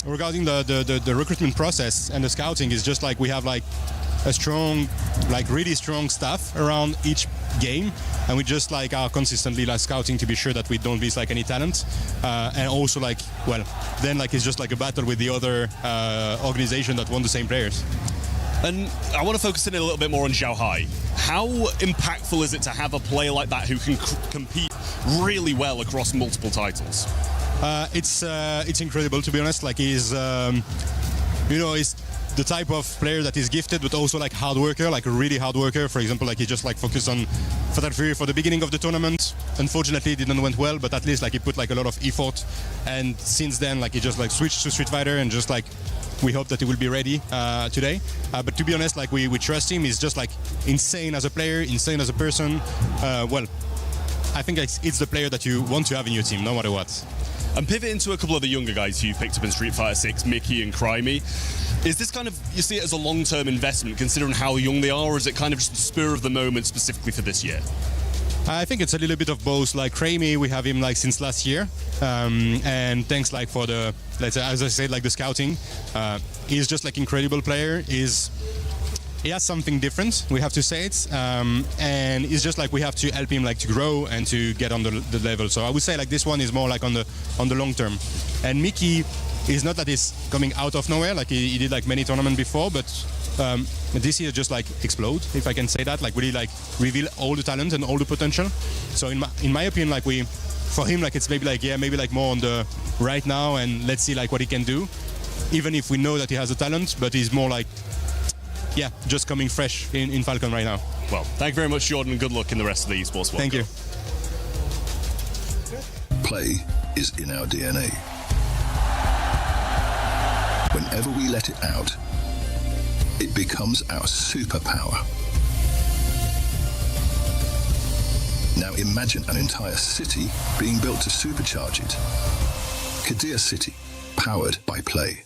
regarding the recruitment process and the scouting, is just like we have like a strong, like really strong staff around each game, and we just like are consistently like scouting to be sure that we don't miss like any talent, and also like, well, then like it's just like a battle with the other organization that won the same players. And I want to focus in a little bit more on Xiaohai. How impactful is it to have a player like that who can compete really well across multiple titles? It's incredible, to be honest. Like he's, he's the type of player that is gifted, but also like hard worker, like a really hard worker. For example, like he just like focused on Fatal Fury for the beginning of the tournament. Unfortunately, it didn't went well, but at least like he put like a lot of effort. And since then, like he just like switched to Street Fighter, and just like we hope that he will be ready today. But to be honest, like we trust him. He's just like insane as a player, insane as a person. Well, I think it's the player that you want to have in your team, no matter what. And pivot into a couple of the younger guys you've picked up in Street Fighter 6, Mickey and Crimey. Is this kind of, you see it as a long-term investment considering how young they are, or is it kind of just the spur of the moment specifically for this year? I think it's a little bit of both. Like Crimey, we have him like since last year, and thanks like for the, let's say, as I said, like the scouting. He's just like incredible player. He has something different, we have to say it, and it's just like we have to help him like to grow and to get on the level. So I would say like this one is more like on the long term. And Mickey is not that he's coming out of nowhere, like he did like many tournaments before, but this year just like explode, if I can say that, like really like reveal all the talent and all the potential. So in my opinion, like for him, like it's maybe like more on the right now, and let's see like what he can do, even if we know that he has a talent, but he's more like, yeah, just coming fresh in Falcon right now. Well, thank you very much, Jordan, and good luck in the rest of the esports world. Thank you. Play is in our DNA. Whenever we let it out, it becomes our superpower. Now imagine an entire city being built to supercharge it. Kadir City, powered by Play.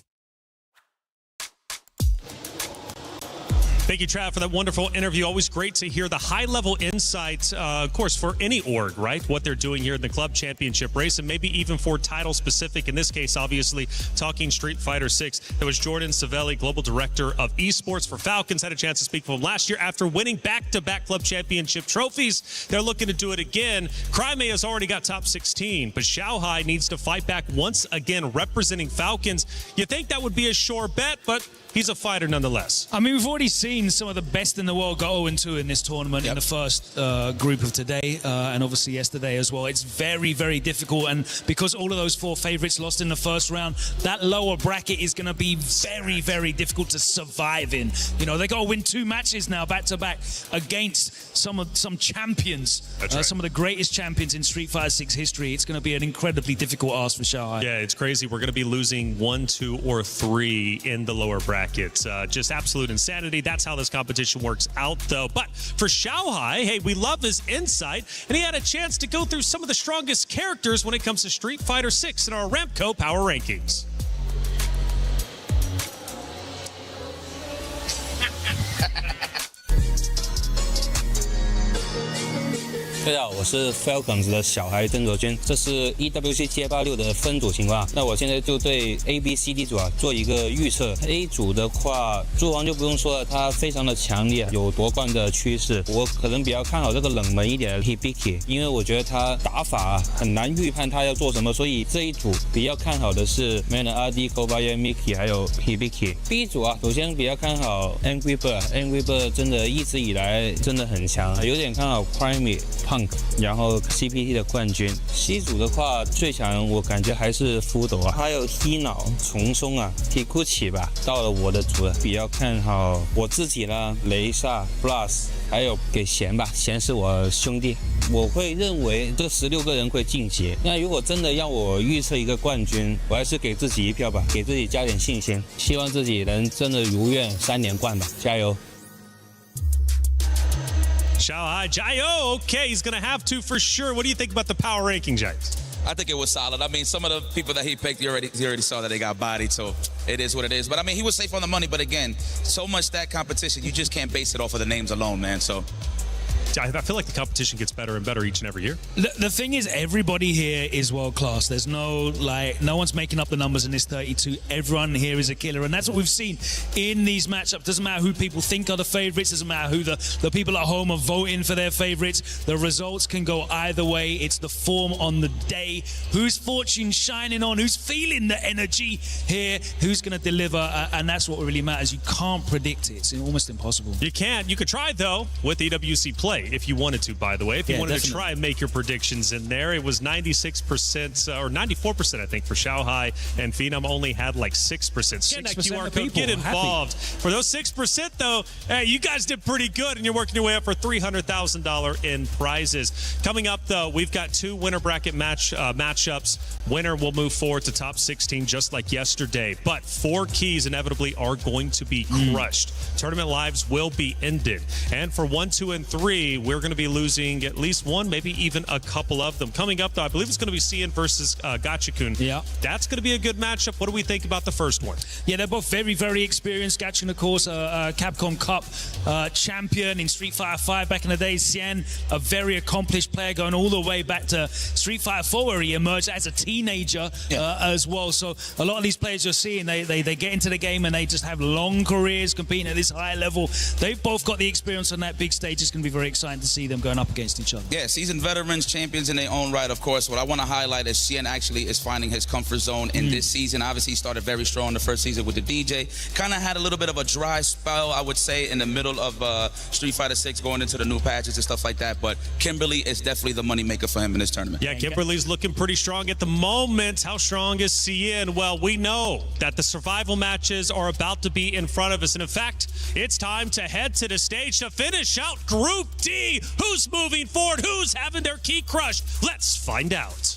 Thank you, Trav, for that wonderful interview. Always great to hear the high-level insights, of course, for any org, right? What they're doing here in the club championship race, and maybe even for title-specific. In this case, obviously, talking Street Fighter 6. That was Jordan Savelli, Global Director of Esports for Falcons. Had a chance to speak to him last year after winning back-to-back club championship trophies. They're looking to do it again. Crimey has already got top 16, but Xiaohai needs to fight back once again, representing Falcons. You think that would be a sure bet, but he's a fighter nonetheless. I mean, we've already seen some of the best in the world go 0-2 in this tournament in the first group of today, and obviously yesterday as well. It's very, very difficult, and because all of those four favorites lost in the first round, that lower bracket is going to be very, very difficult to survive in. You know, they got to win 2 matches now back-to-back against some champions, right. Some of the greatest champions in Street Fighter 6 history. It's going to be an incredibly difficult ask for Xiaohai. Yeah, it's crazy. We're going to be losing 1, 2, or 3 in the lower bracket. Just absolute insanity. That's how this competition works out, though. But for Xiaohai, hey, we love his insight, and he had a chance to go through some of the strongest characters when it comes to Street Fighter 6 in our Ramco Power Rankings. 大家好，我是 Falcons 的小孩曾卓君，这是 EWC G86的分组情况。那我现在就对 A、B、C、D 组做一个预测。A 组的话，猪王就不用说了，他非常的强烈，有夺冠的趋势。我可能比较看好这个冷门一点的 Hibiki， 因为我觉得他打法很难预判他要做什么，所以这一组比较看好的是 Man、RD、Kobayashi、Mickey 还有 Hibiki。B 组啊，首先比较看好 Angry Bird，Angry Bird 真的一直以来真的很强，有点看好 Crimey、Punk， 然后 CPT 的冠军。C 组的话，最强我感觉还是福斗啊，还有 Hino、重松啊 ，Kikuchi 吧。到了我的组了，比较看好我自己啦，雷萨、Plus， 还有给贤吧，贤是我兄弟。我会认为这16个人会晋级。那如果真的让我预测一个冠军，我还是给自己一票吧，给自己加点信心，希望自己能真的如愿3连冠吧，加油！ Xiaohai, Jayo, okay, he's going to have to for sure. What do you think about the power ranking, James? I think it was solid. I mean, some of the people that he picked, he already saw that they got bodied, so it is what it is. But I mean, he was safe on the money, but again, so much that competition, you just can't base it off of the names alone, man. So I feel like the competition gets better and better each and every year. The thing is, everybody here is world class. There's no one's making up the numbers in this 32. Everyone here is a killer, and that's what we've seen in these matchups. Doesn't matter who people think are the favorites. Doesn't matter who the people at home are voting for their favorites. The results can go either way. It's the form on the day. Whose fortune shining on? Who's feeling the energy here? Who's going to deliver? And that's what really matters. You can't predict it. It's almost impossible. You can't. You could try, though, with EWC Play if you wanted to, by the way. If you wanted to try and make your predictions in there. It was 96% or 94%, I think, for Shanghai, and Phenom only had like 6%. Scan that QR code. Get involved. For those 6%, though, hey, you guys did pretty good, and you're working your way up for $300,000 in prizes. Coming up, though, we've got 2 winner bracket matchups. Winner will move forward to top 16 just like yesterday, but 4 keys inevitably are going to be crushed. Tournament lives will be ended, and for 1, 2, and 3, we're going to be losing at least one, maybe even a couple of them. Coming up, though, I believe it's going to be CN versus Gachikun. Yeah, that's going to be a good matchup. What do we think about the first one? Yeah, they're both very, very experienced. Gachikun, of course, Capcom Cup champion in Street Fighter 5 back in the day. CN, a very accomplished player, going all the way back to Street Fighter 4, where he emerged as a teenager as well. So a lot of these players you're seeing, they get into the game and they just have long careers competing at this high level. They've both got the experience on that big stage. It's going to be very exciting to see them going up against each other. Yeah, seasoned veterans, champions in their own right, of course. What I want to highlight is Cien actually is finding his comfort zone in this season. Obviously, he started very strong the first season with the DJ. Kind of had a little bit of a dry spell, I would say, in the middle of Street Fighter 6 going into the new patches and stuff like that. But Kimberly is definitely the money maker for him in this tournament. Yeah, Kimberly's looking pretty strong at the moment. How strong is CN? Well, we know that the survival matches are about to be in front of us. And in fact, it's time to head to the stage to finish out Group D. Who's moving forward? Who's having their key crushed? Let's find out.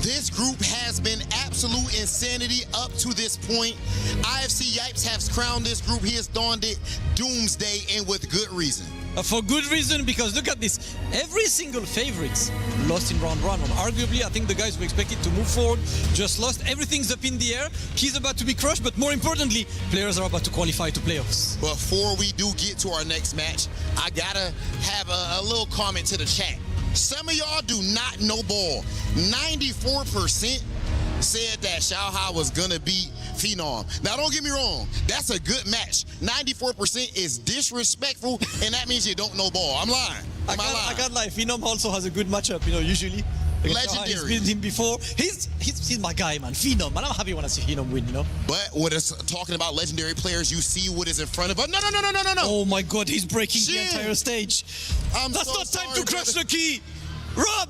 This group has been absolute insanity up to this point. IFC Yipes has crowned this group. He has donned it doomsday, and with good reason. For good reason, because look at this. Every single favorite lost in round 1. Arguably, I think the guys who expected to move forward just lost. Everything's up in the air. Keys about to be crushed, but more importantly, players are about to qualify to playoffs. Before we do get to our next match, I gotta have a little comment to the chat. Some of y'all do not know ball. 94% said that Shanghai was gonna beat Phenom. Now, don't get me wrong, that's a good match. 94% is disrespectful, and that means you don't know ball. I'm lying. I can't lie. Phenom also has a good matchup, usually. Legendary. He's beaten him before. He's my guy, man. Phenom, man. I'm happy when I see Phenom win, But when it's talking about legendary players, you see what is in front of us. No. Oh my God, he's breaking the entire stage. That's not time to crush the key. Rob,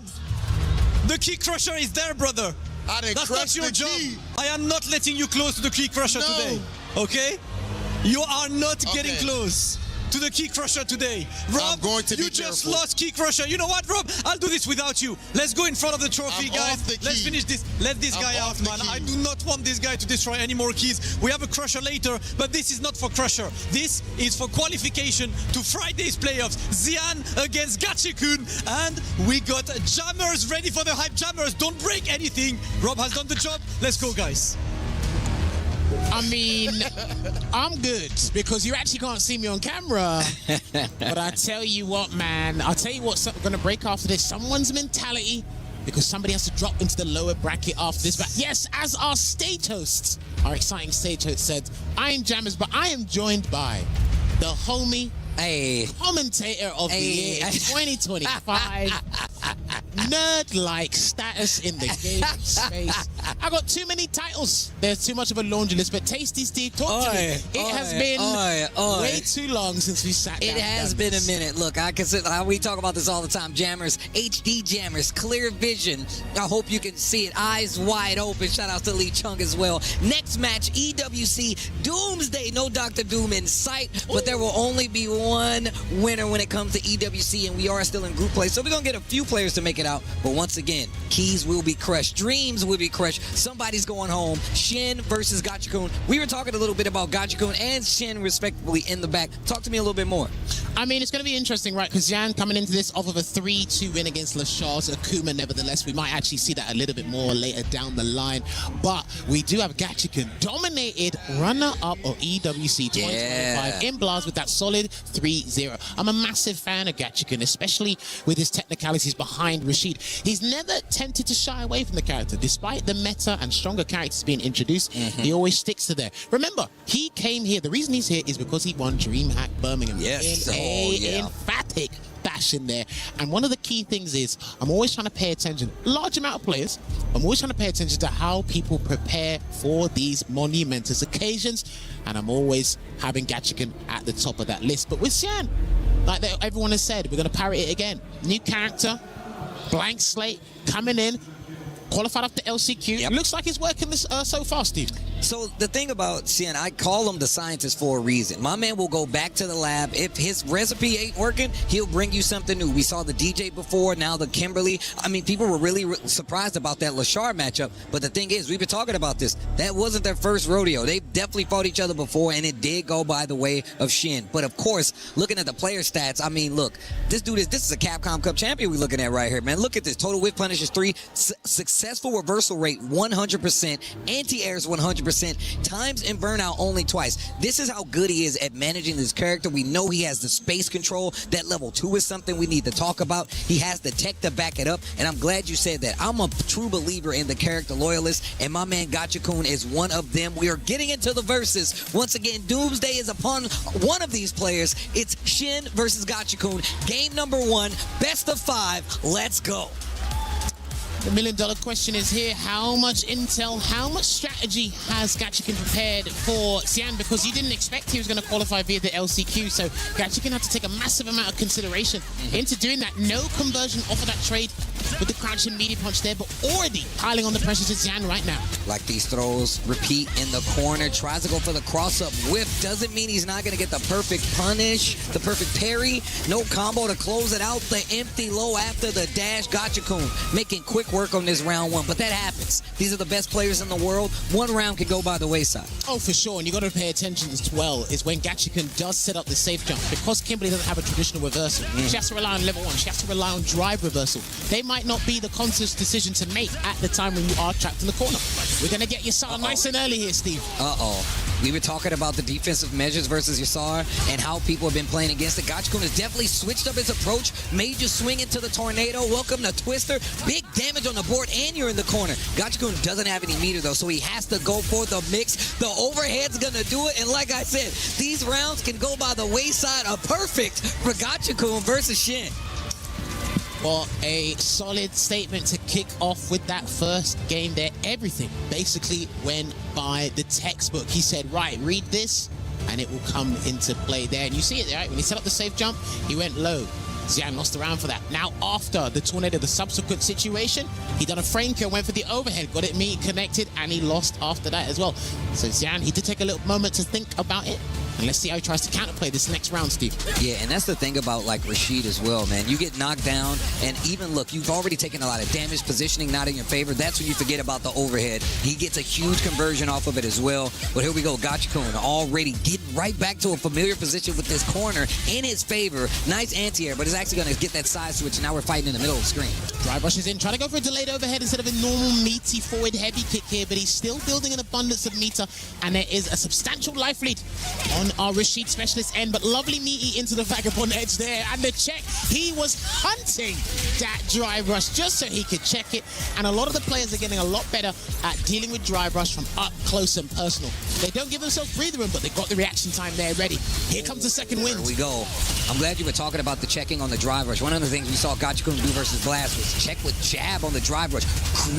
the key crusher is there, brother. That's not your job. I am not letting you close to the key crusher today. Okay? You are not getting close to the key crusher today. Rob, you just lost key crusher. You know what, Rob? I'll do this without you. Let's go in front of the trophy, guys. Let's finish this. Let this guy out, man. I do not want this guy to destroy any more keys. We have a crusher later, but this is not for crusher. This is for qualification to Friday's playoffs. Xian against Gachikun, and we got jammers ready for the hype. Jammers, don't break anything. Rob has done the job. Let's go, guys. I mean, I'm good because you actually can't see me on camera. But I tell you what, man, I'll tell you what's going to break after this. Someone's mentality, because somebody has to drop into the lower bracket after this. But yes, as our stage hosts, our exciting stage host said, I am Jammers, but I am joined by the homie, commentator of the year in 2025. Nerd-like status in the game space. I got too many titles. There's too much of a laundry list. But Tasty Steve, talk to me. It has been way too long since we sat down. It has been a minute. Look, I consider we talk about this all the time. Jammers, HD Jammers, clear vision. I hope you can see it. Eyes wide open. Shout out to Lee Chung as well. Next match, EWC Doomsday. No Dr. Doom in sight, but there will only be one winner when it comes to EWC, and we are still in group play. So we're gonna get a few players to make an it out. But once again, keys will be crushed. Dreams will be crushed. Somebody's going home. Shin versus Gachikun. We were talking a little bit about Gachikun and Shin, respectively, in the back. Talk to me a little bit more. I mean, it's going to be interesting, right? Because Jan coming into this off of a 3-2 win against Lachar's Akuma. Nevertheless, we might actually see that a little bit more later down the line. But we do have Gachikun, dominated runner-up of EWC 2025 in Blast with that solid 3-0. I'm a massive fan of Gachikun, especially with his technicalities behind Rashid. He's never tempted to shy away from the character. Despite the meta and stronger characters being introduced, he always sticks to there. Remember, he came here. The reason he's here is because he won DreamHack Birmingham in a emphatic fashion there. And one of the key things is I'm always trying to pay attention, large amount of players, I'm always trying to pay attention to how people prepare for these monumentous occasions, and I'm always having Gachikun at the top of that list. But with Xian, like everyone has said, we're going to parrot it again. New character, blank slate, coming in, qualified off the LCQ. Looks like he's working this so far, Steve. So the thing about Sien, I call him the scientist for a reason. My man will go back to the lab. If his recipe ain't working, he'll bring you something new. We saw the DJ before, now the Kimberly. I mean, people were really surprised about that Lachar matchup. But the thing is, we've been talking about this. That wasn't their first rodeo. They definitely fought each other before, and it did go by the way of Shin. But of course, looking at the player stats, I mean, look, this dude this is a Capcom Cup champion we're looking at right here, man. Look at this. Total whiff punishes 3, successful reversal rate 100%, anti-airs 100%, times and burnout only twice. This is how good he is at managing this character. We know he has the space control. That level 2 is something we need to talk about. He has the tech to back it up, and I'm glad you said that. I'm a true believer in the character loyalists, and my man Gachikun is one of them. We are getting into the verses. Once again, Doomsday is upon one of these players. It's Shin versus Gachikun. Game number 1, best of 5. Let's go. The $1 million question is here. How much intel, how much strategy has Gachikun prepared for Xian? Because you didn't expect he was going to qualify via the LCQ, so Gachikun had to take a massive amount of consideration into doing that. No conversion off of that trade with the crouch and media punch there, but already piling on the pressure to Xian right now. Like these throws, repeat in the corner, tries to go for the cross-up whiff. Doesn't mean he's not going to get the perfect punish, the perfect parry. No combo to close it out. The empty low after the dash. Gachikun making quick work on this round 1, but that happens. These are the best players in the world. One round can go by the wayside. Oh, for sure, and you got to pay attention as well is when Gachikun does set up the safe jump, because Kimberly doesn't have a traditional reversal. She has to rely on level 1. She has to rely on drive reversal. They might not be the conscious decision to make at the time when you are trapped in the corner. We're going to get Yasar nice and early here, Steve. We were talking about the defensive measures versus Yasar and how people have been playing against it. Gachikun has definitely switched up his approach, made you swing into the tornado. Welcome to Twister. Big damage on the board, and you're in the corner. Gachikun doesn't have any meter, though, so he has to go for the mix. The overhead's going to do it, and like I said, these rounds can go by the wayside. A perfect for Gachikun versus Shin. Well, a solid statement to kick off with that first game there. Everything basically went by the textbook. He said, right, read this, and it will come into play there. And you see it there, right? When he set up the safe jump, he went low. Xian lost the round for that. Now, after the tornado, the subsequent situation, he done a frame kill, went for the overhead, got it connected, and he lost after that as well. So Xian, he did take a little moment to think about it. And let's see how he tries to counterplay this next round, Steve. Yeah, and that's the thing about, like, Rashid as well, man. You get knocked down, and even, look, you've already taken a lot of damage, positioning not in your favor. That's when you forget about the overhead. He gets a huge conversion off of it as well. But here we go, Gachikun already getting right back to a familiar position with this corner in his favor. Nice anti-air, but it's actually going to get that side switch, and now we're fighting in the middle of the screen. Drive rushes in, trying to go for a delayed overhead instead of a normal meaty forward heavy kick here, but he's still building an abundance of meter, and there is a substantial life lead on our Rashid specialist end, but lovely meaty into the vagabond edge there, and the check. He was hunting that drive rush just so he could check it, and a lot of the players are getting a lot better at dealing with drive rush from up close and personal. They don't give themselves breathing room, but they got the reaction time there ready. Here comes the second wind. Here we go. I'm glad you were talking about the checking on the drive rush. One of the things we saw Gachikun do versus Blast was check with jab on the drive rush.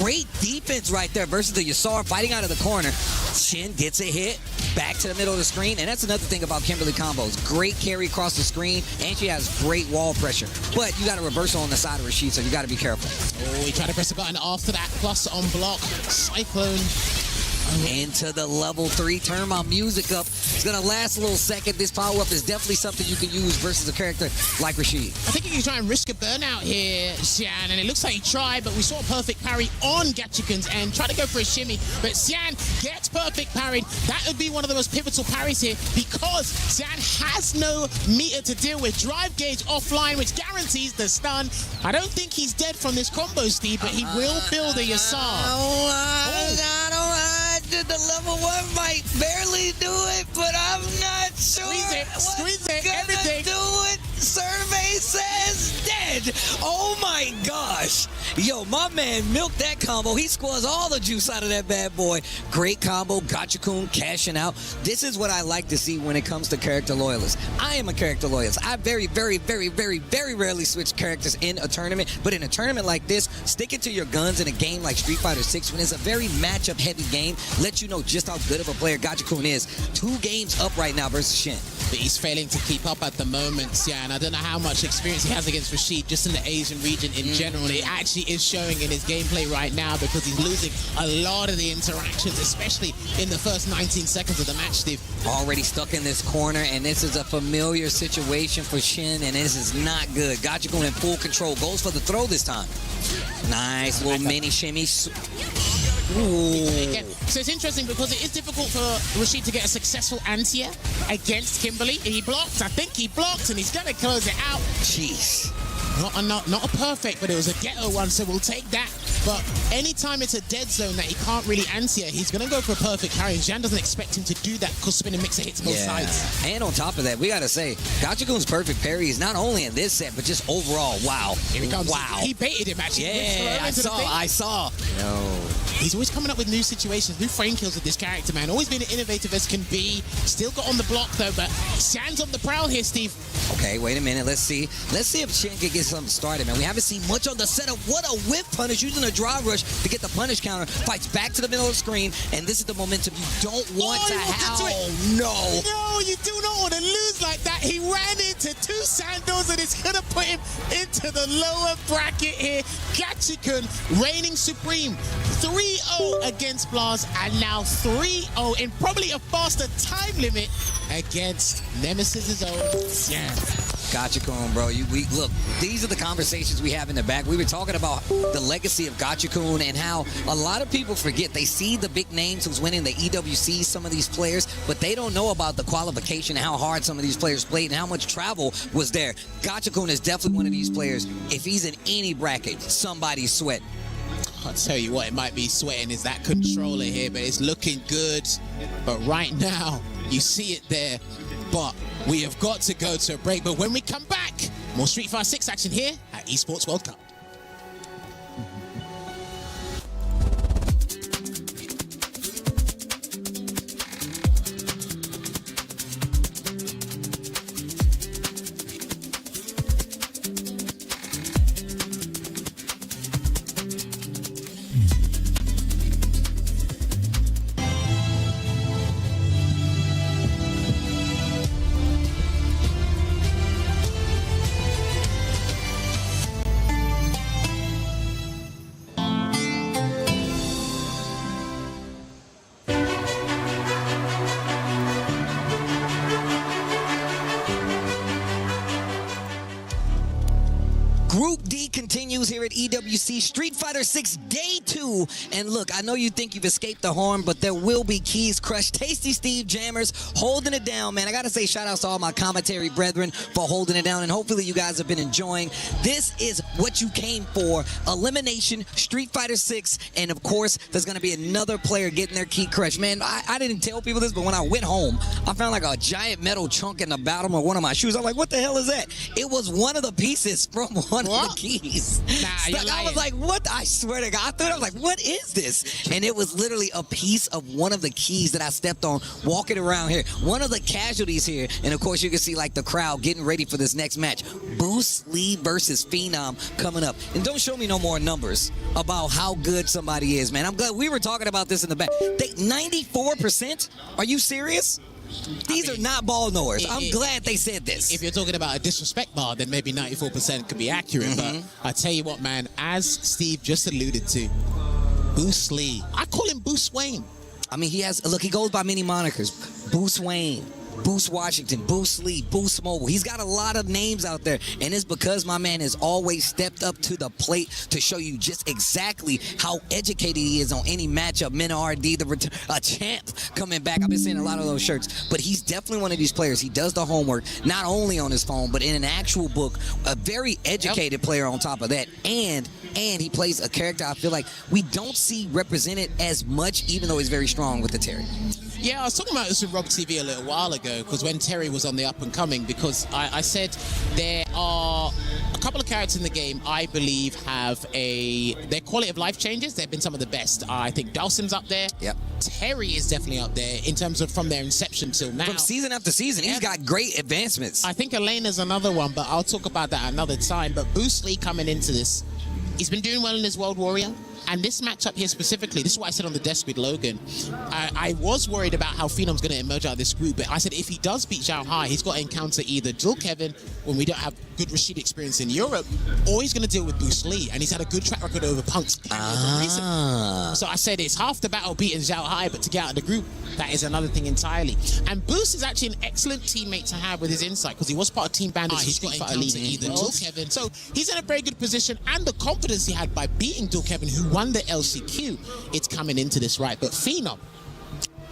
Great defense right there versus the Yasar fighting out of the corner. Shin gets a hit, back to the middle of the screen, and that's another thing about Kimberly combos. Great carry across the screen, and she has great wall pressure. But you got a reversal on the side of Rashid, so you got to be careful. Oh, he tried to press the button after that, plus on block. Cyclone. into the level 3. Turn my music up. It's going to last a little second. This power-up is definitely something you can use versus a character like Rashid. I think he can try and risk a burnout here, Xian, and it looks like he tried, but we saw a perfect parry on Gachikun's end. Tried to go for a shimmy, but Xian gets perfect parried. That would be one of the most pivotal parries here because Xian has no meter to deal with. Drive gauge offline, which guarantees the stun. I don't think he's dead from this combo, Steve, but he will build a Yasar. The level 1 might barely do it, but I'm not sure. Squeeze it, everything. Do it. Survey says dead. Oh my gosh. Yo, my man milked that combo. He squeezed all the juice out of that bad boy. Great combo. Gachikun cashing out. This is what I like to see when it comes to character loyalists. I am a character loyalist. I very rarely switch characters in a tournament. But in a tournament like this, sticking to your guns in a game like Street Fighter 6, when it's a very matchup heavy game, let you know just how good of a player Gachikun is. 2 games up right now versus Shin. But he's failing to keep up at the moment, Xian. I don't know how much experience he has against Rashid, just in the Asian region in general. It actually is showing in his gameplay right now because he's losing a lot of the interactions, especially in the first 19 seconds of the match, Steve. Already stuck in this corner, and this is a familiar situation for Shin, and this is not good. Gachikun in full control. Goes for the throw this time. Nice little mini shimmy. Ooh. So it's interesting because it is difficult for Rashid to get a successful anti-air against Kimberly. He blocked, I think he blocked, and he's going to close it out. Jeez. Not a perfect, but it was a ghetto one, so we'll take that. But anytime it's a dead zone that he can't really anti-air, he's going to go for a perfect carry. Xian doesn't expect him to do that because spin and mixer hits both sides. And on top of that, we got to say, Gachikun's perfect parry is not only in this set, but just overall, wow. Here he comes. Wow. He baited him, actually. Yeah, I saw. No. He's always coming up with new situations, new frame kills with this character, man. Always been as innovative as can be. Still got on the block, though, but Xian's on the prowl here, Steve. Okay, wait a minute. Let's see if Shin can get something started, man. We haven't seen much on the setup. What a whip punish, using a drive rush to get the punish counter. Fights back to the middle of the screen, and this is the momentum you don't want to have. Oh, no. No, you do not want to lose like that. He ran into 2 sandals, and it's going to put him into the lower bracket here. Gachikun reigning supreme. 3-0 against Blaz, and now 3-0 in probably a faster time limit against Nemesis's own Xian. Gachikun, bro. Look, these are the conversations we have in the back. We were talking about the legacy of Gachikun and how a lot of people forget. They see the big names who's winning the EWC, some of these players, but they don't know about the qualification, how hard some of these players played, and how much travel was there. Gachikun is definitely one of these players. If he's in any bracket, somebody's sweating. I'll tell you what, it might be sweating is that controller here, but it's looking good. But right now, you see it there. But we have got to go to a break. But when we come back, more Street Fighter 6 action here at Esports World Cup. Group D continues here at EWC Street Fighter 6 Day 2. And look, I know you think you've escaped the harm, but there will be keys crushed. Tasty Steve Jammers holding it down, man. I got to say shout outs to all my commentary brethren for holding it down. And hopefully you guys have been enjoying. This is what you came for. Elimination, Street Fighter 6. And of course, there's going to be another player getting their key crushed. Man, I didn't tell people this, but when I went home, I found like a giant metal chunk in the bottom of one of my shoes. I'm like, what the hell is that? It was one of the pieces from one of the keys. I was like, what? I swear to God, I thought, I was like, what is this? And it was literally a piece of one of the keys that I stepped on walking around here. One of the casualties here. And of course, you can see like the crowd getting ready for this next match. Bruce Lee versus Phenom coming up. And don't show me no more numbers about how good somebody is, man. I'm glad we were talking about this in the back. 94%? Are you serious? These are not ball knowers. I'm glad they said this. If you're talking about a disrespect bar, then maybe 94% could be accurate. But I tell you what, man, as Steve just alluded to, Bruce Lee. I call him Bruce Wayne. I mean, he goes by many monikers. Boost Wayne, Boost Washington, Boost Lee, Boost Mobile. He's got a lot of names out there, and it's because my man has always stepped up to the plate to show you just exactly how educated he is on any matchup. Minard, a champ coming back. I've been seeing a lot of those shirts, but he's definitely one of these players. He does the homework, not only on his phone, but in an actual book. A very educated player on top of that, and he plays a character I feel like we don't see represented as much, even though he's very strong with the Terry. Yeah, I was talking about this with Rob TV a little while ago, because when Terry was on the up and coming, because I said there are a couple of characters in the game I believe have their quality of life changes. They've been some of the best. I think Dawson's up there. Yep. Terry is definitely up there in terms of from their inception till now. From season after season, he's got great advancements. I think Elena's another one, but I'll talk about that another time. But Boost Lee coming into this, he's been doing well in his World Warrior. And this matchup here specifically, this is what I said on the desk with Logan. I was worried about how Phenom's going to emerge out of this group, but I said if he does beat Zhao Hai, he's got to encounter either Dual Kevin when we don't have good Rashid experience in Europe, or he's going to deal with Boost Lee, and he's had a good track record over Punks. So I said it's half the battle beating Zhao Hai, but to get out of the group, that is another thing entirely. And Boost is actually an excellent teammate to have with his insight, because he was part of Team Bandits. He's got to encounter either Dual Kevin. So he's in a very good position, and the confidence he had by beating Dual Kevin, who won the LCQ, it's coming into this, right? But Phenom,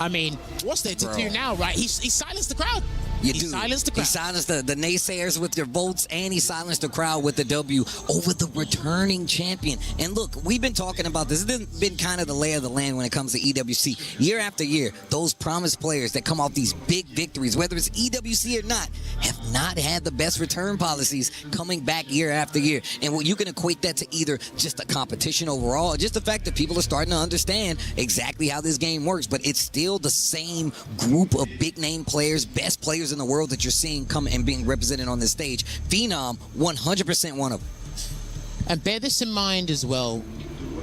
I mean, what's there to do now, right? He silenced the crowd. He silenced the crowd. He silenced the naysayers with their votes, and he silenced the crowd with the W over the returning champion. And look, we've been talking about this. This has been kind of the lay of the land when it comes to EWC. Year after year, those promised players that come off these big victories, whether it's EWC or not, have not had the best return policies coming back year after year. And you can equate that to either just the competition overall, or just the fact that people are starting to understand exactly how this game works. But it's still the same group of big-name players, best players in the world that you're seeing come and being represented on this stage. Phenom, 100% one of them. And bear this in mind as well.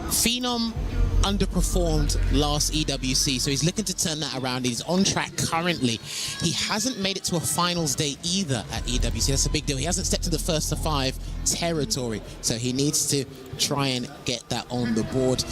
Phenom underperformed last EWC, so he's looking to turn that around. He's on track currently. He hasn't made it to a finals day either at EWC. That's a big deal. He hasn't stepped to the first to 5 territory, so he needs to try and get that on the board.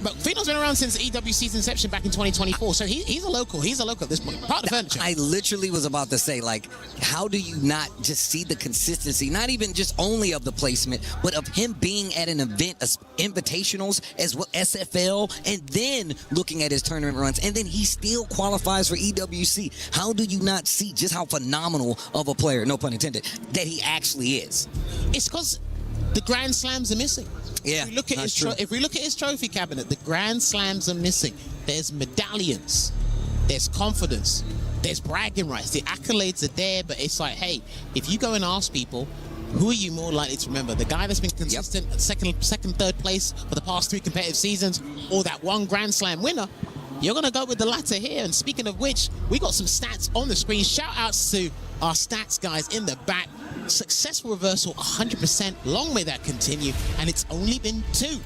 But Phenom's been around since EWC's inception back in 2024, so he's a local. He's a local at this point. Part of the furniture. I literally was about to say, like, how do you not just see the consistency, not even just only of the placement, but of him being at an event, invitationals, as well SFL, and then looking at his tournament runs, and then he still qualifies for EWC. How do you not see just how phenomenal of a player, no pun intended, that he actually is? It's because the Grand Slams are missing. Yeah, if we look at his trophy cabinet, the Grand Slams are missing. There's medallions, there's confidence, there's bragging rights, the accolades are there, but it's like, hey, if you go and ask people, who are you more likely to remember? The guy that's been consistent at second, third place for the past 3 competitive seasons, or that one Grand Slam winner? You're going to go with the latter here. And speaking of which, we got some stats on the screen. Shout outs to our stats guys in the back. Successful reversal, 100%. Long may that continue. And it's only been 2.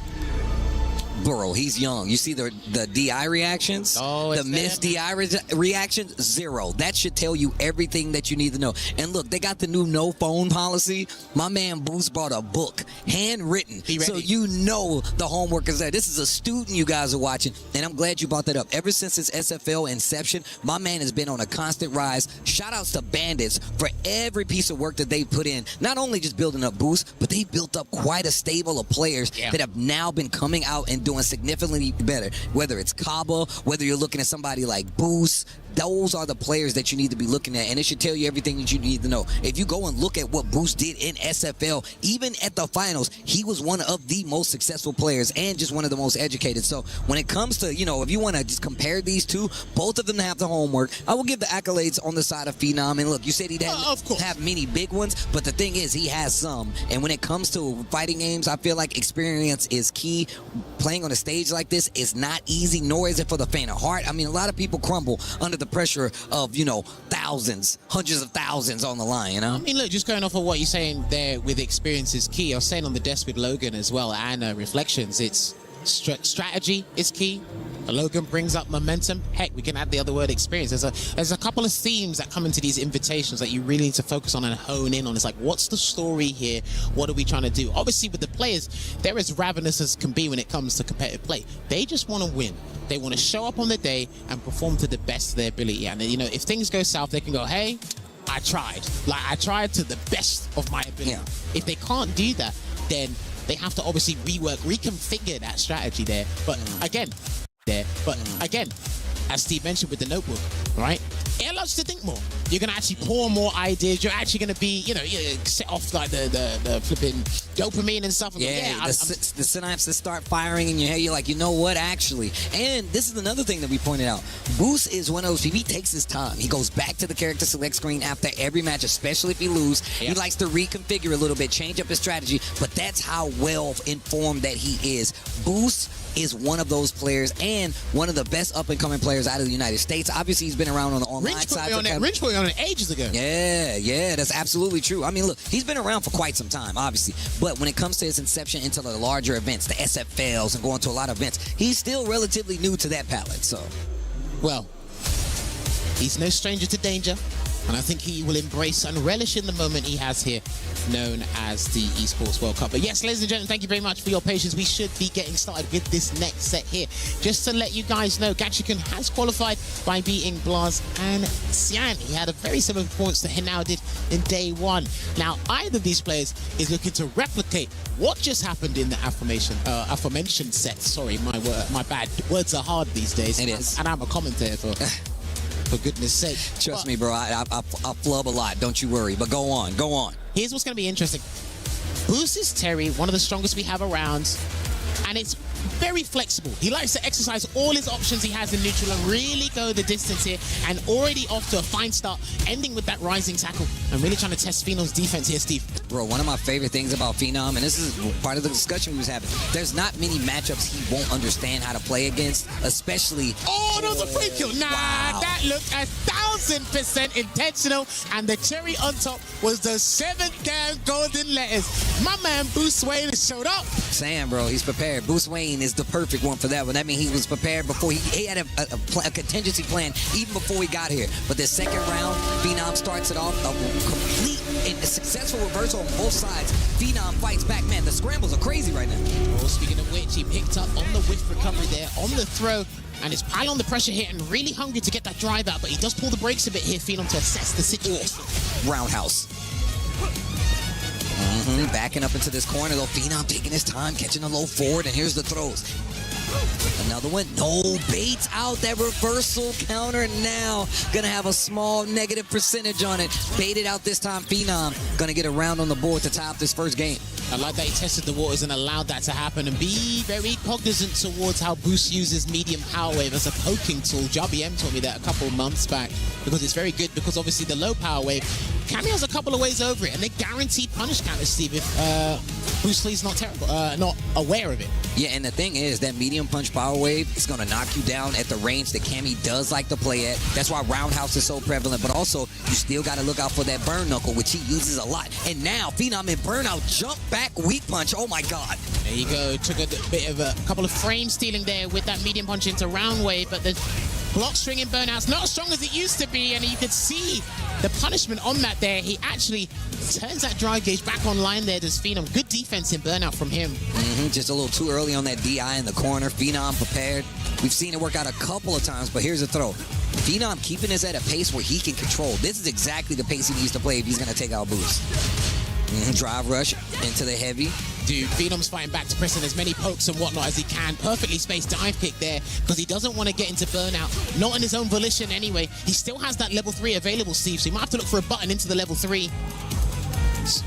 Bro, he's young. You see the DI reactions? Oh, the missed DI reactions? 0. That should tell you everything that you need to know. And look, they got the new no phone policy. My man Boost brought a book, handwritten, so you know the homework is there. This is a student you guys are watching, and I'm glad you brought that up. Ever since its SFL inception, my man has been on a constant rise. Shout outs to Bandits for every piece of work that they put in. Not only just building up Boost, but they built up quite a stable of players that have now been coming out and doing significantly better. Whether it's Kaba, whether you're looking at somebody like Boost, those are the players that you need to be looking at, and it should tell you everything that you need to know. If you go and look at what Boost did in SFL, even at the finals, he was one of the most successful players and just one of the most educated. So when it comes to, if you want to just compare these two, both of them have the homework. I will give the accolades on the side of Phenom. And look, you said he doesn't have many big ones, but the thing is, he has some. And when it comes to fighting games, I feel like experience is key. Playing on a stage like this is not easy, nor is it for the faint of heart. I mean, a lot of people crumble under the pressure of, thousands, hundreds of thousands on the line, I mean, look, just going off of what you're saying there with experience is key. I was saying on the desk with Logan as well, and Reflections, it's strategy is key. Logan brings up momentum. Heck, we can add the other word experience. There's a couple of themes that come into these invitations that you really need to focus on and hone in on. It's like, what's the story here? What are we trying to do? Obviously, with the players, they're as ravenous as can be when it comes to competitive play. They just want to win. They want to show up on the day and perform to the best of their ability. And, you know, if things go south, they can go, hey, I tried. Like, I tried to the best of my ability. Yeah. If they can't do that, then they have to obviously reconfigure that strategy there. But again, as Steve mentioned with the notebook, right? It allows you to think more. You're going to actually pour more ideas. You're actually going to be, you know, set off like the flipping dopamine and stuff. And the synapses start firing in your head. You're like, you know what, actually. And this is another thing that we pointed out. Boost is one of those people, he takes his time. He goes back to the character select screen after every match, especially if he loses. Yeah. He likes to reconfigure a little bit, change up his strategy, but that's how well informed that he is. Boost is one of those players and one of the best up-and-coming players out of the United States. Obviously, he's been around on the online side. Rich put me on it ages ago. Yeah, that's absolutely true. I mean, look, he's been around for quite some time, obviously. But when it comes to his inception into the larger events, the SFLs and going to a lot of events, he's still relatively new to that palette, so. Well, he's no stranger to danger. And I think he will embrace and relish in the moment he has here, known as the Esports World Cup. But yes, ladies and gentlemen, thank you very much for your patience. We should be getting started with this next set here. Just to let you guys know, Gatchikan has qualified by beating Blaz and Xian. He had a very similar performance to Hinao did in day one. Now, either of these players is looking to replicate what just happened in the aforementioned set. Sorry, my bad. Words are hard these days. It is. And I'm a commentator for goodness sake. Trust me, bro, I flub a lot. Don't you worry. But go on. Here's what's going to be interesting. Boost is Terry, one of the strongest we have around, and it's very flexible. He likes to exercise all his options he has in neutral and really go the distance here, and already off to a fine start, ending with that rising tackle and really trying to test Phenom's defense here, Steve. Bro, one of my favorite things about Phenom, and this is part of the discussion we was having, there's not many matchups he won't understand how to play against, especially... Oh, that was a free kill. Nah, wow. That looked 1,000% intentional, and the cherry on top was the 7th damn golden letters. My man Bruce Wayne has showed up. Sam, bro, he's prepared. Bruce Wayne is the perfect one for that one. That means he was prepared before he had a contingency plan even before he got here. But the second round, Phenom starts it off, a complete and a successful reversal on both sides. Phenom fights back. Man, the scrambles are crazy right now. Well, speaking of which, he picked up on the whiff recovery there, on the throw, and is piling on the pressure here and really hungry to get that drive out, but he does pull the brakes a bit here, Phenom, to assess the situation. Roundhouse. Backing up into this corner, though. Phenom taking his time, catching a low forward, and here's the throws. Another one. No, baits out that reversal counter. Now gonna have a small negative percentage on it. Baited out this time. Phenom gonna get a round on the board to tie up this first game. I like that he tested the waters and allowed that to happen, and be very cognizant towards how Boost uses medium power wave as a poking tool. JBM told me that a couple of months back, because it's very good, because obviously the low power wave, Cammy has a couple of ways over it, and they guaranteed punish counters, Steve, if Bruce Lee's not aware of it. Yeah, and the thing is that medium punch power wave is going to knock you down at the range that Cammy does like to play at. That's why roundhouse is so prevalent, but also you still got to look out for that burn knuckle, which he uses a lot. And now Phenom in burnout, jump back weak punch. Oh my God. There you go. Took a bit of a couple of frame stealing there with that medium punch into round wave, but the block string in burnout's not as strong as it used to be, and you could see the punishment on that there. He actually turns that drive gauge back online there, does Phenom. Good defense in burnout from him. Just a little too early on that DI in the corner. Phenom prepared. We've seen it work out a couple of times, but here's a throw. Phenom keeping this at a pace where he can control. This is exactly the pace he needs to play if he's going to take out Boost. Drive rush into the heavy. Dude, Phenom's fighting back to pressing as many pokes and whatnot as he can. Perfectly spaced dive kick there, because he doesn't want to get into burnout. Not on his own volition anyway. He still has that level 3 available, Steve, so you might have to look for a button into the level 3.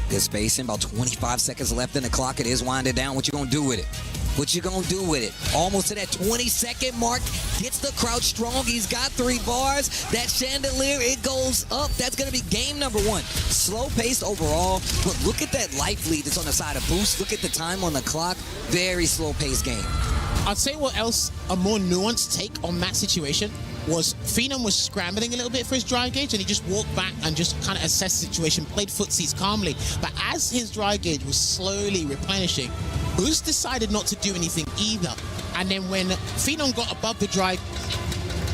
Good spacing, about 25 seconds left in the clock. It is winding down. What you gonna do with it? What you gonna do with it? Almost to that 20-second mark. Gets the crouch strong. He's got 3 bars. That chandelier, it goes up. That's gonna be game number 1. Slow paced overall, but look at that life lead that's on the side of Boost. Look at the time on the clock. Very slow paced game. I'd say what else, a more nuanced take on that situation was Phenom was scrambling a little bit for his drive gauge, and he just walked back and just kind of assessed the situation, played footsies calmly. But as his drive gauge was slowly replenishing, Boost decided not to do anything either. And then when Phenom got above the drive,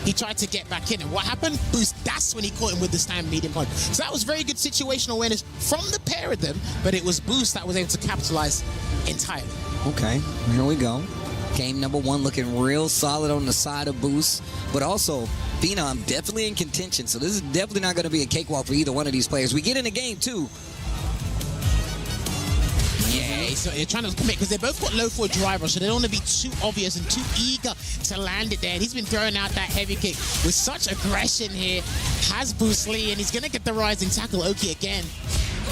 he tried to get back in. And what happened? Boost, that's when he caught him with the stand medium punch. So that was very good situational awareness from the pair of them, but it was Boost that was able to capitalize entirely. Okay, here we go. Game number one looking real solid on the side of Boost, but also Phenom definitely in contention. So this is definitely not going to be a cakewalk for either one of these players. We get into game two. Yeah, so they're trying to commit because they both got low for a driver, so they don't want to be too obvious and too eager to land it there. And he's been throwing out that heavy kick with such aggression here. Has Boost Lee, and he's going to get the rising tackle. Oki again.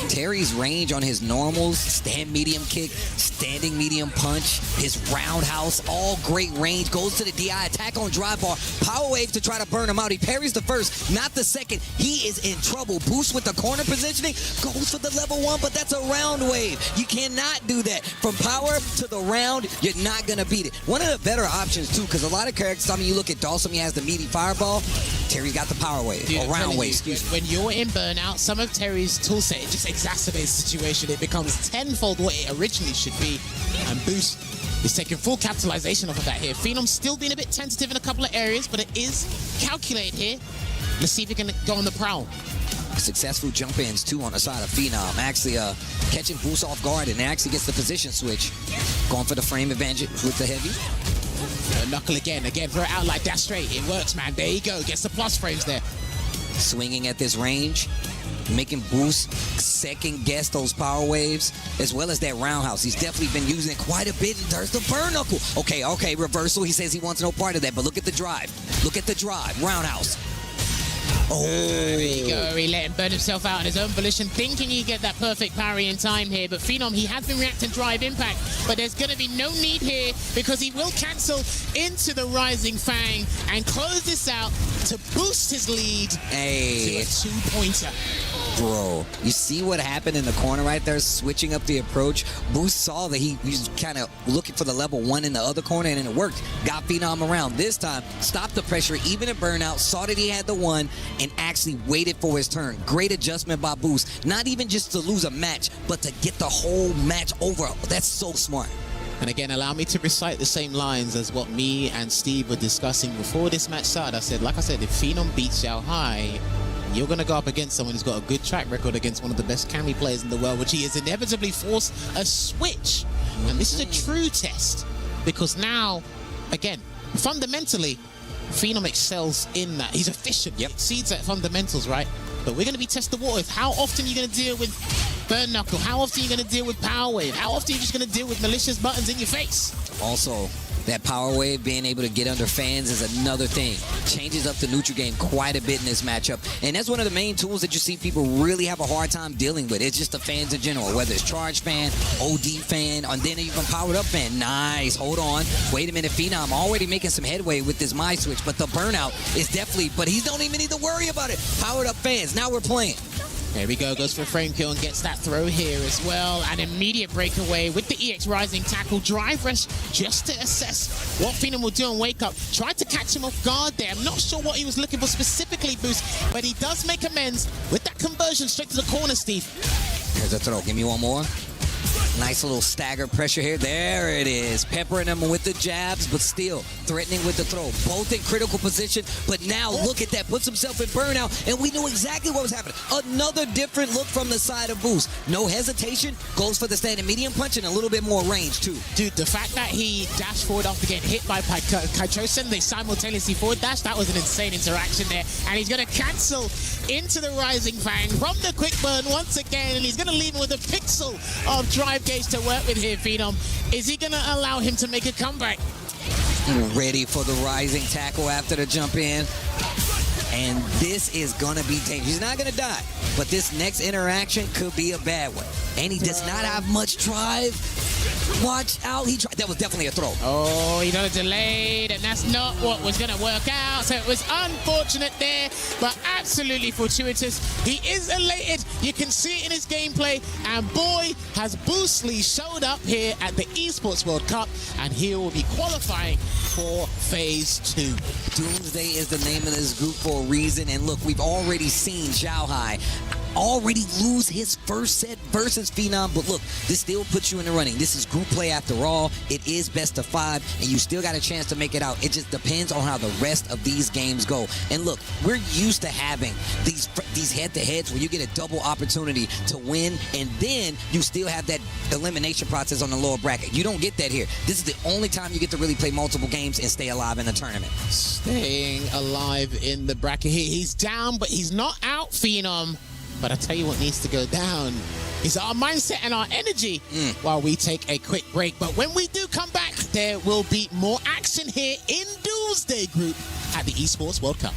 Terry's range on his normals, stand medium kick, standing medium punch, his roundhouse, all great range. Goes to the DI, attack on drive bar, power wave to try to burn him out. He parries the first, not the second. He is in trouble. Boost with the corner positioning, goes for the level one, but that's a round wave. You cannot do that. From power to the round, you're not going to beat it. One of the better options, too, because a lot of characters, I mean, you look at Dawson, he has the meaty fireball. Terry's got the power wave, or round wave, excuse me. When you're in burnout, some of Terry's toolset, it just exacerbates the situation. It becomes tenfold what it originally should be. And Boost is taking full capitalization off of that here. Phenom still being a bit tentative in a couple of areas, but it is calculated here. Let's see if he can go on the prowl. Successful jump ins, too, on the side of Phenom. Actually catching Boost off guard, and actually gets the position switch. Going for the frame advantage with the heavy. Knuckle again, throw it out like that straight. It works, man. There you go. Gets the plus frames there. Swinging at this range, making Boost second guess those power waves, as well as that roundhouse. He's definitely been using it quite a bit, and there's the burn knuckle. Okay, reversal. He says he wants no part of that, but look at the drive. Look at the drive. Roundhouse. Oh, there you go. He let him burn himself out on his own volition, thinking he'd get that perfect parry in time here. But Phenom, he has been reacting drive impact, but there's going to be no need here because he will cancel into the Rising Fang and close this out to boost his lead to a 2-pointer. Bro, you see what happened in the corner right there, switching up the approach? Boost saw that he was kind of looking for the level one in the other corner, and it worked. Got Phenom around. This time, stopped the pressure, even at burnout, saw that he had the one, and actually waited for his turn. Great adjustment by Boost. Not even just to lose a match, but to get the whole match over. That's so smart. And again, allow me to recite the same lines as what me and Steve were discussing before this match started. I said, like I said, if Phenom beats Xiao Hai, you're going to go up against someone who's got a good track record against one of the best Kami players in the world, which he has inevitably forced a switch. And this is a true test because now, again, fundamentally, Phenom excels in that. He's efficient. He exceeds at fundamentals, right? But we're going to be testing the water with how often you're going to deal with burn knuckle, how often you're going to deal with power wave, how often you're just going to deal with malicious buttons in your face. Also, that power wave, being able to get under fans is another thing. Changes up the neutral game quite a bit in this matchup. And that's one of the main tools that you see people really have a hard time dealing with. It's just the fans in general, whether it's charge fan, OD fan, and then even powered up fan. Nice, hold on. Wait a minute, Phenom already making some headway with this My Switch, but the burnout is definitely, but he don't even need to worry about it. Powered up fans, now we're playing. There we go, goes for a frame kill and gets that throw here as well. An immediate breakaway with the EX Rising tackle. Drive rush just to assess what Phenom will do on Wake Up. Tried to catch him off guard there. I'm not sure what he was looking for specifically, Boost, but he does make amends with that conversion straight to the corner, Steve. Here's a throw. Give me one more. Nice little stagger pressure here. There it is. Peppering him with the jabs, but still threatening with the throw. Both in critical position, but now look at that. Puts himself in burnout, and we knew exactly what was happening. Another different look from the side of Boost. No hesitation. Goes for the standing medium punch and a little bit more range, too. Dude, the fact that he dashed forward after getting hit by Kaichosen, they simultaneously forward dash, that was an insane interaction there. And he's going to cancel into the Rising Fang from the quick burn once again, and he's going to leave him with a pixel of drive gauge to work with here, Phenom. Is he going to allow him to make a comeback? Ready for the rising tackle after the jump in. And this is going to be dangerous. He's not going to die, but this next interaction could be a bad one. And he does not have much drive. Watch out. That was definitely a throw. Oh, he got a delayed, and that's not what was going to work out. So it was unfortunate there, but absolutely fortuitous. He is elated. You can see it in his gameplay. And boy, has Boost Lee showed up here at the Esports World Cup, and he will be qualifying for Phase 2. Doomsday is the name of this group for a reason. And look, we've already seen Xiao Hai already lose his first set versus Phenom. But look, this still puts you in the running. This is group play after all. It is best of 5, and you still got a chance to make it out. It just depends on how the rest of these games go. And look, we're used to having these head-to-heads where you get a double opportunity to win, and then you still have that elimination process on the lower bracket. You don't get that here. This is the only time you get to really play multiple games and stay alive in the tournament. Staying alive in the bracket here. He's down, but he's not out, Phenom. But I tell you what needs to go down is our mindset and our energy while we take a quick break. But when we do come back, there will be more action here in Doomsday Group at the Esports World Cup.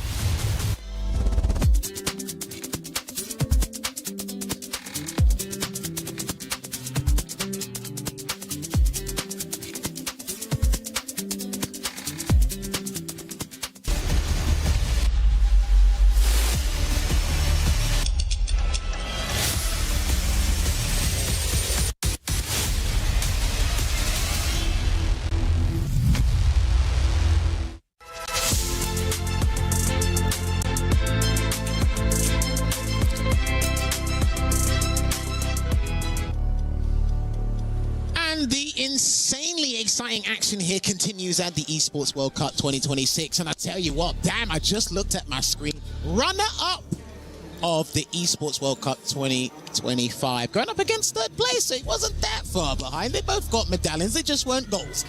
Insanely exciting action here continues at the Esports World Cup 2026. And I tell you what, damn, I just looked at my screen. Runner-up of the Esports World Cup 2025. Going up against third place, so it wasn't that far behind. They both got medallions, they just weren't goals.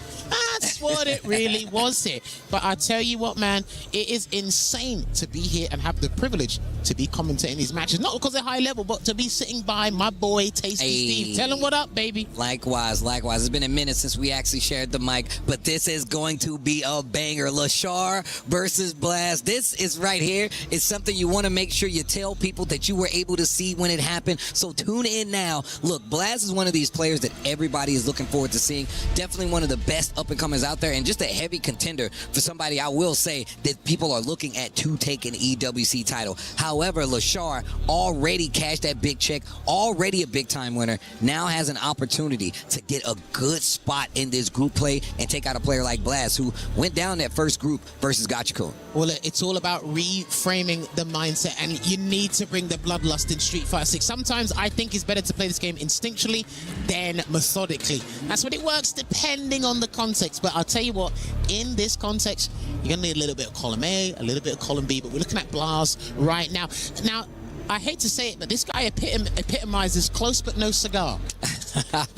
That's what it really was here. But I tell you what, man, it is insane to be here and have the privilege to be commentating these matches. Not because they're high level, but to be sitting by my boy, Tasty Steve. Tell him what up, baby. Likewise. It's been a minute since we actually shared the mic, but this is going to be a banger. Lashar versus Blast. This is right here. It's something you want to make sure you tell people that you were able to see when it happened. So tune in now. Look, Blast is one of these players that everybody is looking forward to seeing. Definitely one of the best up-and-comers out there, and just a heavy contender for somebody I will say that people are looking at to take an EWC title. However, Lashar already cashed that big check, already a big-time winner, now has an opportunity to get a good spot in this group play and take out a player like Blast, who went down that first group versus Gachikun. Well, it's all about reframing the mindset, and you need to bring the bloodlust in Street Fighter 6. Sometimes I think it's better to play this game instinctually than methodically. That's what it works depending on the context. But I'll tell you what, in this context, you're going to need a little bit of column A, a little bit of column B, but we're looking at Blast right now. Now, I hate to say it, but this guy epitomizes close but no cigar.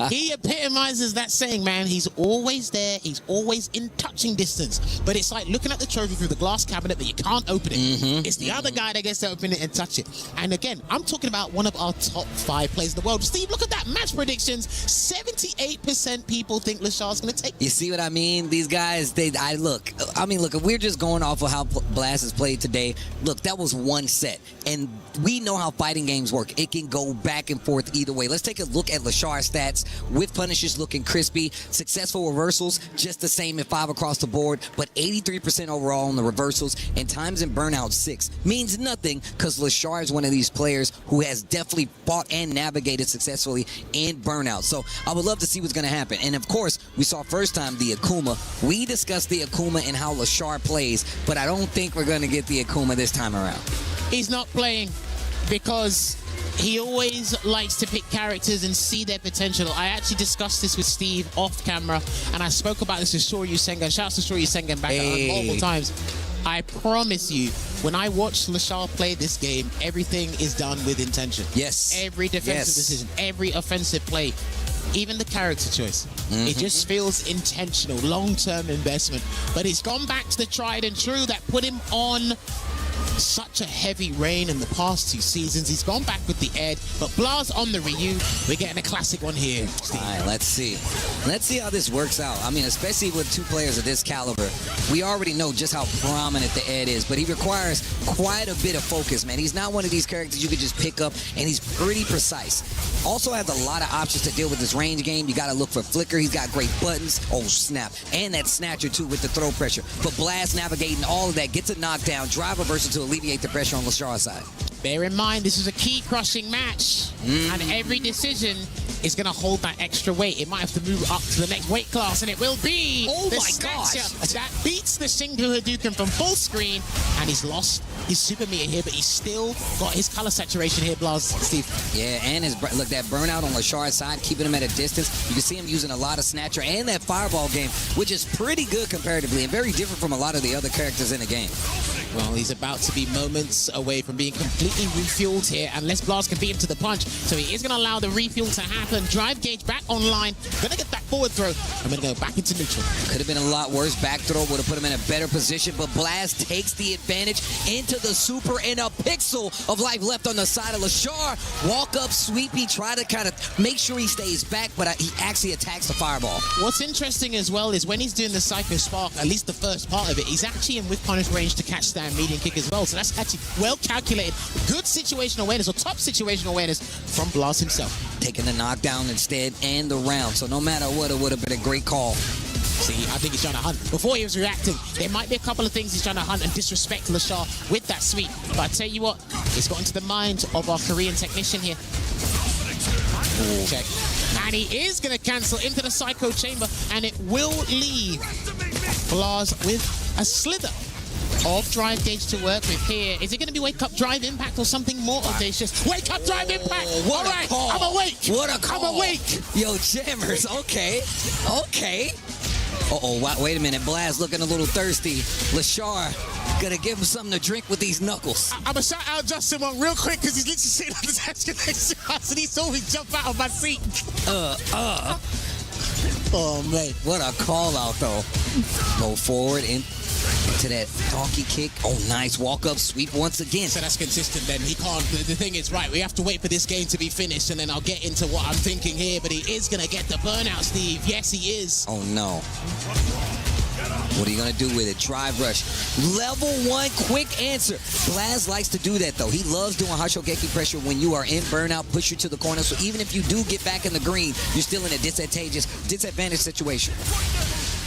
He epitomizes that saying, man. He's always there. He's always in touching distance. But it's like looking at the trophy through the glass cabinet, but you can't open it. It's the other guy that gets to open it and touch it. And again, I'm talking about one of our top 5 players in the world. Steve, look at that match predictions. 78% people think Lashar's going to take. You see what I mean? These guys, look, if we're just going off of how Blast has played today, look, that was one set. And we know how fighting games work. It can go back and forth either way. Let's take a look at Lashar's stats with punishes looking crispy. Successful reversals, just the same at 5 across the board, but 83% overall on the reversals, and times in burnout 6. Means nothing because Lashar is one of these players who has definitely fought and navigated successfully in burnout. So I would love to see what's going to happen. And of course, we saw first time the Akuma. We discussed the Akuma and how Lashar plays, but I don't think we're going to get the Akuma this time around. He's not playing because he always likes to pick characters and see their potential. I actually discussed this with Steve off camera, and I spoke about this with Shoryu Sengen. Shouts to Shoryu Sengen back multiple times. I promise you, when I watch Lashar play this game, everything is done with intention. Yes. Every defensive decision, every offensive play, even the character choice. It just feels intentional, long-term investment. But he's gone back to the tried and true that put him on such a heavy rain in the past 2 seasons. He's gone back with the Ed, but Blast on the Ryu. We're getting a classic one here, Steve. All right, let's see. Let's see how this works out. I mean, especially with 2 players of this caliber, we already know just how prominent the Ed is, but he requires quite a bit of focus, man. He's not one of these characters you can just pick up, and he's pretty precise. Also has a lot of options to deal with this range game. You got to look for flicker. He's got great buttons. Oh, snap. And that snatcher, too, with the throw pressure. But Blast navigating all of that, gets a knockdown, drive reversal to alleviate the pressure on Lashar's side. Bear in mind, this is a key crushing match, and every decision is going to hold that extra weight. It might have to move up to the next weight class, and it will be the snatcher that beats the Shinku Hadouken from full screen, and he's lost his super meter here, but he's still got his color saturation here, Blaz, Steve. Yeah, and look, that burnout on Lashard's side, keeping him at a distance. You can see him using a lot of Snatcher and that Fireball game, which is pretty good comparatively and very different from a lot of the other characters in the game. Well, he's about to be moments away from being completely refueled here, unless Blaz can beat him to the punch. So he is going to allow the refuel to happen. Drive gauge back online. Going to get that forward throw. I'm going to go back into neutral. Could have been a lot worse. Back throw would have put him in a better position, but Blaz takes the advantage into the super and a pixel of life left on the side of Lashard. Walk up, sweepy, try to kind of make sure he stays back, but he actually attacks the Fireball. What's interesting as well is when he's doing the Psycho Spark, at least the first part of it, he's actually in with punish range to catch that medium kick as well. So that's actually well calculated. Good situational awareness, or top situational awareness from Blaz himself. Taking the knockdown instead and the round. So no matter what, it would have been a great call. See, I think he's trying to hunt. Before he was reacting, there might be a couple of things he's trying to hunt and disrespect Lashard with that sweep. But I tell you what, it's got into the mind of our Korean technician here. Ooh. Check. And he is going to cancel into the Psycho Chamber, and it will leave Blaz with a slither of drive gauge to work with here. Is it going to be Wake Up Drive Impact or something more audacious? Wake Up Drive Impact! All right, I'm awake! What a call! I'm awake! Yo, Jammers, okay. Okay. Uh-oh, wait a minute. Blaz looking a little thirsty. Lashard gonna give him something to drink with these knuckles. I'm gonna shout out Justin one real quick because he's literally sitting on the desk next to us and he saw me jump out of my seat. Oh, man. What a call out, though. Go forward into that donkey kick. Oh, nice walk up sweep once again. So that's consistent then. He can't. The thing is, right, we have to wait for this game to be finished and then I'll get into what I'm thinking here. But he is going to get the burnout, Steve. Yes, he is. Oh, no. What are you going to do with it? Drive rush. Level 1 quick answer. Blaz likes to do that, though. He loves doing Hashogeki pressure when you are in burnout, push you to the corner. So even if you do get back in the green, you're still in a disadvantaged situation.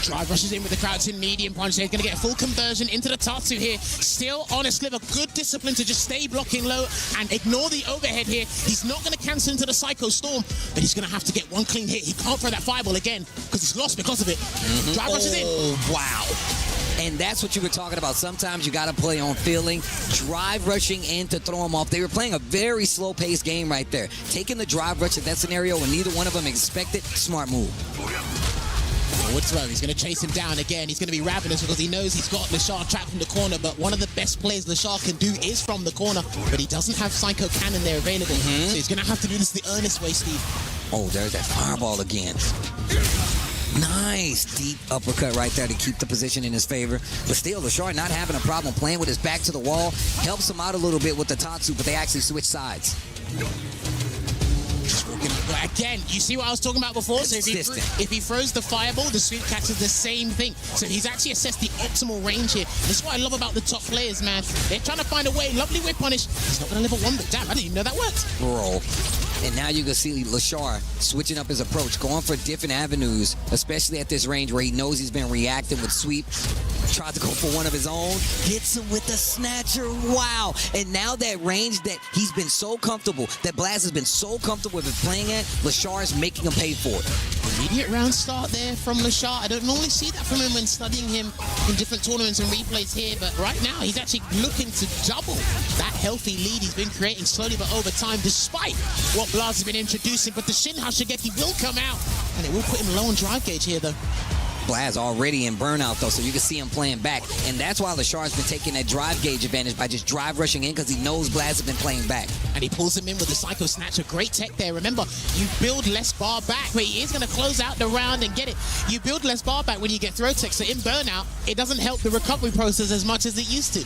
Drive rushes in with the crouch in medium punch. He's going to get a full conversion into the Tatsu here. Still on a sliver. Good discipline to just stay blocking low and ignore the overhead here. He's not going to cancel into the Psycho Storm, but he's going to have to get one clean hit. He can't throw that fireball again because he's lost because of it. Drive rushes in. Wow. And that's what you were talking about. Sometimes you got to play on feeling. Drive rushing in to throw him off. They were playing a very slow-paced game right there. Taking the drive rush in that scenario when neither one of them expected, smart move. Forward throw. He's going to chase him down again. He's going to be ravenous because he knows he's got Lashard trapped from the corner, but one of the best plays Lashard can do is from the corner, but he doesn't have Psycho Cannon there available. So he's going to have to do this the earnest way, Steve. Oh, there's that fireball again. Nice deep uppercut right there to keep the position in his favor. But still, Lashard not having a problem playing with his back to the wall. Helps him out a little bit with the Tatsu, but they actually switch sides. Again, you see what I was talking about before? So if he throws the fireball, the sweep catches the same thing. So he's actually assessed the optimal range here. This is what I love about the top players, man. They're trying to find a way. Lovely whip punish. He's not going to live a one, but damn, I didn't even know that worked. Bro. And now you can see Lashard switching up his approach, going for different avenues, especially at this range where he knows he's been reacting with sweep. Tried to go for one of his own. Hits him with the snatcher. Wow. And now that range that he's been so comfortable, that Blaz has been so comfortable with playing at, Lashard is making him pay for it. Immediate round start there from Lashard. I don't normally see that from him when studying him in different tournaments and replays here, but right now he's actually looking to double that healthy lead he's been creating slowly but over time, despite what Blaz has been introducing. But the Shin Hashogeki will come out, and it will put him low on drive gauge here, though. Blaz already in burnout, though, so you can see him playing back. And that's why Lashard's been taking that drive gauge advantage by just drive rushing in because he knows Blaz has been playing back. And he pulls him in with the Psycho Snatcher. Great tech there. Remember, you build less bar back, but he is going to close out the round and get it. You build less bar back when you get throw tech, so in burnout, it doesn't help the recovery process as much as it used to.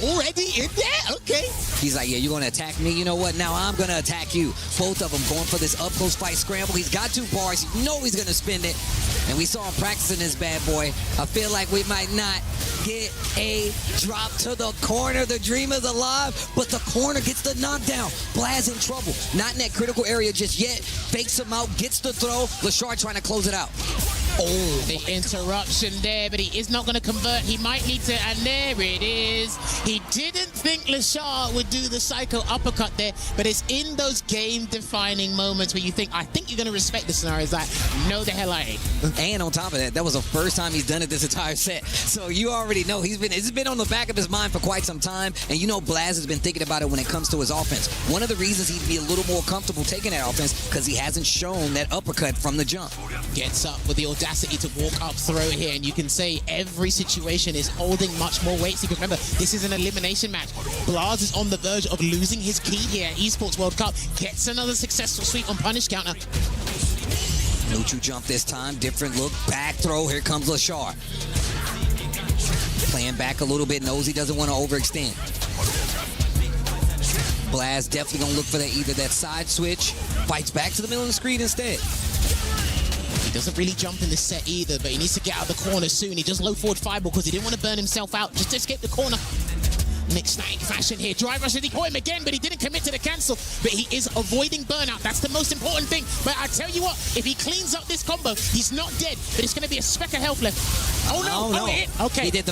Already in there? Okay. He's like, yeah, you're going to attack me? You know what? Now I'm going to attack you. Both of them going for this up-close fight scramble. He's got 2 bars. You know he's going to spend it. And we saw him practicing this bad boy. I feel like we might not get a drop to the corner. The dream is alive, but the corner gets the knockdown. Blaz in trouble. Not in that critical area just yet. Fakes him out, gets the throw. Lashard trying to close it out. Oh, the interruption there, but he is not going to convert. He might need to, and there it is. He didn't think Lashar would do the psycho uppercut there, but it's in those game-defining moments where you think, I think you're going to respect the scenario. It's like, no, the hell I ain't. And on top of that, that was the first time he's done it this entire set. So you already know it's been on the back of his mind for quite some time, and you know Blaz has been thinking about it when it comes to his offense. One of the reasons he'd be a little more comfortable taking that offense because he hasn't shown that uppercut from the jump. Gets up with the audacity to walk up throw here, and you can say every situation is holding much more weight. Because remember, this is an elimination match. Blaz is on the verge of losing his key here at Esports World Cup. Gets another successful sweep on punish counter. Neutral jump this time, different look, back throw, here comes Lashar. Playing back a little bit, knows he doesn't want to overextend. Blaz definitely gonna look for that, either that side switch, fights back to the middle of the screen instead. He doesn't really jump in this set either, but he needs to get out of the corner soon. He just low forward fireball because he didn't want to burn himself out, just to escape the corner. Mixed fashion here. Drive rush, he caught him again, but he didn't commit to the cancel. But he is avoiding burnout. That's the most important thing. But I tell you what, if he cleans up this combo, he's not dead, but it's going to be a speck of health left. Oh no! Oh, hit. Okay. He did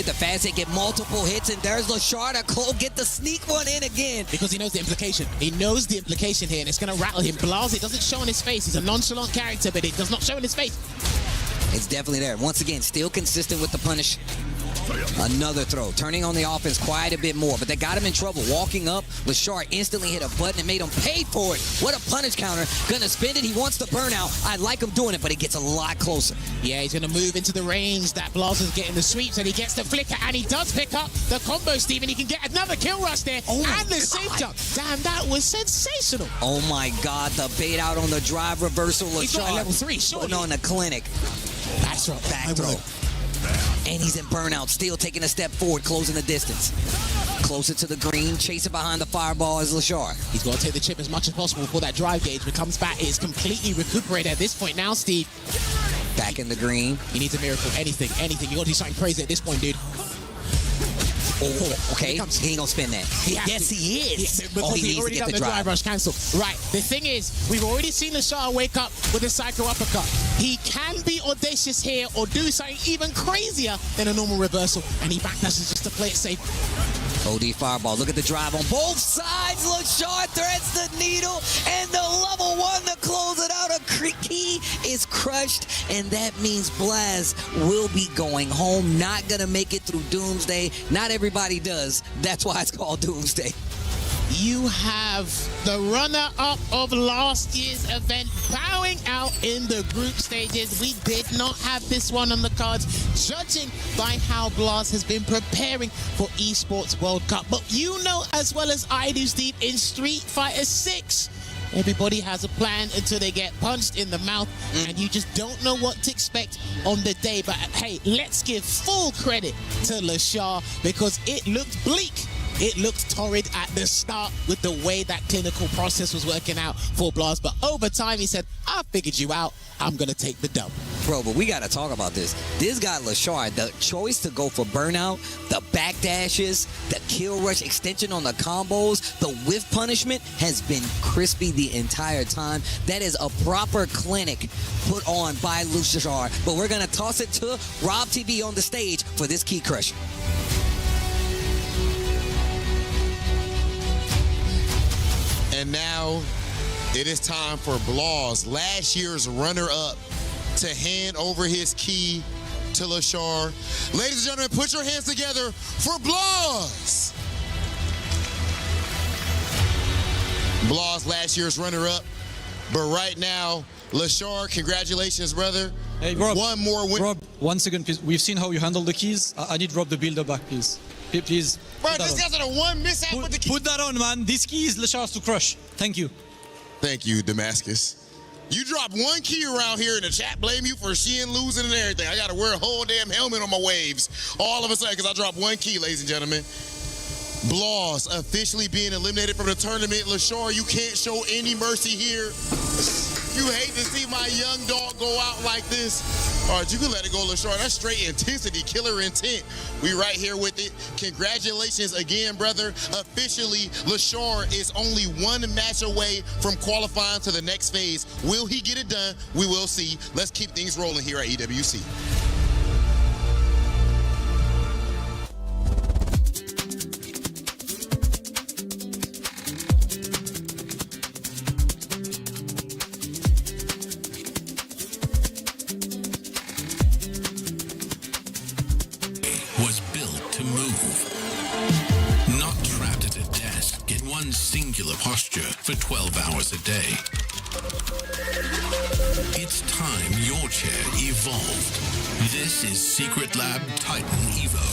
the fast hit, get multiple hits, and there's Lashar to get the sneak one in again. Because he knows the implication. He knows the implication here, and it's going to rattle him. Blaz, it doesn't show on his face. He's a nonchalant character, but it does not show in his face. It's definitely there. Once again, still consistent with the punish. Another throw, turning on the offense quite a bit more, but that got him in trouble. Walking up, Lashar instantly hit a button and made him pay for it. What a punish counter. Gonna spend it. He wants the burnout. I like him doing it, but it gets a lot closer. Yeah, he's gonna move into the range that Blaz is getting the sweeps, and he gets the flicker, and he does pick up the combo, Steven. He can get another kill rush there, and the safe jump. Damn, that was sensational. Oh my God, the bait out on the drive reversal. Lashar. He's got level 3, surely. Putting on the clinic. Back throw. And he's in burnout, still taking a step forward, closing the distance. Closer to the green, chasing behind the fireball is Lashar. He's got to take the chip as much as possible before that drive gauge becomes back. It is completely recuperated at this point now, Steve. Back in the green. He needs a miracle. Anything. You got to do something crazy at this point, dude. Oh, okay. He ain't gonna spin that. Yes, he is. Because he already done the drive rush cancel. Right. The thing is, we've already seen Lashar wake up with a psycho uppercut. He can be audacious here or do something even crazier than a normal reversal, and he backdashes just to play it safe. OD fireball. Look at the drive on both sides. Lashar threads the needle, and the level 1 to close it out. A key is crushed, and that means Blaz will be going home. Not gonna make it through Doomsday. Not everybody does. That's why it's called Doomsday. You have the runner-up of last year's event bowing out in the group stages. We did not have this one on the cards, judging by how Blaz has been preparing for Esports World Cup. But you know as well as I do, Steve, in Street Fighter 6, everybody has a plan until they get punched in the mouth, and you just don't know what to expect on the day. But hey, let's give full credit to Lashar because it looked bleak. It looked torrid at the start with the way that clinical process was working out for Blaz. But over time, he said, I figured you out. I'm going to take the dub. Bro, but we got to talk about this. This guy, Lashar, the choice to go for burnout, the backdashes, the kill rush extension on the combos, the whiff punishment has been crispy the entire time. That is a proper clinic put on by Lashar. But we're going to toss it to Rob TV on the stage for this key crusher. And now it is time for Blaz, last year's runner-up, to hand over his key to Lashar. Ladies and gentlemen, put your hands together for Blaz. Blaz, last year's runner-up. But right now, Lashar, congratulations, brother. Hey, Rob. One more win. Rob, 1 second, please. We've seen how you handle the keys. I need Rob the builder back, please. Please. Bro, this guy's a one mishap with the key. Put that on, man. This key is Lashar's to crush. Thank you. Thank you, Damascus. You dropped one key around here in the chat, blame you for Sheehan losing and everything. I got to wear a whole damn helmet on my waves all of a sudden because I dropped one key, ladies and gentlemen. Blaz officially being eliminated from the tournament. Lashar, you can't show any mercy here. You hate to see my young dog go out like this. All right, you can let it go, LaShawn. That's straight intensity, killer intent. We right here with it. Congratulations again, brother. Officially, LaShawn is only one match away from qualifying to the next phase. Will he get it done? We will see. Let's keep things rolling here at EWC. Was built to move. Not trapped at a desk in one singular posture for 12 hours a day. It's time your chair evolved. This is Secret Lab Titan Evo.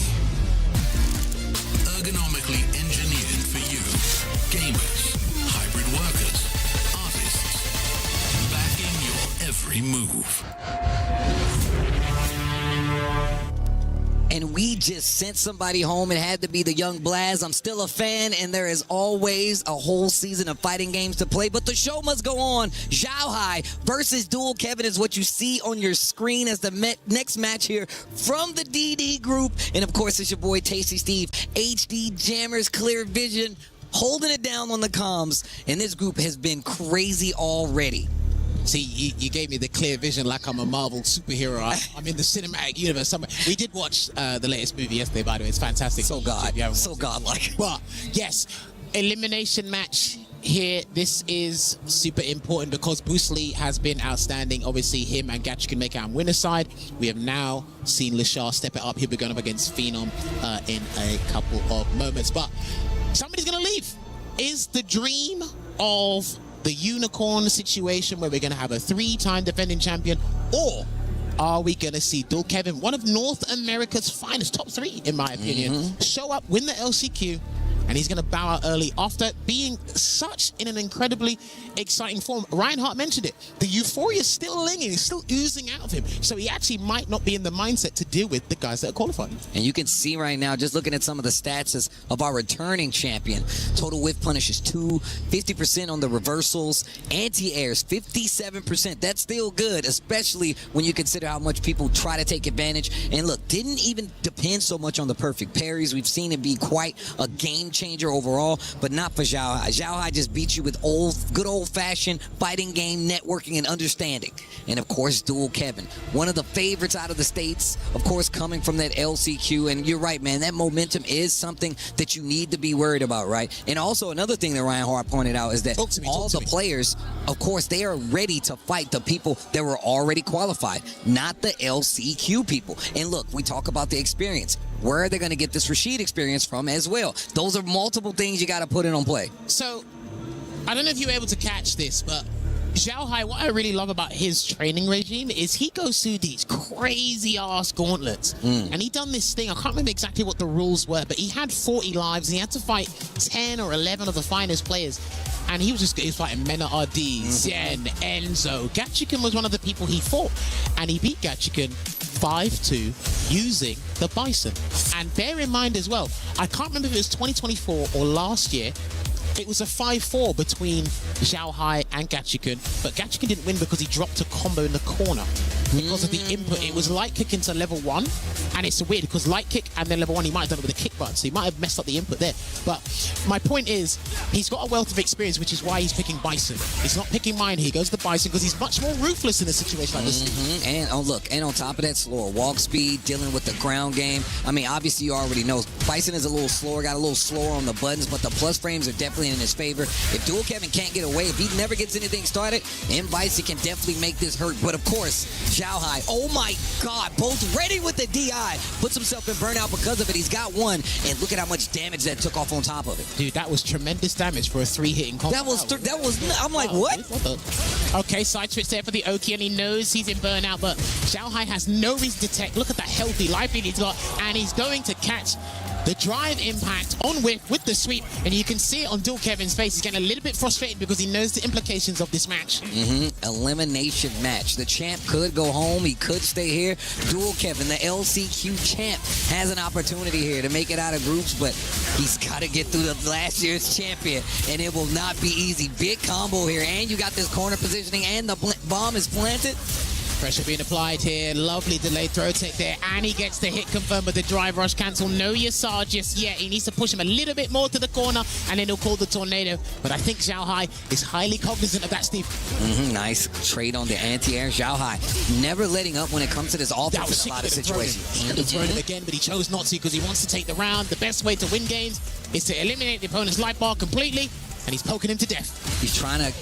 Ergonomically engineered for you, gamers, hybrid workers, artists, backing your every move. And we just sent somebody home. It had to be the young Blaz. I'm still a fan, and there is always a whole season of fighting games to play, but the show must go on. Xiao Hai versus Dual Kevin is what you see on your screen as the next match here from the DD group. And of course, it's your boy Tasty Steve, HD Jammers, Clear Vision, holding it down on the comms. And this group has been crazy already. See, you gave me the clear vision like I'm a Marvel superhero. I'm in the cinematic universe somewhere. We did watch the latest movie yesterday, by the way. It's fantastic. So godlike. But yes, elimination match here. This is super important because Bruce Lee has been outstanding. Obviously, him and Gatch can make it on winner's side. We have now seen Lashar step it up. He'll be going up against Phenom in a couple of moments. But somebody's going to leave. Is the dream of the unicorn situation where we're going to have a 3-time defending champion, or are we going to see Dual Kevin, one of North America's finest, top 3 in my opinion, show up, win the LCQ, and he's going to bow out early after being such in an incredibly exciting form. Reinhardt mentioned it. The euphoria is still lingering, still oozing out of him. So he actually might not be in the mindset to deal with the guys that are qualified. And you can see right now, just looking at some of the stats of our returning champion. Total whiff punish is 2, 50% on the reversals, anti-airs, 57%. That's still good, especially when you consider how much people try to take advantage. And look, didn't even depend so much on the perfect parries. We've seen it be quite a game changer overall, but not for Xiao Hai. Xiao Hai just beats you with good old-fashioned fighting game networking and understanding. And of course, Dual Kevin, one of the favorites out of the States, of course, coming from that LCQ. And you're right, man, that momentum is something that you need to be worried about, right? And also another thing that Reinhardt pointed out is that all the players, of course, they are ready to fight the people that were already qualified, not the LCQ people. And look, we talk about the experience. Where are they going to get this Rashid experience from as well? Those are multiple things you got to put in on play. So, I don't know if you were able to catch this, but Xiao Hai, what I really love about his training regime is he goes through these crazy-ass gauntlets. And he done this thing, I can't remember exactly what the rules were, but he had 40 lives, and he had to fight 10 or 11 of the finest players. And he was fighting Mena RD, Zen, Enzo. Gatchikan was one of the people he fought, and he beat Gatchikan 5-2 using the Bison. And bear in mind as well, I can't remember if it was 2024 or last year, it was a 5-4 between Xiao Hai and Gatchikan, but Gatchikan didn't win because he dropped a combo in the corner. Because of the input, it was light kick into level 1, and it's weird because light kick and then level 1 he might have done it with a kick button, so he might have messed up the input there. But my point is, he's got a wealth of experience, which is why he's picking Bison. He's not picking mine, he goes to Bison because he's much more ruthless in a situation like this. And oh look, and on top of that, slower walk speed, dealing with the ground game. I mean, obviously you already know Bison is a little slower, got a little slower on the buttons, but the plus frames are definitely in his favor. If Dual Kevin can't get away, if he never gets anything started, then Bison can definitely make this hurt. But of course, Xiao Hai, oh my God, both ready with the DI, puts himself in burnout because of it. He's got one, and look at how much damage that took off on top of it. Dude, that was tremendous damage for a 3-hitting combo. That was, I'm like, what? Okay, side switch there for the Oki, and he knows he's in burnout, but Xiao Hai has no reason to tech. Look at the healthy life he's got, and he's going to catch the drive impact on whiff with the sweep, and you can see it on Dual Kevin's face. He's getting a little bit frustrated because he knows the implications of this match. Elimination match. The champ could go home. He could stay here. Dual Kevin, the LCQ champ, has an opportunity here to make it out of groups, but he's got to get through the last year's champion, and it will not be easy. Big combo here, and you got this corner positioning, and the bomb is planted. Pressure being applied here. Lovely delayed throw take there. And he gets the hit confirmed with the drive rush cancel. No Yasar just yet. He needs to push him a little bit more to the corner, and then he'll call the tornado. But I think Zhao Hai is highly cognizant of that, Steve. Nice trade on the anti-air. Zhao Hai never letting up when it comes to this offense in a lot of situations. He could have thrown him again, but he chose not to because he wants to take the round. The best way to win games is to eliminate the opponent's life bar completely, and he's poking him to death. He's trying to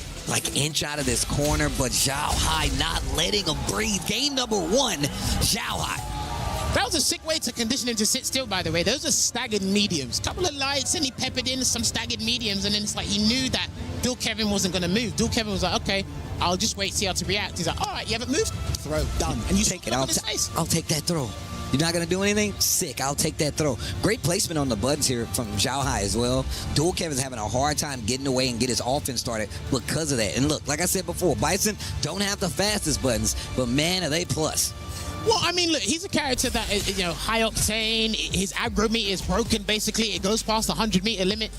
inch out of this corner, but Zhao Hai not letting him breathe. Game number 1, Zhao Hai. That was a sick way to condition him to sit still, by the way. Those are staggered mediums. Couple of lights, and he peppered in some staggered mediums, and then it's like he knew that Dual Kevin wasn't going to move. Dual Kevin was like, okay, I'll just wait, see how to react. He's like, all right, you haven't moved? Throw, done. And you take it. I'll take that throw. You're not going to do anything? Sick. I'll take that throw. Great placement on the buttons here from Zhao Hai as well. Dual Kevin's having a hard time getting away and get his offense started because of that. And look, like I said before, Bison don't have the fastest buttons, but man, are they plus. Well, I mean, look, he's a character that is, high octane. His aggro meter is broken, basically. It goes past the 100-meter limit.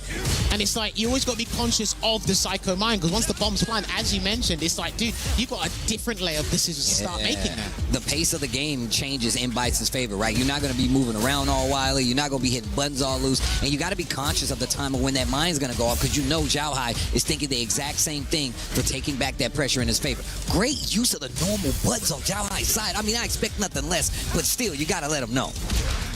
And it's like, you always got to be conscious of the Psycho Mind, because once the bomb's flying, as you mentioned, it's like, dude, you got a different layer of decisions to start making now. The pace of the game changes in Bison's favor, right? You're not going to be moving around all wildly. You're not going to be hitting buttons all loose. And you got to be conscious of the time of when that mind's going to go off, because you know Zhao Hai is thinking the exact same thing for taking back that pressure in his favor. Great use of the normal buttons on Zhao Hai's side. I mean, I expect nothing less, but still, you got to let him know.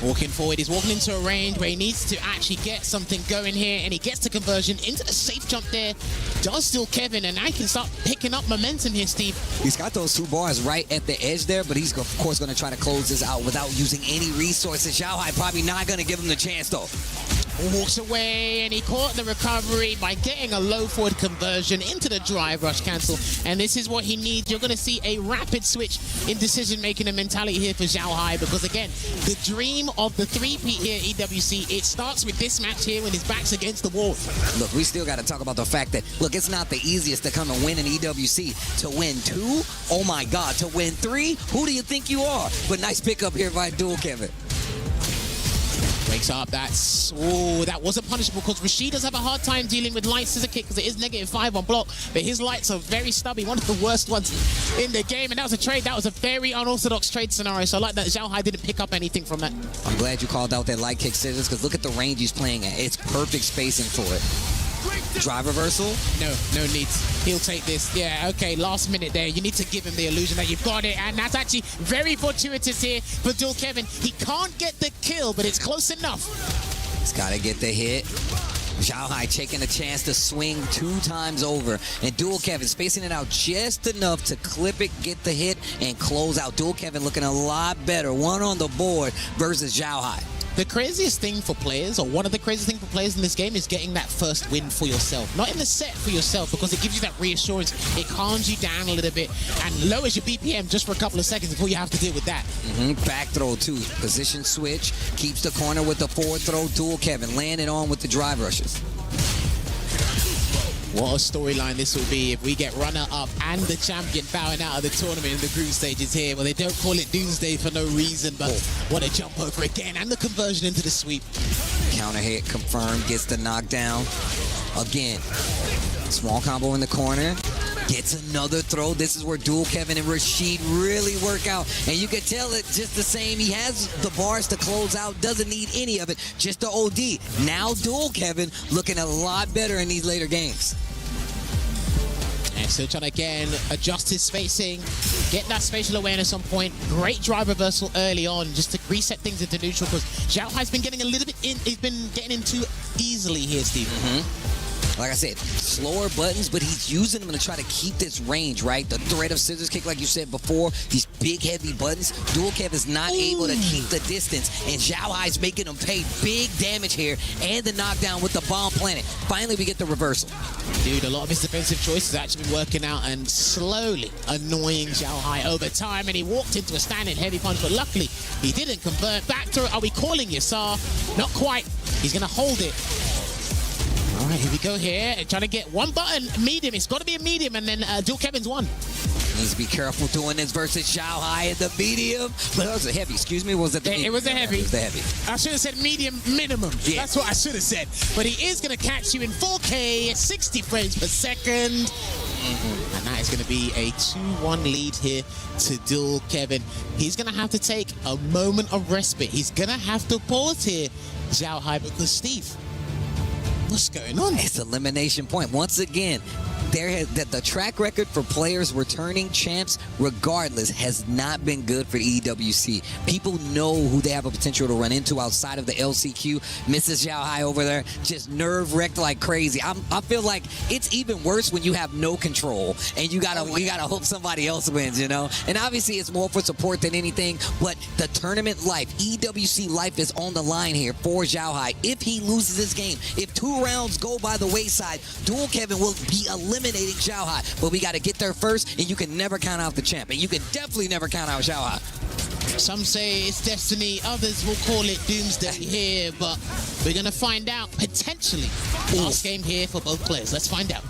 Walking forward, he's walking into a range where he needs to actually get something going here, and he gets the conversion into the safe jump there. Does still Kevin, and I can start picking up momentum here, Steve. He's got those 2 bars right at the edge there, but he's, of course, going to try to close this out without using any resources. Zhao Hai probably not going to give him the chance, though. Walks away, and he caught the recovery by getting a low forward conversion into the drive rush cancel, and this is what he needs. You're going to see a rapid switch in decision-making and mentality here for Zhao Hai, because, again, the dream of the 3-peat here at EWC, it starts with this match here when his back's against the wall. Look, we still got to talk about the fact that, look, it's not the easiest to come and win in EWC. To win 2, oh my God, to win 3, who do you think you are? But nice pickup here by Dual Kevin. Wakes up, that wasn't punishable, because Rashid does have a hard time dealing with light scissor kick because it is -5 on block, but his lights are very stubby, one of the worst ones in the game, and that was a trade. That was a very unorthodox trade scenario, so I like that Zhao Hai didn't pick up anything from that. I'm glad you called out that light kick scissors, because look at the range he's playing at. It's perfect spacing for it. Drive reversal? No need. He'll take this. Yeah, okay, last minute there. You need to give him the illusion that you've got it, and that's actually very fortuitous here for Dual Kevin. He can't get the kill, but it's close enough. He's got to get the hit. Zhao Hai taking a chance to swing 2 times over, and Dual Kevin spacing it out just enough to clip it, get the hit, and close out. Dual Kevin looking a lot better. 1 on the board versus Zhao Hai. The craziest thing for players, or one of the craziest things for players in this game, is getting that first win for yourself. Not in the set, for yourself, because it gives you that reassurance. It calms you down a little bit and lowers your BPM just for a couple of seconds before you have to deal with that. Back throw, too. Position switch. Keeps the corner with the forward throw. Dual Kevin landing on with the drive rushes. What a storyline this will be if we get runner-up and the champion bowing out of the tournament in the group stages here. Well, they don't call it Doomsday for no reason, but what a jump over again, and the conversion into the sweep. Counter hit confirmed, gets the knockdown. Again, small combo in the corner. Gets another throw. This is where Dual Kevin and Rashid really work out. And you can tell it just the same. He has the bars to close out. Doesn't need any of it. Just the OD. Now Dual Kevin looking a lot better in these later games. And still trying to, again, adjust his spacing, get that spatial awareness on point. Great drive reversal early on just to reset things into neutral, because Zhao Hai's been getting a little bit in. He's been getting in too easily here, Steve. Like I said, slower buttons, but he's using them to try to keep this range, right? The threat of scissors kick, like you said before, these big, heavy buttons. Dual Kev is not able to keep the distance, and Zhao Hai's making him pay big damage here, and the knockdown with the bomb planet. Finally, we get the reversal. Dude, a lot of his defensive choices actually been working out and slowly annoying Zhao Hai over time, and he walked into a standing heavy punch, but luckily he didn't convert. Back throw, are we calling Yasar? Not quite. He's going to hold it. All right, here we go here. Trying to get one button, medium. It's got to be a medium, and then Dual Kevin's 1. Needs to be careful doing this versus Xiao Hai in the medium. But it was a heavy, excuse me, was it the medium? It was a heavy. It was the heavy. I should have said medium minimum. Yeah. That's what I should have said. But he is going to catch you in 4K, 60 frames per second. And that is going to be a 2-1 lead here to Dual Kevin. He's going to have to take a moment of respite. He's going to have to pause here, Xiao Hai, because Steve, what's going on? It's elimination point. Once again, the track record for players returning champs, regardless, has not been good for the EWC. People know who they have a potential to run into outside of the LCQ. Mrs. Xiao Hai over there just nerve-wrecked like crazy. I feel like it's even worse when you have no control and you gotta hope somebody else wins, you know. And obviously, it's more for support than anything. But the tournament life, EWC life, is on the line here for Xiao Hai. If he loses this game, if 2 rounds go by the wayside, Dual Kevin will be eliminating Xiao Hai. But we got to get there first, and you can never count out the champ. And you can definitely never count out Xiao Hai. Some say it's destiny, others will call it doomsday here, but we're going to find out potentially. Last game here for both players. Let's find out.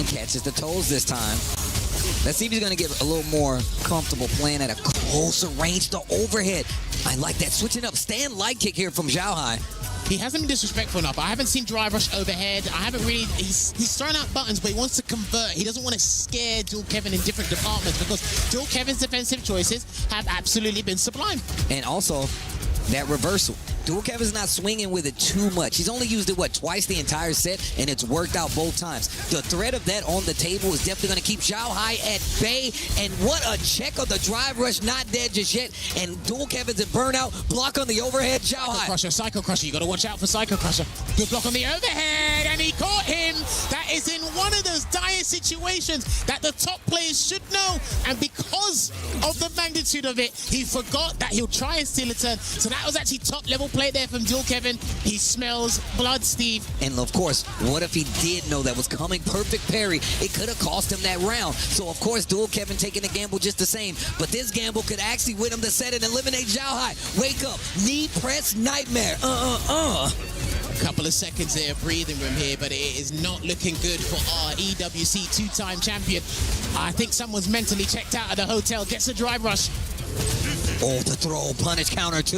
Catches the toes this time. Let's see if he's going to get a little more comfortable playing at a closer range to overhead. I like that. Switching up stand light kick here from Xiao Hai. He hasn't been disrespectful enough. I haven't seen drive rush overhead. I haven't really... He's throwing out buttons, but he wants to convert. He doesn't want to scare Dual Kevin in different departments because Dual Kevin's defensive choices have absolutely been sublime. And also, that reversal. Dual Kevin's not swinging with it too much. He's only used it, twice the entire set, and it's worked out both times. The threat of that on the table is definitely going to keep Xiao Hai at bay. And what a check on the drive rush, not dead just yet. And Dual Kevin's in burnout. Block on the overhead, Xiao Hai. Psycho Crusher. You got to watch out for Psycho Crusher. Good block on the overhead, and he caught him. That is in one of those dire situations that the top players should know. And because of the magnitude of it, he forgot that he'll try and steal a turn. So that was actually top level play there from Dual Kevin. He smells blood, Steve. And of course, what if he did know that was coming? Perfect parry. It could have cost him that round. So of course, Dual Kevin taking the gamble just the same. But this gamble could actually win him the set and eliminate Xiao Hai. Wake up. Knee press nightmare. A couple of seconds there, breathing room here, but it is not looking good for our EWC 2-time champion. I think someone's mentally checked out of the hotel. Gets a drive rush. Oh, the throw, punish counter 2.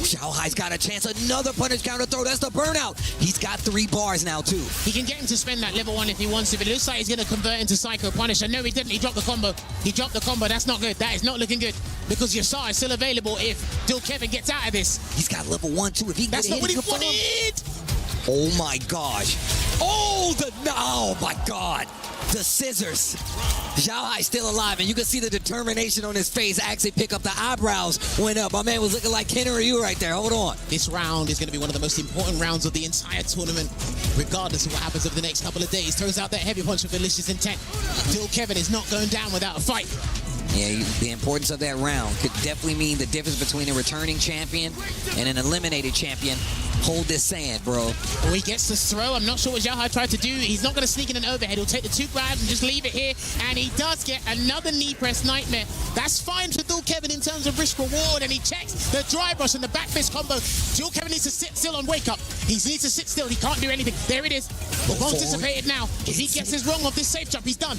Xiao Hai's got a chance. Another punish counter throw. That's the burnout. He's got 3 bars now, too. He can get him to spend that level 1 if he wants to, but it looks like he's going to convert into Psycho Punisher. No, he didn't. He dropped the combo. He dropped the combo. That's not good. That is not looking good because Yasar is still available if Dual Kevin gets out of this. He's got level 1, too. If he That's not what he wanted. Oh, my gosh. Oh, my God. The scissors. Xiao Hai still alive, and you can see the determination on his face. Actually pick up the eyebrows went up. My man was looking like Ken Ryu right there. Hold on. This round is going to be one of the most important rounds of the entire tournament, regardless of what happens over the next couple of days. Throws out that heavy punch with malicious intent. Dual Kevin is not going down without a fight. Yeah, the importance of that round could definitely mean the difference between a returning champion and an eliminated champion. Hold this sand, bro. Oh, he gets the throw. I'm not sure what Xiao Hai tried to do. He's not going to sneak in an overhead. He'll take the 2 grabs and just leave it here. And he does get another knee press nightmare. That's fine for Dual Kevin in terms of risk reward. And he checks the drive rush and the back fist combo. Dual Kevin needs to sit still on wake up. He needs to sit still. He can't do anything. There it is. The wrong dissipated now. If he gets his wrong off this safe jump, he's done.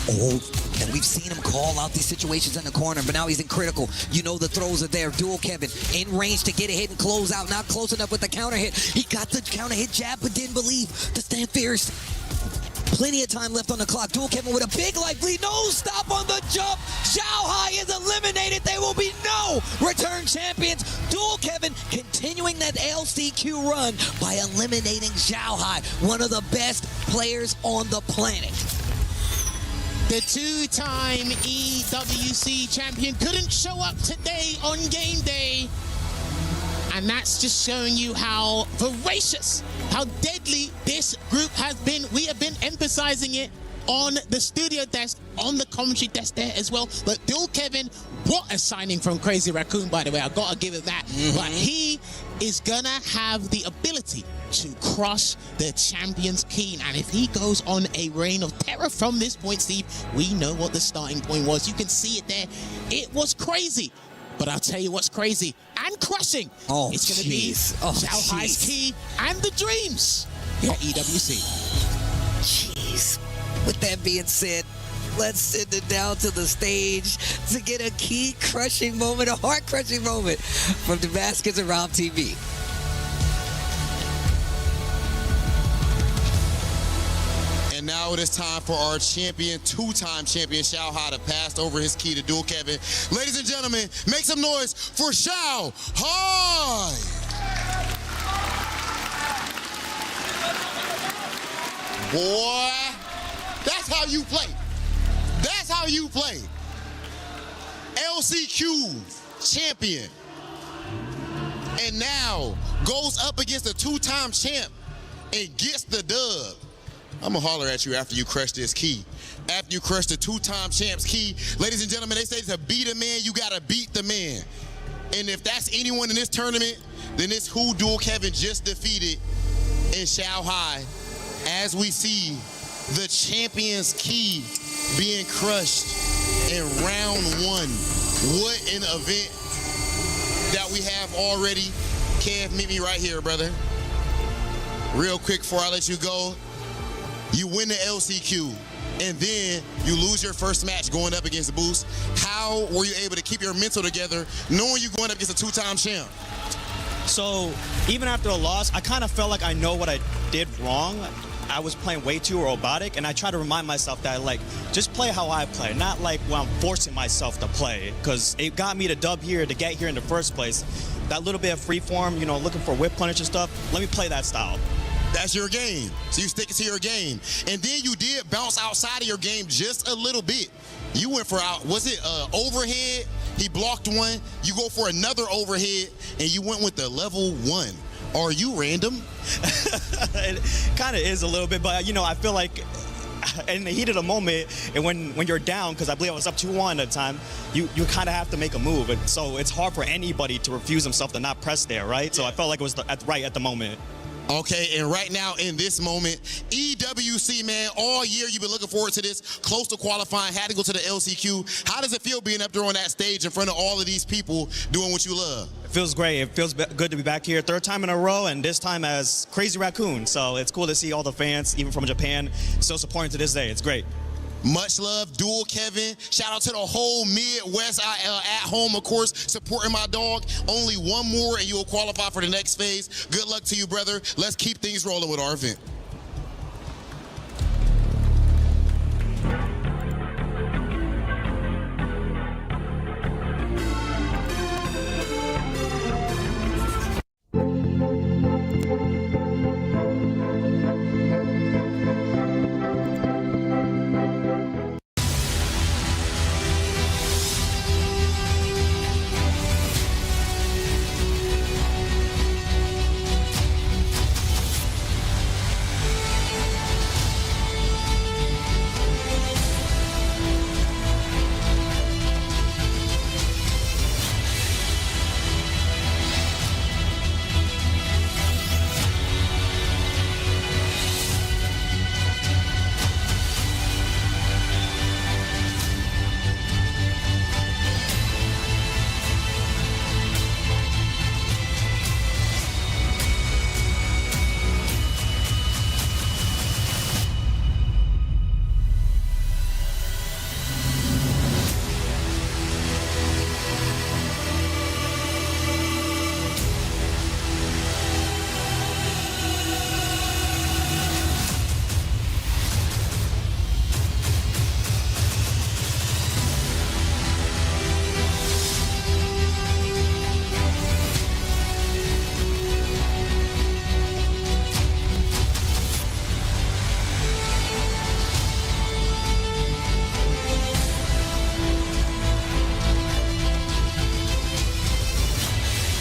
Oh, and we've seen him call out these situations in the corner, but now he's in critical. You know the throws are there. Dual Kevin in range to get a hit and close out. Not close enough with the counter hit. He got the counter hit jab, but didn't believe the stand fierce. Plenty of time left on the clock. Dual Kevin with a big life lead. No stop on the jump. Xiao Hai is eliminated. There will be no return champions. Dual Kevin continuing that LCQ run by eliminating Xiao Hai, one of the best players on the planet. The 2-time EWC champion couldn't show up today on game day. And that's just showing you how voracious, how deadly this group has been. We have been emphasizing it on the studio desk, on the commentary desk there as well. But Dual Kevin, what a signing from Crazy Raccoon, by the way. I gotta give it that. But he is gonna have the ability to crush the champion's keen. And if he goes on a reign of terror from this point, Steve, we know what the starting point was. You can see it there. It was crazy. But I'll tell you what's crazy and crushing. Oh, it's going to be Xiao Hai's key and the dreams here at EWC. Jeez. With that being said, Let's send it down to the stage to get a key-crushing moment, a heart-crushing moment from Damascus and Rob TV. And now it is time for our champion, two-time champion, Xiao Ha, to pass over his key to Dual Kevin. Ladies and gentlemen, make some noise for Xiao Ha! Boy, that's how you play. That's how you play. LCQ champion. And now goes up against a two-time champ and gets the dub. I'm gonna holler at you after you crush this key. After you crush the two-time champ's key. Ladies and gentlemen, they say to beat a man, you gotta beat the man. And if that's anyone in this tournament, then it's who Dual Kevin just defeated in Shanghai. As we see the champion's key being crushed in round one. What an event that we have already. Kev, meet me right here, brother. Real quick before I let you go. You win the LCQ, and then you lose your first match going up against Boost. How were you able to keep your mental together knowing you're going up against a two-time champ? So even after a loss, I kind of felt like I know what I did wrong. I was playing way too robotic, and I try to remind myself that, like, just play how I play, not like when I'm forcing myself to play, because it got me to dub here, to get here in the first place. That little bit of free form, you know, looking for whip punish and stuff, let me play that style. That's your game. So you stick to your game. And then you did bounce outside of your game just a little bit. You went for, was it overhead? He blocked one. You go for another overhead, and you went with the level 1. Are you random? It kind of is a little bit, but, you know, I feel like in the heat of the moment, and when you're down, because I believe I was up 2-1 at the time, you kind of have to make a move. And so it's hard for anybody to refuse himself to not press there, right? So I felt like it was right at the moment. Okay, and right now in this moment, EWC, man, all year you've been looking forward to this, close to qualifying, had to go to the LCQ. How does it feel being up there on that stage in front of all of these people doing what you love? It feels great. It feels good to be back here, third time in a row, and this time as Crazy Raccoon. So it's cool to see all the fans, even from Japan, still supporting to this day. It's great. Much love, Dual Kevin. Shout out to the whole Midwest at home, of course, supporting my dog. Only one more and you will qualify for the next phase. Good luck to you, brother. Let's keep things rolling with our event.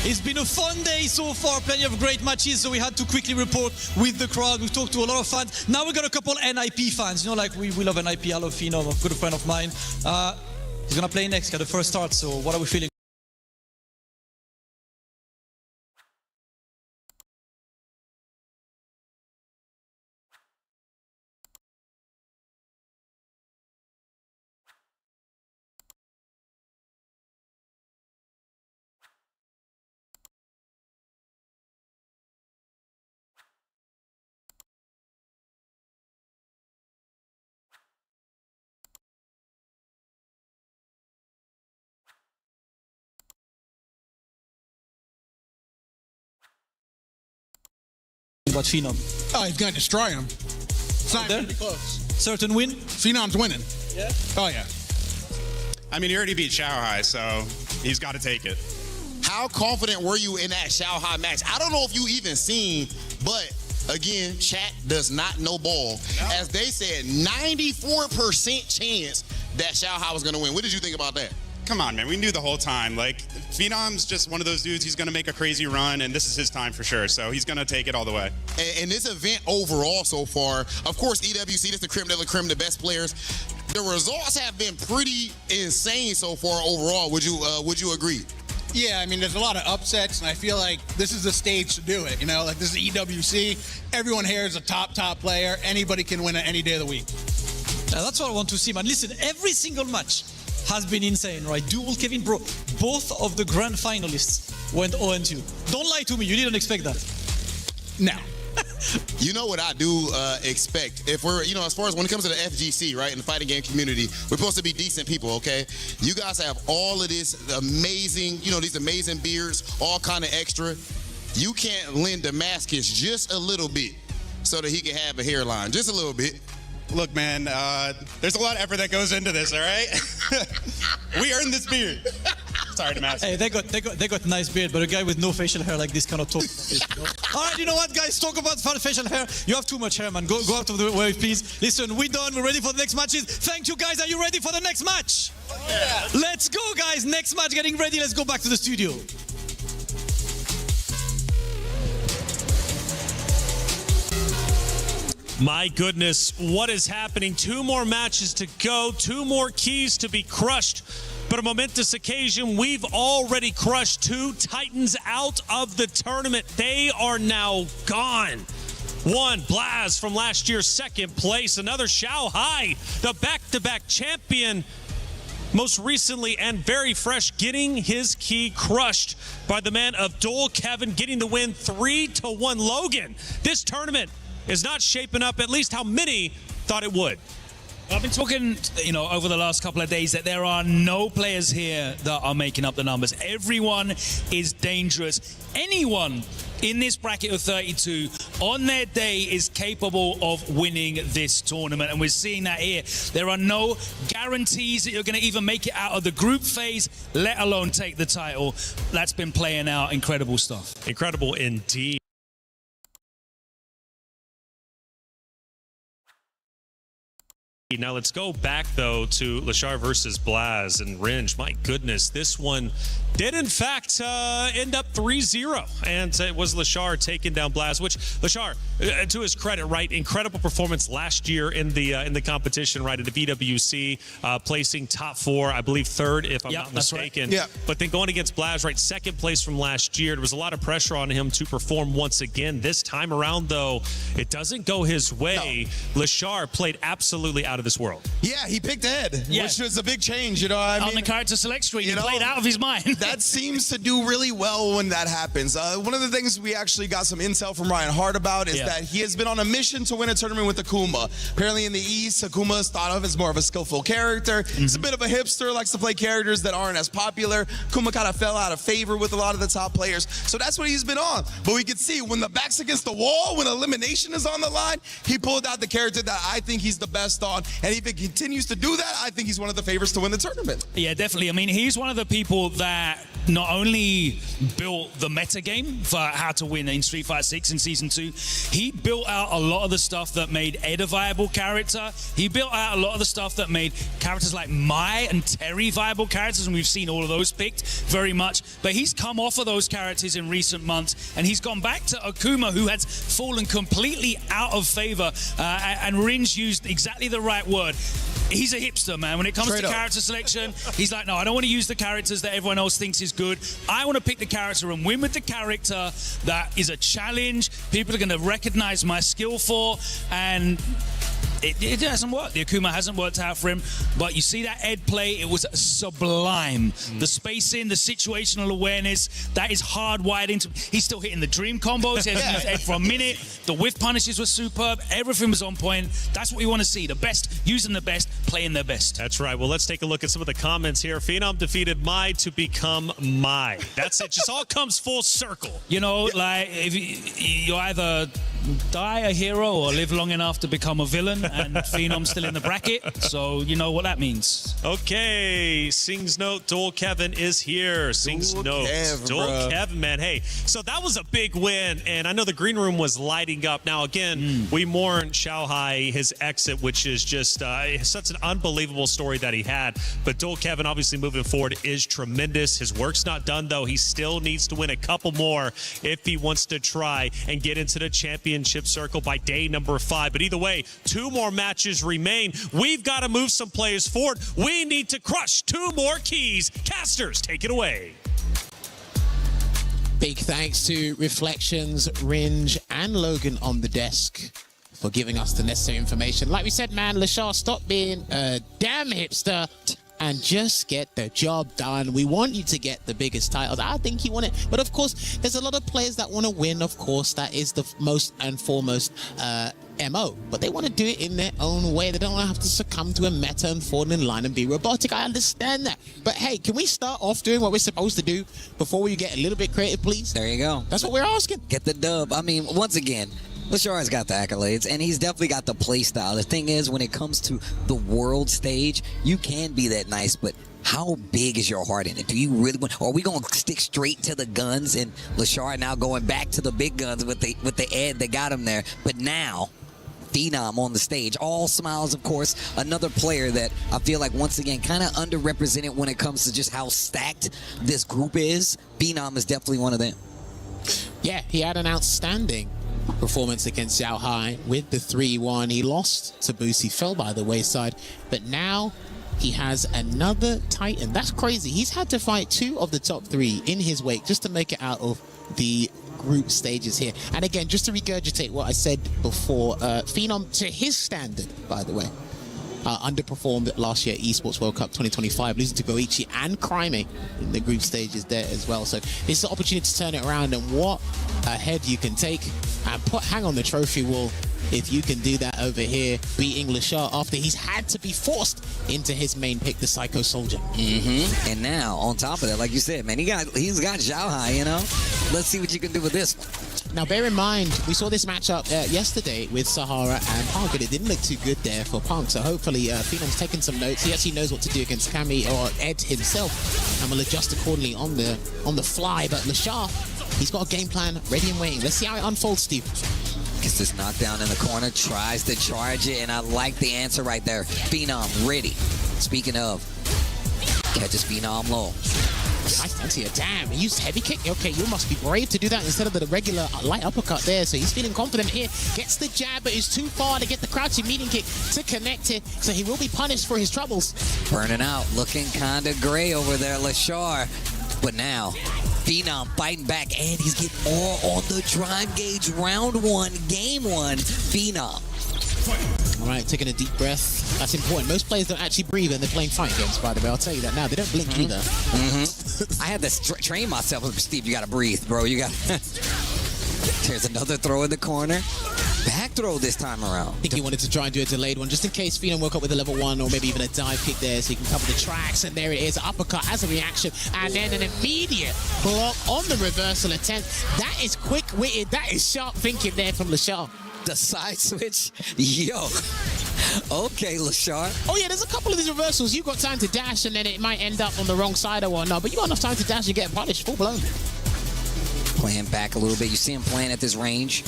It's been a fun day so far, plenty of great matches, so we had to quickly report with the crowd. We've talked to a lot of fans. Now we got a couple NIP fans, you know, like we love NIP, Alofino, a good friend of mine. He's gonna play next, got the first start, so what are we feeling? about Phenom? Oh, he's going to destroy him. It's not going to be close. Certain win? Phenom's winning. Yeah? Oh, yeah. I mean, he already beat Shanghai, so he's got to take it. How confident were you in that Shanghai match? I don't know if you even seen, but again, chat does not know ball. No. As they said, 94% chance that Shanghai was going to win. What did you think about that? Come on, man. We knew the whole time. Like, Phenom's just one of those dudes. He's going to make a crazy run, and this is his time for sure. So he's going to take it all the way. And this event overall so far, of course, EWC, this is the creme de la creme, the best players. The results have been pretty insane so far overall. Would you agree? Yeah, I mean, there's a lot of upsets, and I feel like this is the stage to do it. You know, like this is EWC. Everyone here is a top player. Anybody can win it any day of the week. That's what I want to see, man. Listen, every single match has been insane, right? Duel Kevin, bro. Both of the grand finalists went 0-2. Don't lie to me. You didn't expect that. No. You know what I do expect? If we're, you know, as far as when it comes to the FGC, right, in the fighting game community, we're supposed to be decent people, okay? You guys have all of this amazing, you know, these amazing beards, all kind of extra. You can't lend Damascus just a little bit so that he can have a hairline, just a little bit. Look, man, there's a lot of effort that goes into this, all right? We earned this beard. Sorry, Damascus. Hey, they got nice beard, but a guy with no facial hair like this cannot talk. All right, you know what, guys? Talk about facial hair. You have too much hair, man. Go out of the way, please. Listen, we're done. We're ready for the next matches. Thank you, guys. Are you ready for the next match? Yeah. Let's go, guys. Next match, getting ready. Let's go back to the studio. My goodness, what is happening? 2 more matches to go, 2 more keys to be crushed. But a momentous occasion, we've already crushed 2 Titans out of the tournament. They are now gone. One, Blaz from last year's 2nd place. Another, Shanghai, the back-to-back champion. Most recently and very fresh, getting his key crushed by the man of Duel Kevin, getting the win 3-1. Logan, this tournament is not shaping up at least how many thought it would. I've been talking, you know, over the last couple of days that there are no players here that are making up the numbers. Everyone is dangerous. Anyone in this bracket of 32 on their day is capable of winning this tournament, and we're seeing that here. There are no guarantees that you're going to even make it out of the group phase, let alone take the title. That's been playing out. Incredible stuff. Incredible indeed. Now let's go back, though, to Lashar versus Blaz and Ringe. My goodness, this one did, in fact, end up 3-0. And it was Lashar taking down Blaz, which, Lashar, to his credit, right, incredible performance last year in the competition, right, at the EWC, placing top 4, I believe 3rd, if I'm not mistaken. Right. Yeah. But then going against Blaz, right, 2nd place from last year. There was a lot of pressure on him to perform once again. This time around, though, it doesn't go his way. No. Lashar played absolutely out of this world. Yeah, he picked Ed, which was a big change, you know what I mean? On the character select screen, he played out of his mind. That seems to do really well when that happens. One of the things we actually got some intel from Ryan Hart about is that he has been on a mission to win a tournament with Akuma. Apparently in the East, Akuma is thought of as more of a skillful character. He's a bit of a hipster, likes to play characters that aren't as popular. Akuma kind of fell out of favor with a lot of the top players. So that's what he's been on. But we can see when the back's against the wall, when elimination is on the line, he pulled out the character that I think he's the best on. And if it continues to do that, I think he's one of the favorites to win the tournament. Yeah, definitely. I mean, he's one of the people that not only built the meta game for how to win in Street Fighter 6 in Season 2, he built out a lot of the stuff that made Ed a viable character. He built out a lot of the stuff that made characters like Mai and Terry viable characters, and we've seen all of those picked very much. But he's come off of those characters in recent months, and he's gone back to Akuma, who has fallen completely out of favor, and Ringe used exactly the right word. He's a hipster, man. When it comes to character selection, he's like, no, I don't want to use the characters that everyone else thinks is good. I want to pick the character and win with the character that is a challenge. People are going to recognize my skill for, and it hasn't worked. The Akuma hasn't worked out for him, but you see that Ed play, it was sublime. The spacing, the situational awareness, that is hardwired into. He's still hitting the dream combos. He hasn't used Ed for a minute. The whiff punishes were superb. Everything was on point. That's what we want to see. The best using the best, playing their best. That's right. Well, let's take a look at some of the comments here. Phenom defeated Mai to become Mai. That's it. Just all comes full circle. You know, like if you're either die a hero or live long enough to become a villain, and Phenom's still in the bracket, so you know what that means. Okay, Sing's Note, Dual Kevin is here. Sing's Note, Dual Kevin, man. Hey, so that was a big win, and I know the green room was lighting up. Now, again, we mourn Xiaohai, his exit, which is just such an unbelievable story that he had. But Dual Kevin, obviously moving forward, is tremendous. His work's not done, though. He still needs to win a couple more if he wants to try and get into the championship circle by day number 5. But either way, 2 more matches remain. We've got to move some players forward. We need to crush 2 more keys. Casters, take it away. Big thanks to Reflections, Ringe, and Logan on the desk for giving us the necessary information. Like we said, man, Lashar, stop being a damn hipster and just get the job done. We want you to get the biggest titles. I think you want it. But of course, there's a lot of players that want to win. Of course, that is the most and foremost MO. But they want to do it in their own way. They don't want to have to succumb to a meta and fall in line and be robotic. I understand that. But hey, can we start off doing what we're supposed to do before we get a little bit creative, please? There you go. That's what we're asking. Get the dub. I mean, once again, Lashar's got the accolades, and he's definitely got the play style. The thing is, when it comes to the world stage, you can be that nice, but how big is your heart in it? Do you really want, or are we going to stick straight to the guns, and Lashar now going back to the big guns with the ed that got him there? But now, Phenom on the stage, all smiles, of course. Another player that I feel like, once again, kind of underrepresented when it comes to just how stacked this group is. Phenom is definitely one of them. Yeah, he had an outstanding performance against Xiaohai with the 3-1. He lost to Boosie, fell by the wayside, but now he has another Titan. That's crazy. He's had to fight 2 of the top 3 in his wake just to make it out of the group stages here. And again, just to regurgitate what I said before, Phenom, to his standard, by the way, underperformed last year at Esports World Cup 2025, losing to Goichi and Crimey in the group stages there as well. So this is an opportunity to turn it around, and what a head you can take and hang on the trophy wall if you can do that over here, beating Lashar after he's had to be forced into his main pick, the Psycho Soldier. And now, on top of that, like you said, man, he's got Xiaohai, you know? Let's see what you can do with this one. Now, bear in mind, we saw this matchup yesterday with Sahara and Punk, and it didn't look too good there for Punk. So hopefully, Phenom's taken some notes. He actually knows what to do against Cammy or Ed himself, and will adjust accordingly on the fly. But Lashar, he's got a game plan ready and waiting. Let's see how it unfolds, Steve. Gets this knockdown in the corner, tries to charge it, and I like the answer right there. Phenom ready. Speaking of, catches Phenom low. Nice dance here. Damn, he used heavy kick. Okay, you must be brave to do that instead of the regular light uppercut there. So he's feeling confident here. Gets the jab, but it's too far to get the crouching medium kick to connect it. So he will be punished for his troubles. Burning out, looking kind of gray over there, Lashar. But now, Phenom fighting back, and he's getting more on the drive gauge. Round 1, game 1, Phenom. All right, taking a deep breath. That's important. Most players don't actually breathe when they're playing fighting games, by the way. I'll tell you that now. They don't blink either. I had to train myself. Steve, you got to breathe, bro. You got. There's another throw in the corner. Back throw this time around. I think he wanted to try and do a delayed one, just in case Phenom woke up with a level 1 or maybe even a dive kick there, so he can cover the tracks. And there it is, uppercut as a reaction, and then an immediate block on the reversal attempt. That is quick-witted. That is sharp thinking there from Lashar. The side switch, yo. Okay, Lashar. Oh yeah, there's a couple of these reversals. You've got time to dash, and then it might end up on the wrong side or whatnot, but you got enough time to dash and get punished full blown. Playing back a little bit. You see him playing at this range,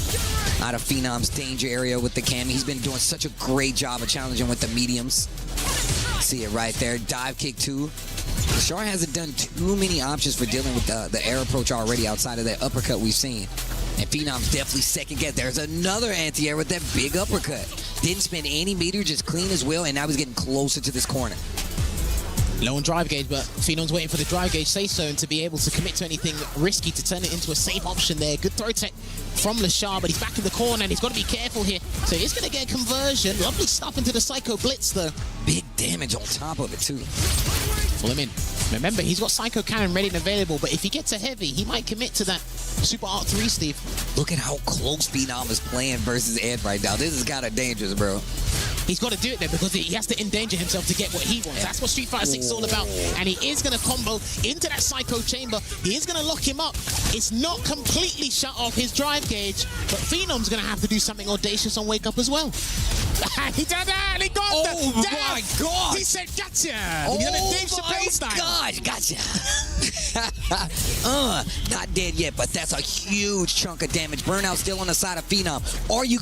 out of Phenom's danger area with the Cammy. He's been doing such a great job of challenging with the mediums. See it right there. Dive kick 2. Lashar hasn't done too many options for dealing with the air approach already outside of that uppercut we've seen. And Phenom's definitely second guess. There's another anti-air with that big uppercut. Didn't spend any meter, just clean as well, and now he's getting closer to this corner. Low on drive gauge, but Phenom's waiting for the drive gauge say-so to be able to commit to anything risky to turn it into a safe option there. Good throw tech from Lashar, but he's back in the corner and he's got to be careful here. So he's going to get a conversion. Lovely stuff into the Psycho Blitz, though. Big damage on top of it, too. Pull him in. Remember, he's got Psycho Cannon ready and available, but if he gets a heavy, he might commit to that Super Art 3, Steve. Look at how close Phenom is playing versus Ed right now. This is kind of dangerous, bro. he's got to do it then because he has to endanger himself to get what he wants. That's what Street Fighter 6 is all about. And he is going to combo into that Psycho Chamber. He is going to lock him up. It's not completely shut off his drive gauge, but Phenom's going to have to do something audacious on Wake Up as well. He did that! He got my God! He said, gotcha! Oh Dave my Chappelle style. God, gotcha! Not dead yet, but that's a huge chunk of damage. Burnout still on the side of Phenom. Are you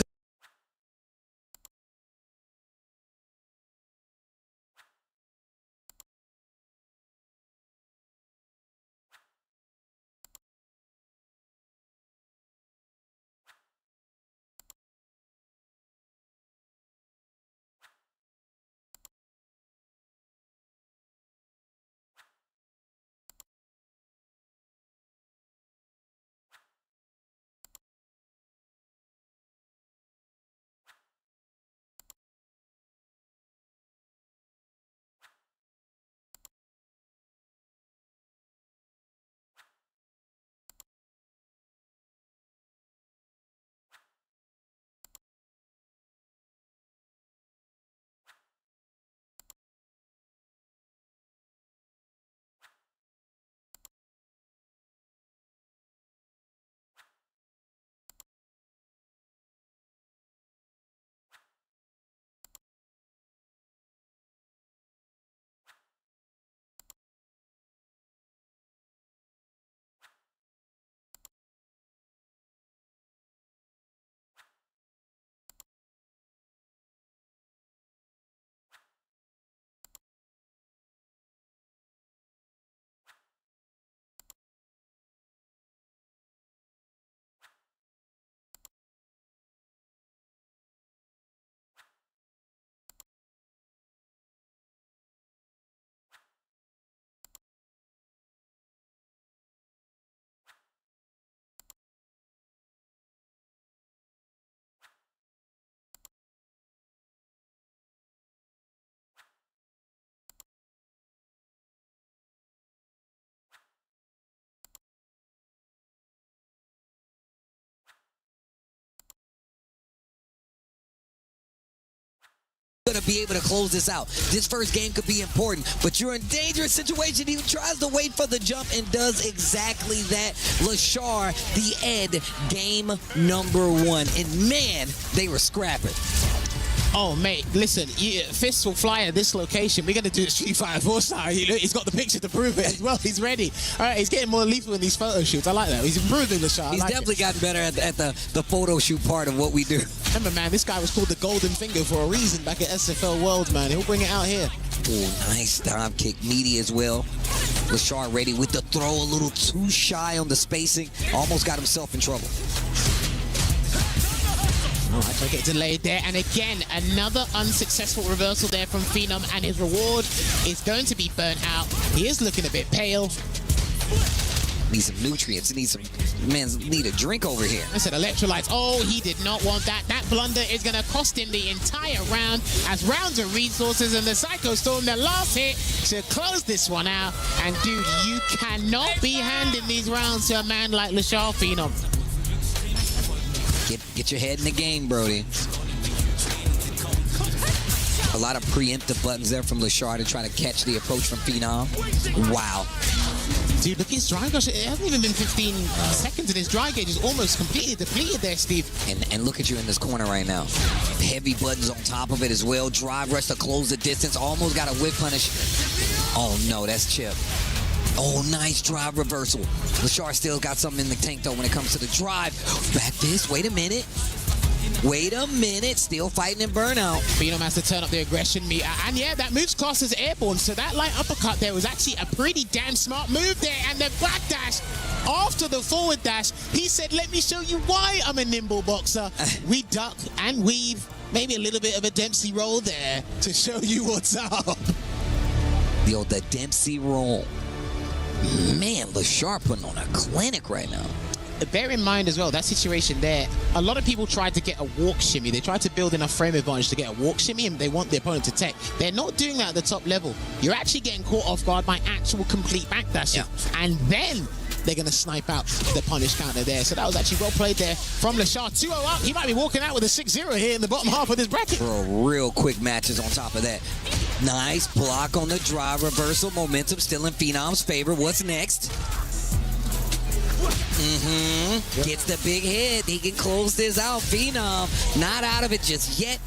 going to be able to close this out? This first game could be important, but you're in a dangerous situation. He tries to wait for the jump and does exactly that. Lashar, the Ed, game number 1. And man, they were scrapping. Oh, mate, listen, fists will fly at this location. We're going to do Street Fighter 4 style. He's got the picture to prove it as well. He's ready. All right, he's getting more lethal in these photo shoots. I like that. He's improving the shot. He's definitely gotten better at the photo shoot part of what we do. Remember, man, this guy was called the Golden Finger for a reason back at SFL Worlds, man. He'll bring it out here. Oh, nice dive kick. Meaty as well. Lashar ready with the throw. A little too shy on the spacing. Almost got himself in trouble. All right, so get delayed there. And again, another unsuccessful reversal there from Phenom. And his reward is going to be burnt out. He is looking a bit pale. Need some nutrients. Need a drink over here. I said electrolytes. Oh, he did not want that. That blunder is going to cost him the entire round as rounds of resources and the Psycho Storm, the last hit to close this one out. And dude, you cannot be handing these rounds to a man like Lashar Phenom. Get your head in the game, Brody. A lot of preemptive buttons there from Lashar to try to catch the approach from Phenom. Wow. Dude, look at his dry gauge. It hasn't even been 15 seconds, and his dry gauge is almost completely depleted there, Steve. And look at you in this corner right now. Heavy buttons on top of it as well. Drive rush to close the distance. Almost got a whip punish. Oh, no, that's Chip. Oh, nice drive reversal. Lashar still got something in the tank, though, when it comes to the drive. Back this. Wait a minute. Still fighting in burnout. Phenom has to turn up the aggression meter. And yeah, that move's classed as airborne, so that light uppercut there was actually a pretty damn smart move there. And the back dash after the forward dash, he said, let me show you why I'm a nimble boxer. We duck and weave. Maybe a little bit of a Dempsey roll there to show you what's up. The Dempsey roll. Man, Lashar putting on a clinic right now. Bear in mind as well, that situation there, a lot of people tried to get a walk shimmy. They tried to build enough frame advantage to get a walk shimmy, and they want the opponent to tech. They're not doing that at the top level. You're actually getting caught off guard by actual complete backdashing. Yeah. And then they're going to snipe out the punish counter there. So that was actually well played there from Lashar. 2-0 up. He might be walking out with a 6-0 here in the bottom half of this bracket. Bro, real quick matches on top of that. Nice block on the drive reversal. Momentum still in Phenom's favor. What's next? Gets the big hit. He can close this out. Phenom not out of it just yet.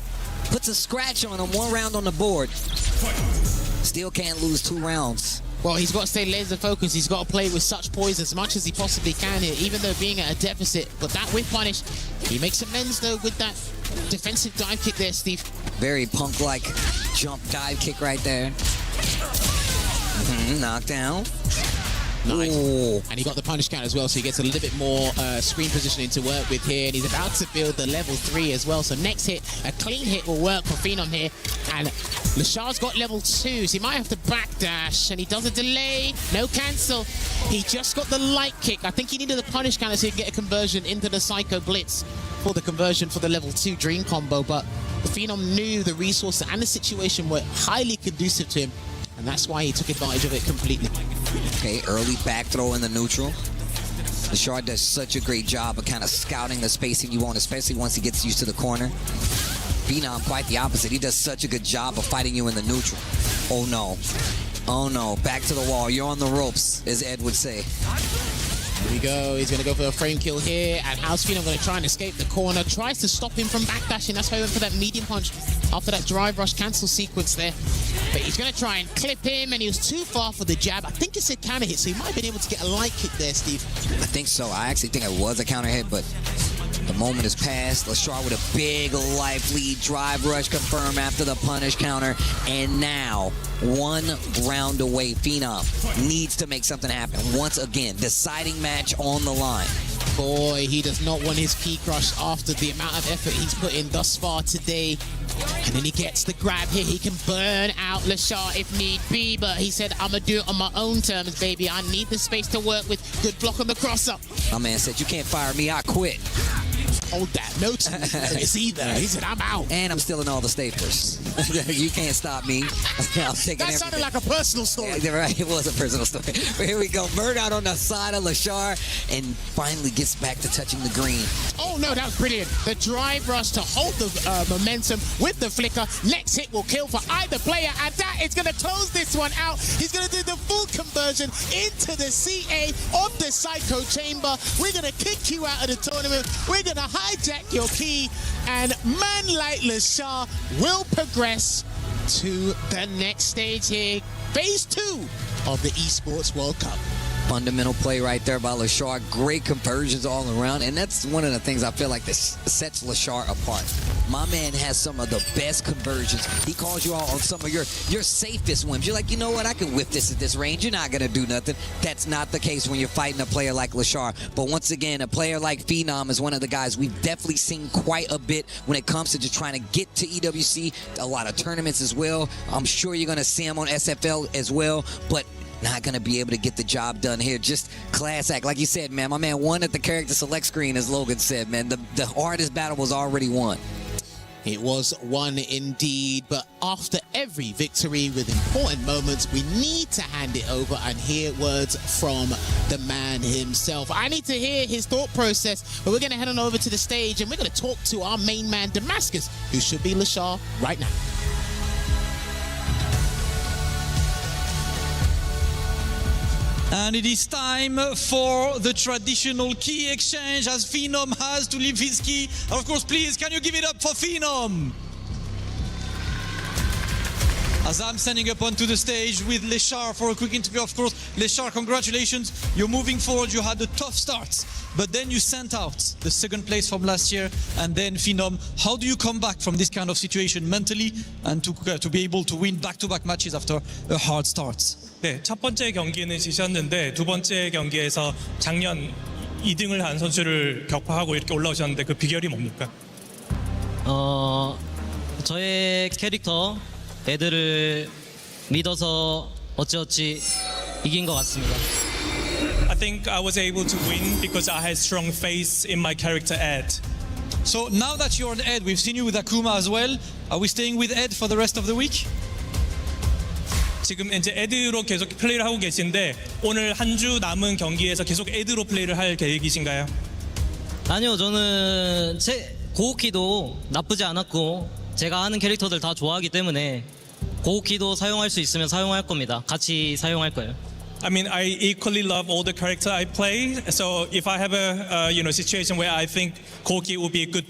Puts a scratch on him. 1 round on the board. Still can't lose 2 rounds. Well, he's got to stay laser focused. He's got to play with such poise as much as he possibly can here, even though being at a deficit. But that with punish, he makes amends though with that defensive dive kick there, Steve. Very punk-like jump dive kick right there. Knockdown. Nice. Ooh. And he got the punish count as well, so he gets a little bit more screen positioning to work with here. And he's about to build the level 3 as well. So next hit, a clean hit will work for Phenom here. And Lashar's got level 2, so he might have to backdash. And he does a delay. No cancel. He just got the light kick. I think he needed the punish counter so he could get a conversion into the Psycho Blitz for the conversion for the level 2 Dream combo. But Phenom knew the resources and the situation were highly conducive to him. And that's why he took advantage of it completely. Okay, early back throw in the neutral. Lashar does such a great job of kind of scouting the spacing you want, especially once he gets used to the corner. Phenom, quite the opposite. He does such a good job of fighting you in the neutral. Oh no. Oh no. Back to the wall. You're on the ropes, as Ed would say. Here we go. He's going to go for a frame kill here. And how's Phenom going to try and escape the corner? Tries to stop him from backdashing. That's why he went for that medium punch after that drive rush cancel sequence there. But he's going to try and clip him, and he was too far for the jab. I think it's a counter hit, so he might have been able to get a light kick there, Steve. I think so. I actually think it was a counter hit, but the moment has passed. Lashar with a big life lead. Drive rush confirm after the punish counter. And now, 1 round away. Phenom needs to make something happen. Once again, deciding match on the line. Boy, he does not want his key crush after the amount of effort he's put in thus far today. And then he gets the grab here. He can burn out Lashar if need be, but he said, I'm going to do it on my own terms, baby. I need the space to work with. Good block on the cross-up. My man said, you can't fire me, I quit. Hold that. No it's either. He said, I'm out. And I'm stealing all the staples. You can't stop me. That sounded like a personal story. Yeah, right, it was a personal story. But here we go. Bird out on the side of Lashar and finally gets back to touching the green. Oh, no, that was brilliant. The drive rush to hold the momentum with the flicker. Next hit will kill for either player, and that is going to close this one out. He's going to do the full conversion into the CA of the Psycho Chamber. We're going to kick you out of the tournament. We're going to hijack your key, and man like Lashar will progress to the next stage here. Phase 2 of the Esports World Cup. Fundamental play right there by Lashar. Great conversions all around. And that's one of the things I feel like this sets Lashar apart. My man has some of the best conversions. He calls you out on some of your safest whims. You're like, you know what? I can whip this at this range. You're not going to do nothing. That's not the case when you're fighting a player like Lashar. But once again, a player like Phenom is one of the guys we've definitely seen quite a bit when it comes to just trying to get to EWC. A lot of tournaments as well. I'm sure you're going to see him on SFL as well. But not going to be able to get the job done here. Just class act. Like you said, man, my man won at the character select screen, as Logan said, man. The hardest battle was already won. It was won indeed, but after every victory with important moments, we need to hand it over and hear words from the man himself. I need to hear his thought process, but we're going to head on over to the stage and we're going to talk to our main man, Damascus, who should be Lashar right now. And it is time for the traditional key exchange as Phenom has to leave his key. And of course, please, can you give it up for Phenom? As I'm standing up onto the stage with Lashar for a quick interview, of course. Lashar, congratulations. You're moving forward. You had a tough start, but then you sent out the second place from last year. And then Phenom, how do you come back from this kind of situation mentally and to be able to win back-to-back matches after a hard start? 네, 첫 번째 경기는 지셨는데 두 번째 경기에서 작년 2등을 한 선수를 격파하고 이렇게 올라오셨는데 그 비결이 뭡니까? 저의 캐릭터 애들을 믿어서 어찌어찌 이긴 것 같습니다. I think I was able to win because I had strong faith in my character Ed. So now that you're on Ed, we've seen you with Akuma as well. Are we staying with Ed for the rest of the week? 지금 이제 에드로 계속 플레이를 하고 계신데 오늘 한 주 남은 경기에서 계속 에드로 플레이를 할 계획이신가요? 아니요, 저는 제 고우키도 나쁘지 않았고 제가 하는 캐릭터들 다 좋아하기 때문에 고우키도 사용할 수 있으면 사용할 겁니다. 같이 사용할 거예요. I mean, I equally love all the character I play. So if I have a situation where I think Koki would be a good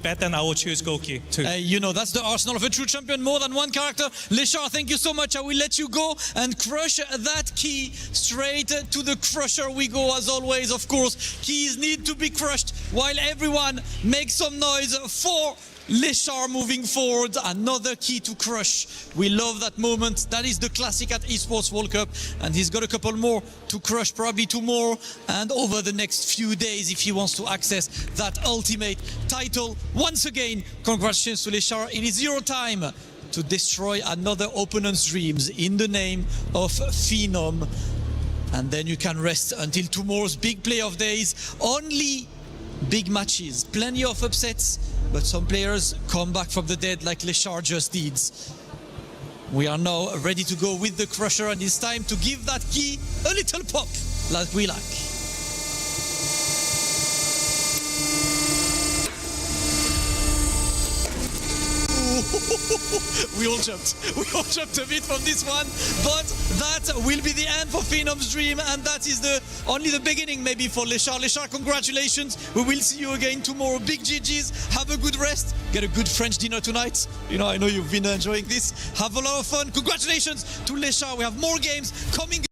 bet, then I will choose Koki too. You know, that's the arsenal of a true champion. More than one character. Leshar, thank you so much. I will let you go and crush that key. Straight to the crusher we go as always. Of course, keys need to be crushed while everyone makes some noise for Leshar moving forward, another key to crush. We love that moment. That is the classic at Esports World Cup, and he's got a couple more to crush, probably two more, and over the next few days if he wants to access that ultimate title. Once again, congratulations to Leshar. It is your time to destroy another opponent's dreams in the name of Phenom, and then you can rest until tomorrow's big playoff days. Only big matches, plenty of upsets, but some players come back from the dead like Leshar just did. We are now ready to go with the crusher, and it's time to give that key a little pop like we like. We all jumped a bit from this one, but that will be the end for Phenom's dream, and that is only the beginning maybe for Leshar. Leshar, congratulations. We will see you again tomorrow. Big GGs. Have a good rest. Get a good French dinner tonight. You know, I know you've been enjoying this. Have a lot of fun. Congratulations to Leshar. We have more games coming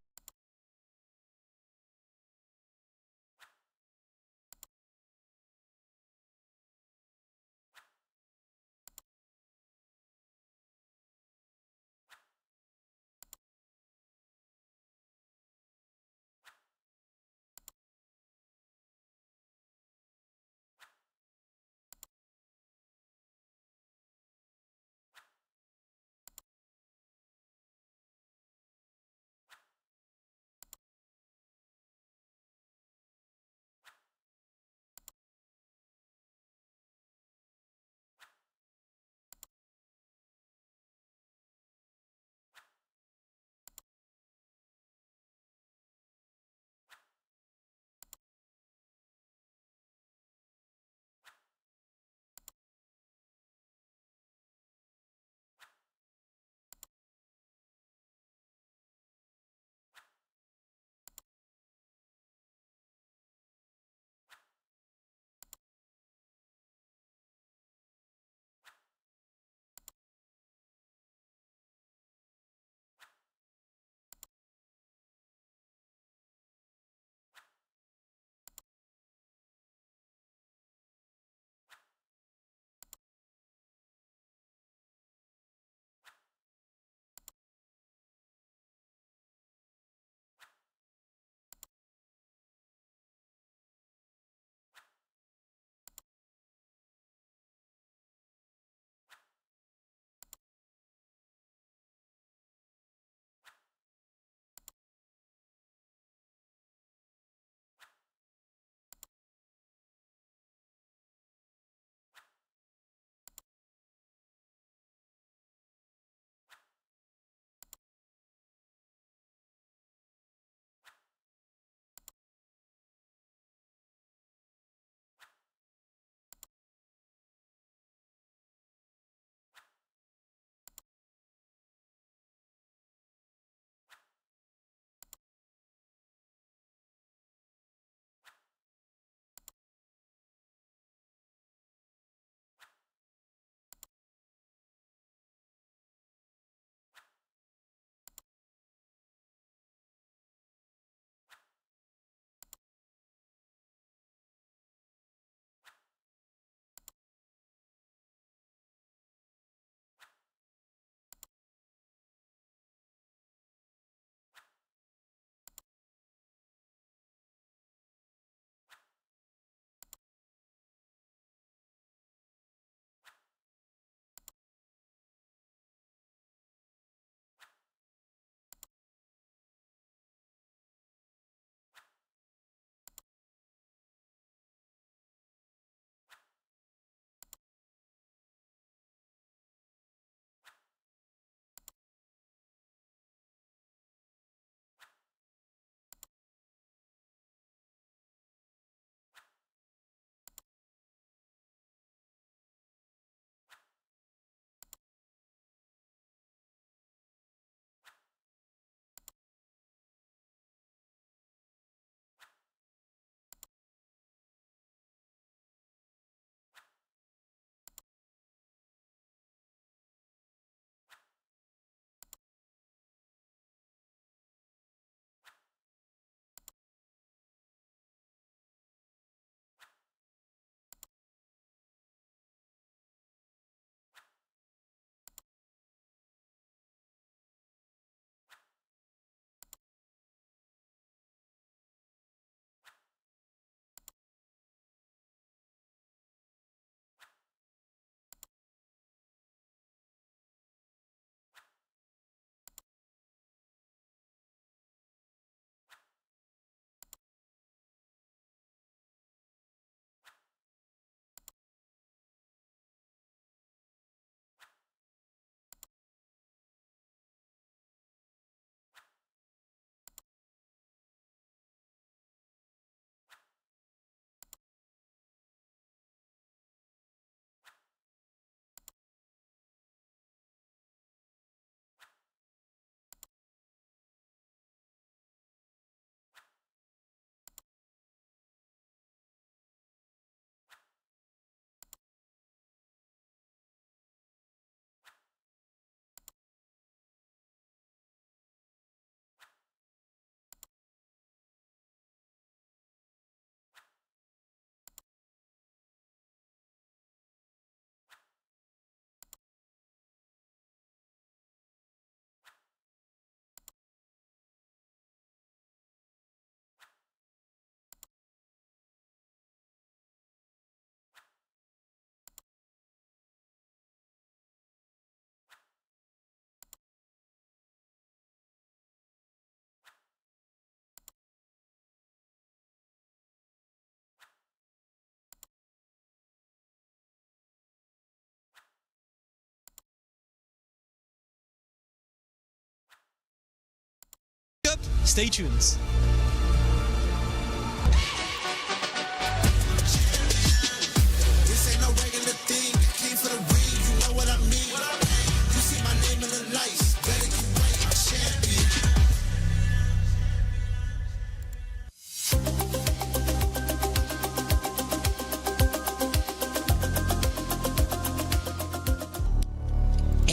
Stay tuned.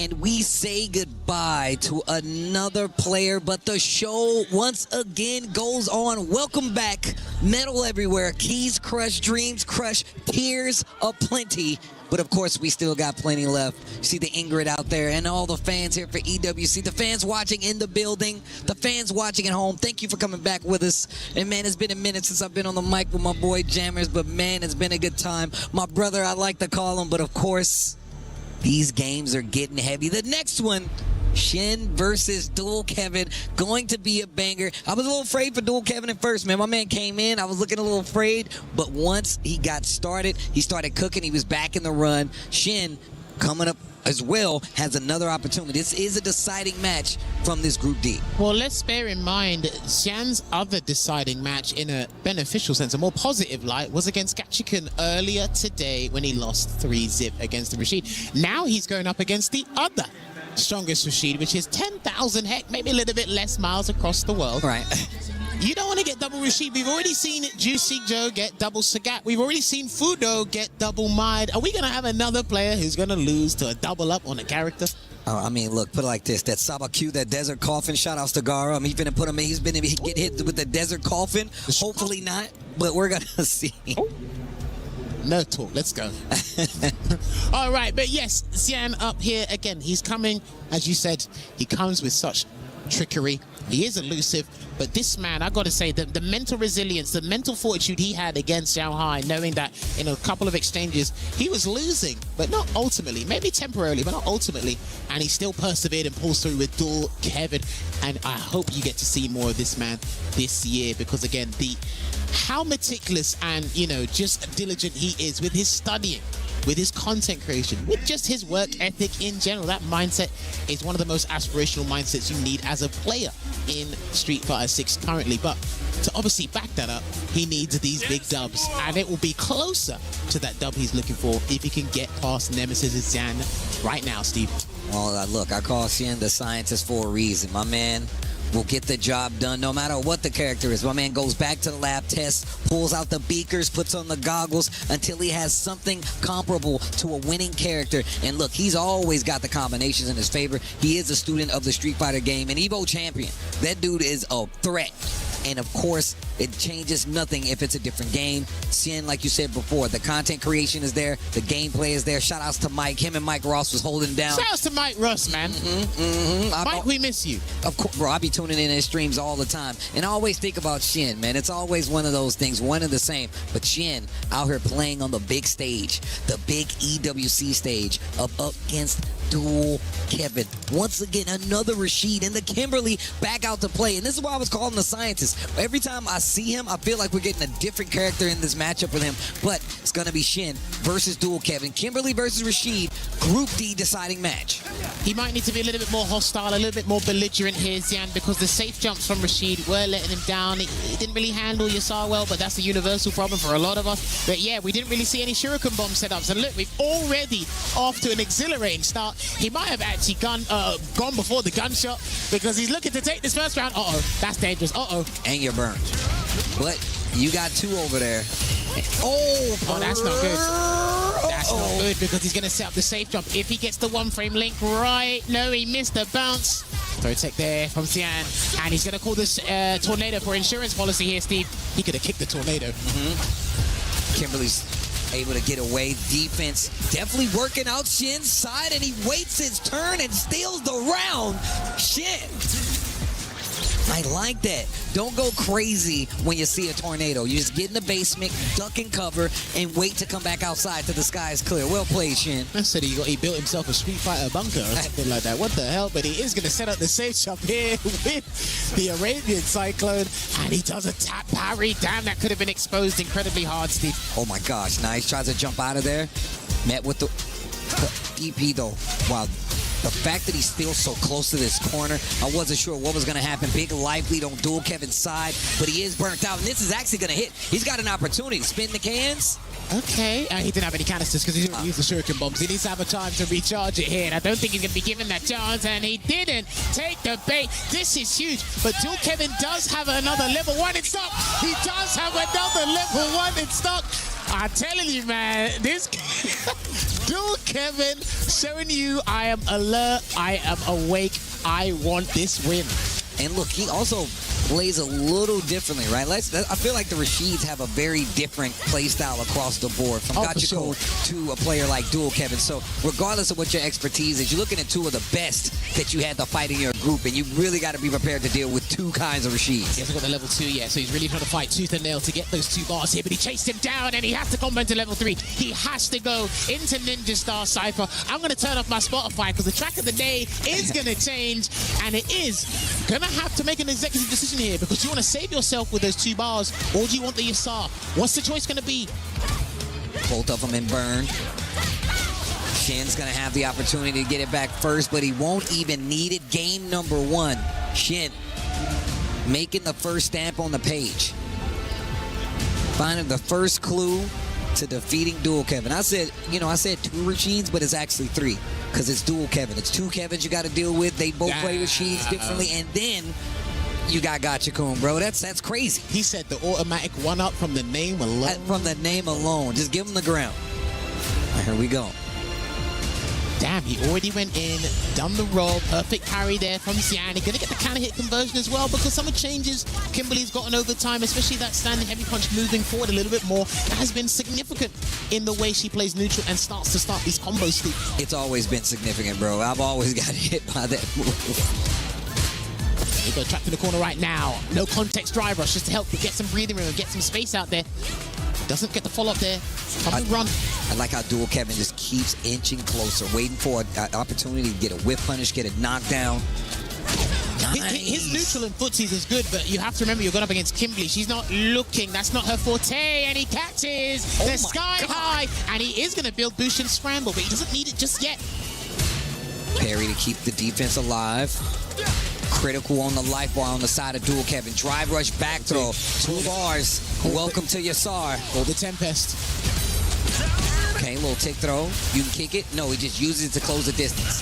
And we say goodbye to another player, but the show once again goes on. Welcome back, metal everywhere, keys crush, dreams crush, tears aplenty. But of course, we still got plenty left. You see the Ingrid out there and all the fans here for EWC, the fans watching in the building, the fans watching at home. Thank you for coming back with us. And man, it's been a minute since I've been on the mic with my boy Jammers, but man, it's been a good time. My brother, I like to call him, but of course, these games are getting heavy. The next one, Shin versus Dual Kevin, going to be a banger. I was a little afraid for Dual Kevin at first, man. My man came in, I was looking a little afraid, but once he got started, he started cooking, he was back in the run. Shin, coming up as well, has another opportunity. This is a deciding match from this Group D. Well, let's bear in mind, Xian's other deciding match in a beneficial sense, a more positive light, was against Gachikan earlier today when he lost 3-zip against the Rashid. Now he's going up against the other strongest Rashid, which is 10,000, heck, maybe a little bit less miles across the world. Right. You don't want to get double Rashid. We've already seen Juicy Joe get double Sagat. We've already seen Fudo get double Mide. Are we going to have another player who's going to lose to a double up on a character? I mean, look, put it like this. That Sabakyu, that Desert Coffin, shout outs to Gara. I mean, he's put him in, he's been get hit with the Desert Coffin. Hopefully not, but we're going to see. No talk, let's go. All right, but yes, Xian up here again. He's coming, as you said, he comes with such trickery. He is elusive, but this man, I got to say, the mental resilience, the mental fortitude he had against Xiaohai, knowing that in a couple of exchanges, he was losing, but not ultimately, maybe temporarily, but not ultimately, and he still persevered and pulls through with Dual Kevin, and I hope you get to see more of this man this year, because again, how meticulous and, just diligent he is with his studying, with his content creation, with just his work ethic in general. That mindset is one of the most aspirational mindsets you need as a player in Street Fighter 6 currently. But to obviously back that up, he needs these big dubs, and it will be closer to that dub he's looking for if he can get past Nemesis and Xian right now, Steve. Well, look, I call Xian the scientist for a reason. My man will get the job done no matter what the character is. My man goes back to the lab test, pulls out the beakers, puts on the goggles until he has something comparable to a winning character. And look, he's always got the combinations in his favor. He is a student of the Street Fighter game, an Evo champion. That dude is a threat. And of course, it changes nothing if it's a different game. Xian, like you said before, the content creation is there, the gameplay is there. Shout outs to Mike. Him and Mike Ross was holding down. Shout outs to Mike Ross, man. Mike, we miss you. Of course, bro, I be tuning in his streams all the time. And I always think about Shin, man. It's always one of those things, one and the same. But Shin out here playing on the big stage, the big EWC stage, up against Dual Kevin. Once again, another Rashid and the Kimberly back out to play. And this is why I was calling the scientist. Every time I see him, I feel like we're getting a different character in this matchup with him. But it's going to be Shin versus Dual Kevin. Kimberly versus Rashid, Group D deciding match. He might need to be a little bit more hostile, a little bit more belligerent here, Xian, because the safe jumps from Rashid were letting him down. He didn't really handle Yasar well, but that's a universal problem for a lot of us. But yeah, we didn't really see any Shuriken bomb setups. And look, we've already off to an exhilarating start. He might have actually gone before the gunshot because he's looking to take this first round. Uh-oh, that's dangerous. Uh-oh. And you're burned. But you got two over there. Oh, that's not good. That's not good because he's going to set up the safe jump. If he gets the one frame link right. No, he missed the bounce. Throw tech there from Xian. And he's going to call this tornado for insurance policy here, Steve. He could have kicked the tornado. Kimberly's able to get away. Defense definitely working out Shin's side, and he waits his turn and steals the round. Shin, I like that. Don't go crazy when you see a tornado. You just get in the basement, duck and cover, and wait to come back outside till the sky is clear. Well played, Shin. I said he built himself a Street Fighter bunker or something like that. What the hell? But he is going to set up the safe shop here with the Arabian Cyclone, and he does a tap parry. Damn, that could have been exposed incredibly hard, Steve. Oh my gosh, nice. Tries to jump out of there. Met with the EP though. Wow. The fact that he's still so close to this corner, I wasn't sure what was going to happen. Big life lead on Dual Kevin's side, but he is burnt out, and this is actually going to hit. He's got an opportunity to spin the cans. Okay, he didn't have any canisters because he didn't use the shuriken bombs. He needs to have a time to recharge it here, and I don't think he's going to be given that chance, and he didn't take the bait. This is huge, but Dual Kevin does have another level 1 in stock. He does have another level 1 in stock. I'm telling you, man, this Dual Kevin showing you I am alert, I am awake, I want this win. And look, he also plays a little differently, right? I feel like the Rashids have a very different play style across the board, from Gachiko to a player like Dual Kevin. So regardless of what your expertise is, you're looking at two of the best that you had to fight in your group, and you really got to be prepared to deal with two kinds of Rashids. He hasn't got the level 2 yet, so he's really trying to fight tooth and nail to get those 2 bars here, but he chased him down, and he has to combo into level 3. He has to go into Ninja Star Cypher. I'm going to turn off my Spotify because the track of the day is going to change, and it is going to have to make an executive decision here, because you want to save yourself with those 2 bars, or do you want the Yasar? What's the choice going to be? Both of them in burn. Shin's going to have the opportunity to get it back first, but he won't even need it. Game number 1. Shin making the first stamp on the page. Finding the first clue to defeating Dual Kevin. I said 2 Rashids, but it's actually 3, because it's Dual Kevin. It's 2 Kevins you got to deal with. They both play Rashids differently, and then you got Gachikun, bro. That's crazy. He said the automatic 1-up from the name alone. From the name alone. Just give him the ground. Right, here we go. Damn, he already went in, done the roll. Perfect parry there from Xian. He's going to get the counter hit conversion as well, because some of the changes Kimberly's gotten over time, especially that standing heavy punch moving forward a little bit more, has been significant in the way she plays neutral and starts these combos too. It's always been significant, bro. I've always got hit by that move. He got trapped in the corner right now. No context drive rush just to help get some breathing room and get some space out there. Doesn't get the follow-up there. Run. I like how Dual Kevin just keeps inching closer, waiting for an opportunity to get a whip punish, get a knockdown. Nice. His neutral and footsies is good, but you have to remember you're going up against Kimberly. She's not looking. That's not her forte, and he catches the sky high, and he is going to build boost and scramble, but he doesn't need it just yet. Parry to keep the defense alive. Critical on the life bar on the side of Dual Kevin. Drive rush back throw. 2 bars. Welcome to Yasar. Hold the Tempest. Okay, little tick throw. You can kick it. No, he just uses it to close the distance.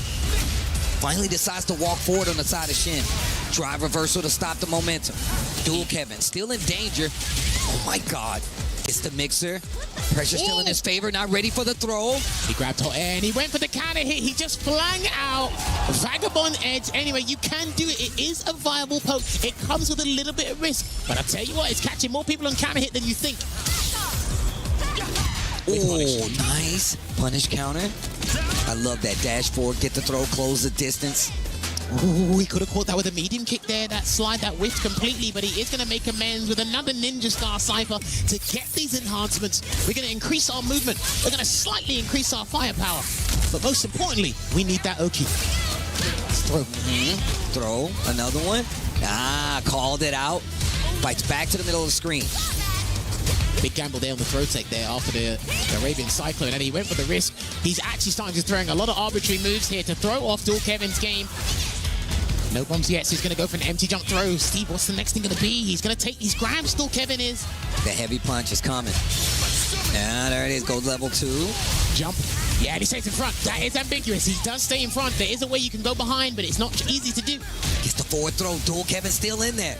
Finally decides to walk forward on the side of Shin. Drive reversal to stop the momentum. Dual Kevin still in danger. Oh my God. It's the mixer. Pressure still in his favor. Not ready for the throw. He grabbed her and he went for the counter hit. He just flung out Vagabond Edge. Anyway, you can do it. It is a viable poke. It comes with a little bit of risk. But I'll tell you what, it's catching more people on counter hit than you think. Oh, nice. Punish counter. I love that. Dash forward, get the throw, close the distance. Ooh, he could have caught that with a medium kick there. That slide, that whiffed completely, but he is going to make amends with another Ninja Star Cypher to get these enhancements. We're going to increase our movement. We're going to slightly increase our firepower. But most importantly, we need that Oki. Throw. Throw. Another one. Called it out. Fights back to the middle of the screen. Big gamble there on the throw tech there after the Arabian Cyclone, and he went for the risk. He's actually starting to throwing a lot of arbitrary moves here to throw off Dual Kevin's game. No bombs yet, so he's going to go for an empty jump throw. Steve, what's the next thing going to be? He's going to take these grabs, Dual Kevin is. The heavy punch is coming. There it is, goes level 2. Jump. Yeah, and he stays in front. That is ambiguous. He does stay in front. There is a way you can go behind, but it's not easy to do. Gets the forward throw. Dual Kevin still in there.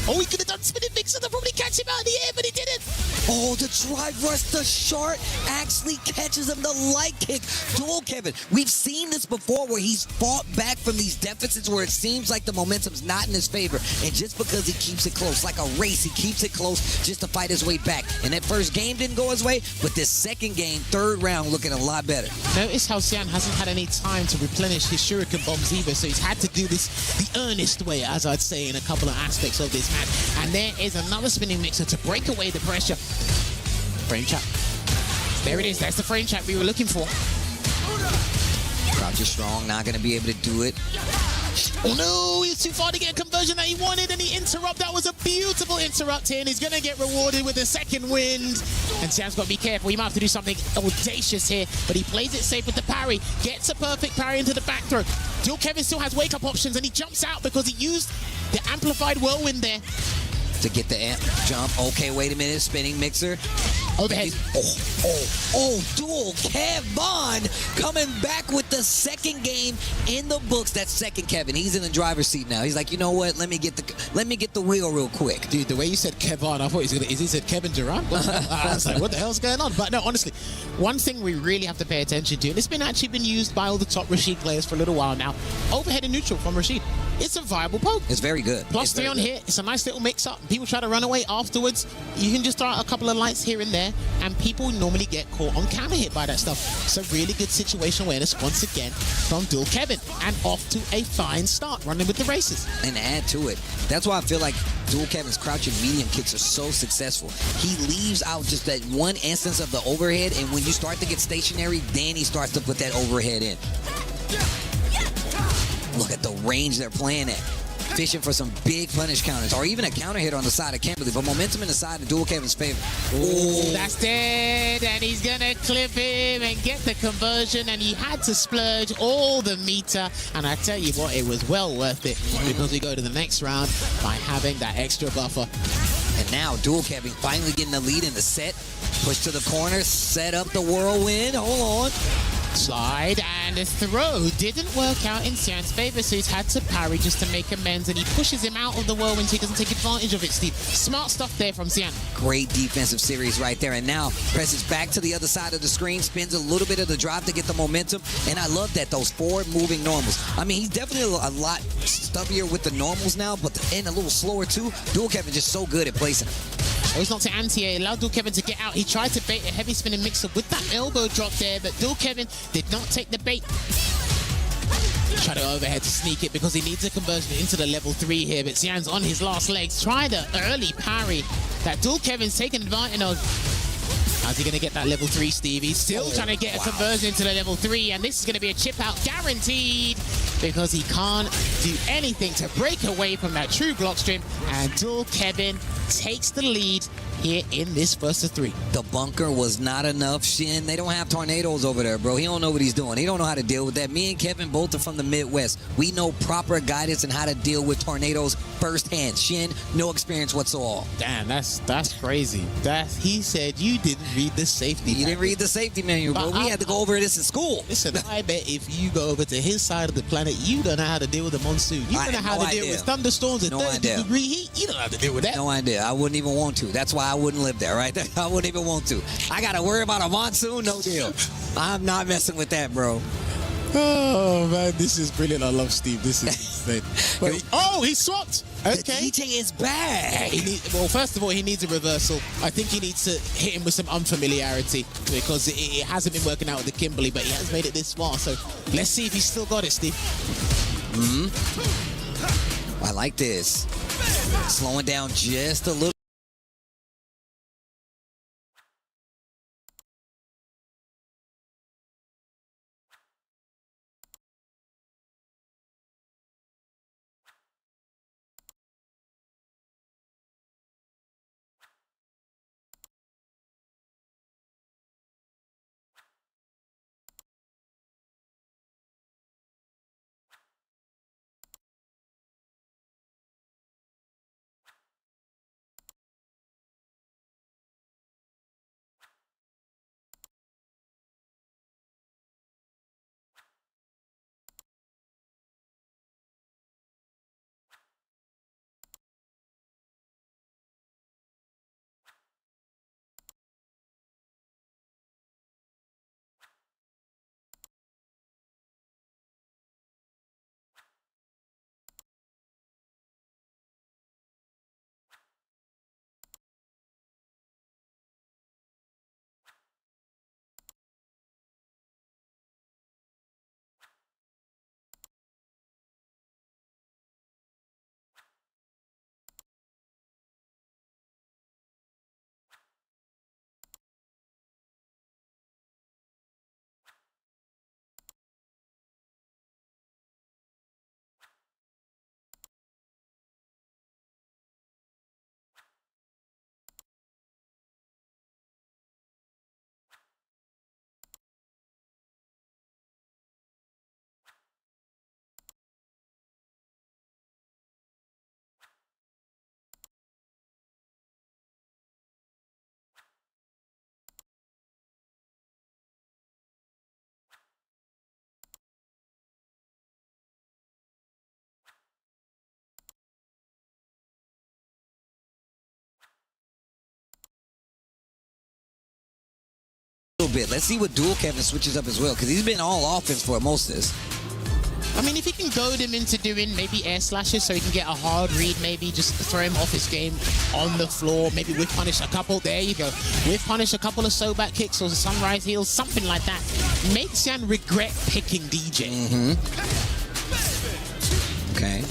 Oh, he could have done spinning mixer to probably catch him out of the air, but he didn't. Oh, the drive rush, the short actually catches him. The light kick. Dual Kevin, we've seen this before where he's fought back from these deficits where it seems like the momentum's not in his favor. And just because he keeps it close, like a race, he keeps it close just to fight his way back. And that first game didn't go his way, but this second game, 3rd round, looking a lot better. Notice how Xian hasn't had any time to replenish his shuriken bombs either, so he's had to do this the earnest way, as I'd say, in a couple of aspects of this match. And there is another spinning mixer to break away the pressure. Frame trap. There it is. That's the frame trap we were looking for. Crouch is strong. Not going to be able to do it. Oh no, he's too far to get a conversion that he wanted, and he interrupt. That was a beautiful interrupt here, and he's gonna get rewarded with a second wind. And Sam's got to be careful. He might have to do something audacious here, but he plays it safe with the parry. Gets a perfect parry into the back throw. Dual Kevin still has wake-up options, and he jumps out because he used the amplified whirlwind there. To get the amp jump. Okay, wait a minute. Spinning mixer. Overhead. Dual Kevin coming back with the second game in the books. That's second Kevin. He's in the driver's seat now. He's like, you know what? Let me get the wheel real quick. Dude, the way you said Kevin, I thought he said Kevin Durant. I was like, what the hell's going on? But no, honestly, one thing we really have to pay attention to, and it's actually been used by all the top Rashid players for a little while now. Overhead and neutral from Rashid. It's a viable poke. It's very good. Plus 3 on hit. It's a nice little mix-up. People try to run away afterwards. You can just throw out a couple of lights here and there, and people normally get caught on counter hit by that stuff. It's a really good situation awareness once again from Dual Kevin, and off to a fine start running with the races. And to add to it, that's why I feel like Dual Kevin's crouching medium kicks are so successful. He leaves out just that one instance of the overhead, and when you start to get stationary, then he starts to put that overhead in. Look at the range they're playing at. Fishing for some big punish counters, or even a counter hit on the side of Kimberly, but momentum in the side of Dual Kevin's favor. Ooh, that's dead, and he's gonna clip him and get the conversion, and he had to splurge all the meter, and I tell you what, it was well worth it, because we go to the next round by having that extra buffer. And now Dual Kevin finally getting the lead in the set. Push to the corner, set up the whirlwind, hold on. Slide, and the throw didn't work out in Xian's favor, so he's had to parry just to make amends, and he pushes him out of the whirlwind so he doesn't take advantage of it, Steve. Smart stuff there from Xian. Great defensive series right there, and now presses back to the other side of the screen, spins a little bit of the drop to get the momentum, and I love that, those forward-moving normals. I mean, he's definitely a lot stubbier with the normals now, but and a little slower too. Dual Kevin just so good at placing them. Oh, he's not to anti-air, allowed Dual Kevin to get out. He tried to bait a heavy spinning mixer with that elbow drop there, but Dual Kevin did not take the bait. Try to overhead to sneak it because he needs a conversion into the level 3 here, but Xian's on his last legs. Try the early parry that Dual Kevin's taking advantage of. How's he going to get that level 3, Steve? He's still trying to get a conversion into the level 3, and this is going to be a chip out guaranteed because he can't do anything to break away from that true block stream, and Dual Kevin takes the lead here in this first of 3. The bunker was not enough, Shin. They don't have tornadoes over there, bro. He don't know what he's doing. He don't know how to deal with that. Me and Kevin both are from the Midwest. We know proper guidance and how to deal with tornadoes firsthand. Shin, no experience whatsoever. Damn, that's crazy. He said you didn't read the safety manual. You didn't read the safety manual, bro. We had to go over this in school. Listen, I bet if you go over to his side of the planet, you don't know how to deal with a monsoon. You don't know how to deal with thunderstorms and 30-degree heat. You don't know how to deal with that. No idea. I wouldn't even want to. That's why I wouldn't live there, right? I wouldn't even want to. I got to worry about a monsoon? No deal. I'm not messing with that, bro. Oh, man, this is brilliant. I love Steve. This is insane. He swapped. Okay. The DJ is back. Well, first of all, he needs a reversal. I think he needs to hit him with some unfamiliarity because it hasn't been working out with the Kimberly, but he has made it this far. So let's see if he's still got it, Steve. I like this. Slowing down just a little. little bit. Let's see what Dual Kevin switches up as well, because he's been all offense for most of this. I mean, if he can goad him into doing maybe air slashes so he can get a hard read, maybe just throw him off his game on the floor, maybe whiff punish a couple, there you go. Whiff punish a couple of so-back kicks or sunrise heels, something like that. Makes Jan regret picking DJ. Okay.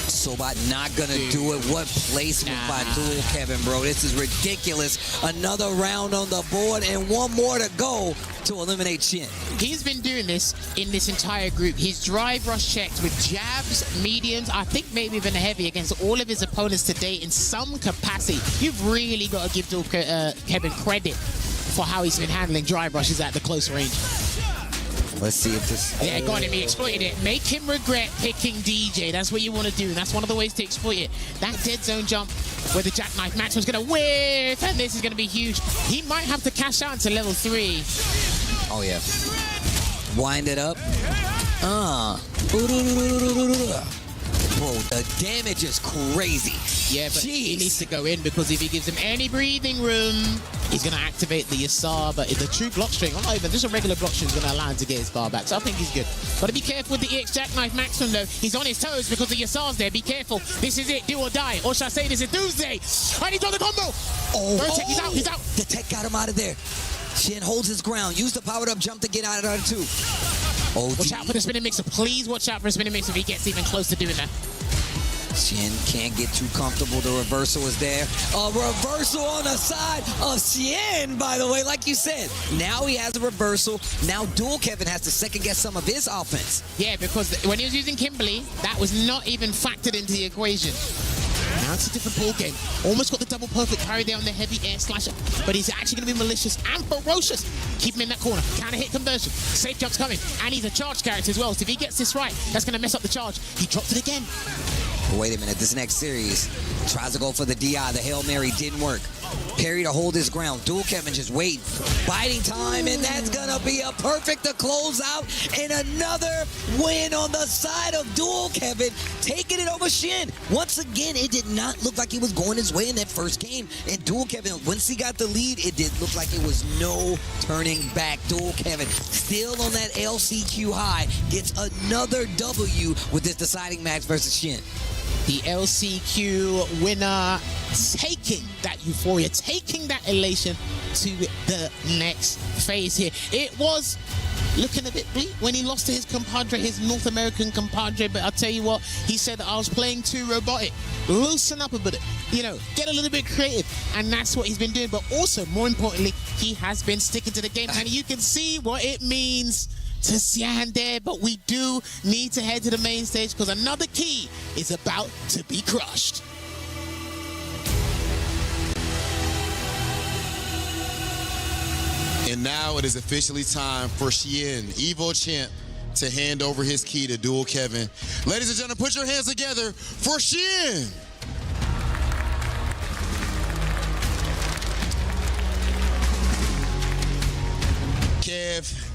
Sobat not gonna do it. What placement by Dual Kevin, bro. This is ridiculous. Another round on the board and one more to go to eliminate Shin. He's been doing this in this entire group. He's drive rush checked with jabs, mediums, I think maybe even heavy against all of his opponents today in some capacity. You've really got to give Dual Kevin credit for how he's been handling drive rushes at the close range. Let's see if this... Yeah, got him. He exploited it. Make him regret picking DJ. That's what you want to do. And that's one of the ways to exploit it. That dead zone jump where the jackknife Maxwell's going to whiff, and this is going to be huge. He might have to cash out to level 3. Oh, yeah. Wind it up. Bro, the damage is crazy. Yeah, but he needs to go in, because if he gives him any breathing room, he's going to activate the Yasar. But the true block string, not even just a regular block string, is going to allow him to get his bar back. So I think he's good. Got to be careful with the EX Jackknife Maximum, though. He's on his toes because the Yasar's there. Be careful. This is it. Do or die. Or should I say this is doomsday? And he's on the combo. Tech, he's out. He's out. The tech got him out of there. Shin holds his ground. Use the powered up jump to get out of there, too. Watch out for the spinning mixer. Please watch out for the spinning mixer if he gets even close to doing that. Shin can't get too comfortable. The reversal is there. A reversal on the side of Shin, by the way, like you said. Now he has a reversal. Now Dual Kevin has to second guess some of his offense. Yeah, because when he was using Kimberly, that was not even factored into the equation. Now it's a different ball game. Almost got the double perfect parry there on the heavy air slasher, but he's actually going to be malicious and ferocious. Keep him in that corner. Counter hit conversion. Safe jump's coming, and he's a charge character as well. So if he gets this right, that's going to mess up the charge. He drops it again. Wait a minute, this next series tries to go for the DI. The Hail Mary didn't work. Perry to hold his ground. Dual Kevin just waiting. Biding time, and that's gonna be a perfect to close out. And another win on the side of Dual Kevin, taking it over Shin. Once again, it did not look like it was going his way in that first game. And Dual Kevin, once he got the lead, it did look like it was no turning back. Dual Kevin still on that LCQ high, gets another W with this deciding match versus Shin. The LCQ winner taking that euphoria, taking that elation to the next phase here. It was looking a bit bleak when he lost to his compadre, his North American compadre, but I'll tell you what, he said that I was playing too robotic. Loosen up a bit, get a little bit creative, and that's what he's been doing. But also, more importantly, he has been sticking to the game, and you can see what it means to Xian there, but we do need to head to the main stage because another key is about to be crushed. And now it is officially time for Xian, Evo Champ, to hand over his key to Dual Kevin. Ladies and gentlemen, put your hands together for Xian. Kev,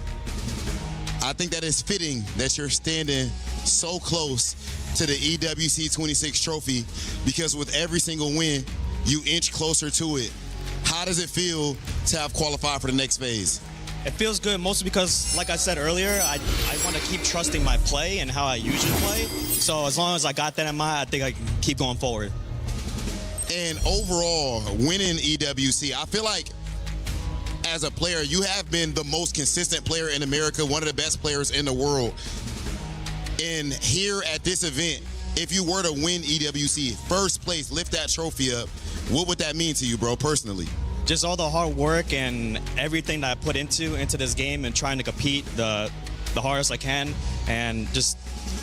I think that is fitting that you're standing so close to the EWC 26 trophy, because with every single win, you inch closer to it. How does it feel to have qualified for the next phase? It feels good, mostly because, like I said earlier, I want to keep trusting my play and how I usually play. So as long as I got that in mind, I think I can keep going forward. And overall, winning EWC, I feel like as a player, you have been the most consistent player in America, one of the best players in the world. And here at this event, if you were to win EWC, first place, lift that trophy up, what would that mean to you, bro, personally? Just all the hard work and everything that I put into this game and trying to compete the hardest I can, and just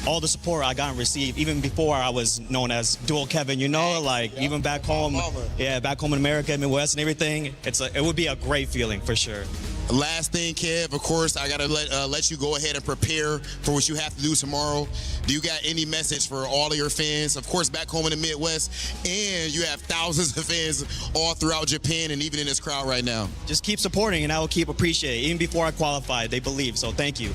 all the support I got and received, even before I was known as Dual Kevin, even back home, back home in America, Midwest and everything, it would be a great feeling for sure. Last thing, Kev, of course, I gotta let you go ahead and prepare for what you have to do tomorrow. Do you got any message for all of your fans, of course, back home in the Midwest, and you have thousands of fans all throughout Japan and even in this crowd right now? Just keep supporting, and I will keep appreciating. Even before I qualified, they believe, so thank you.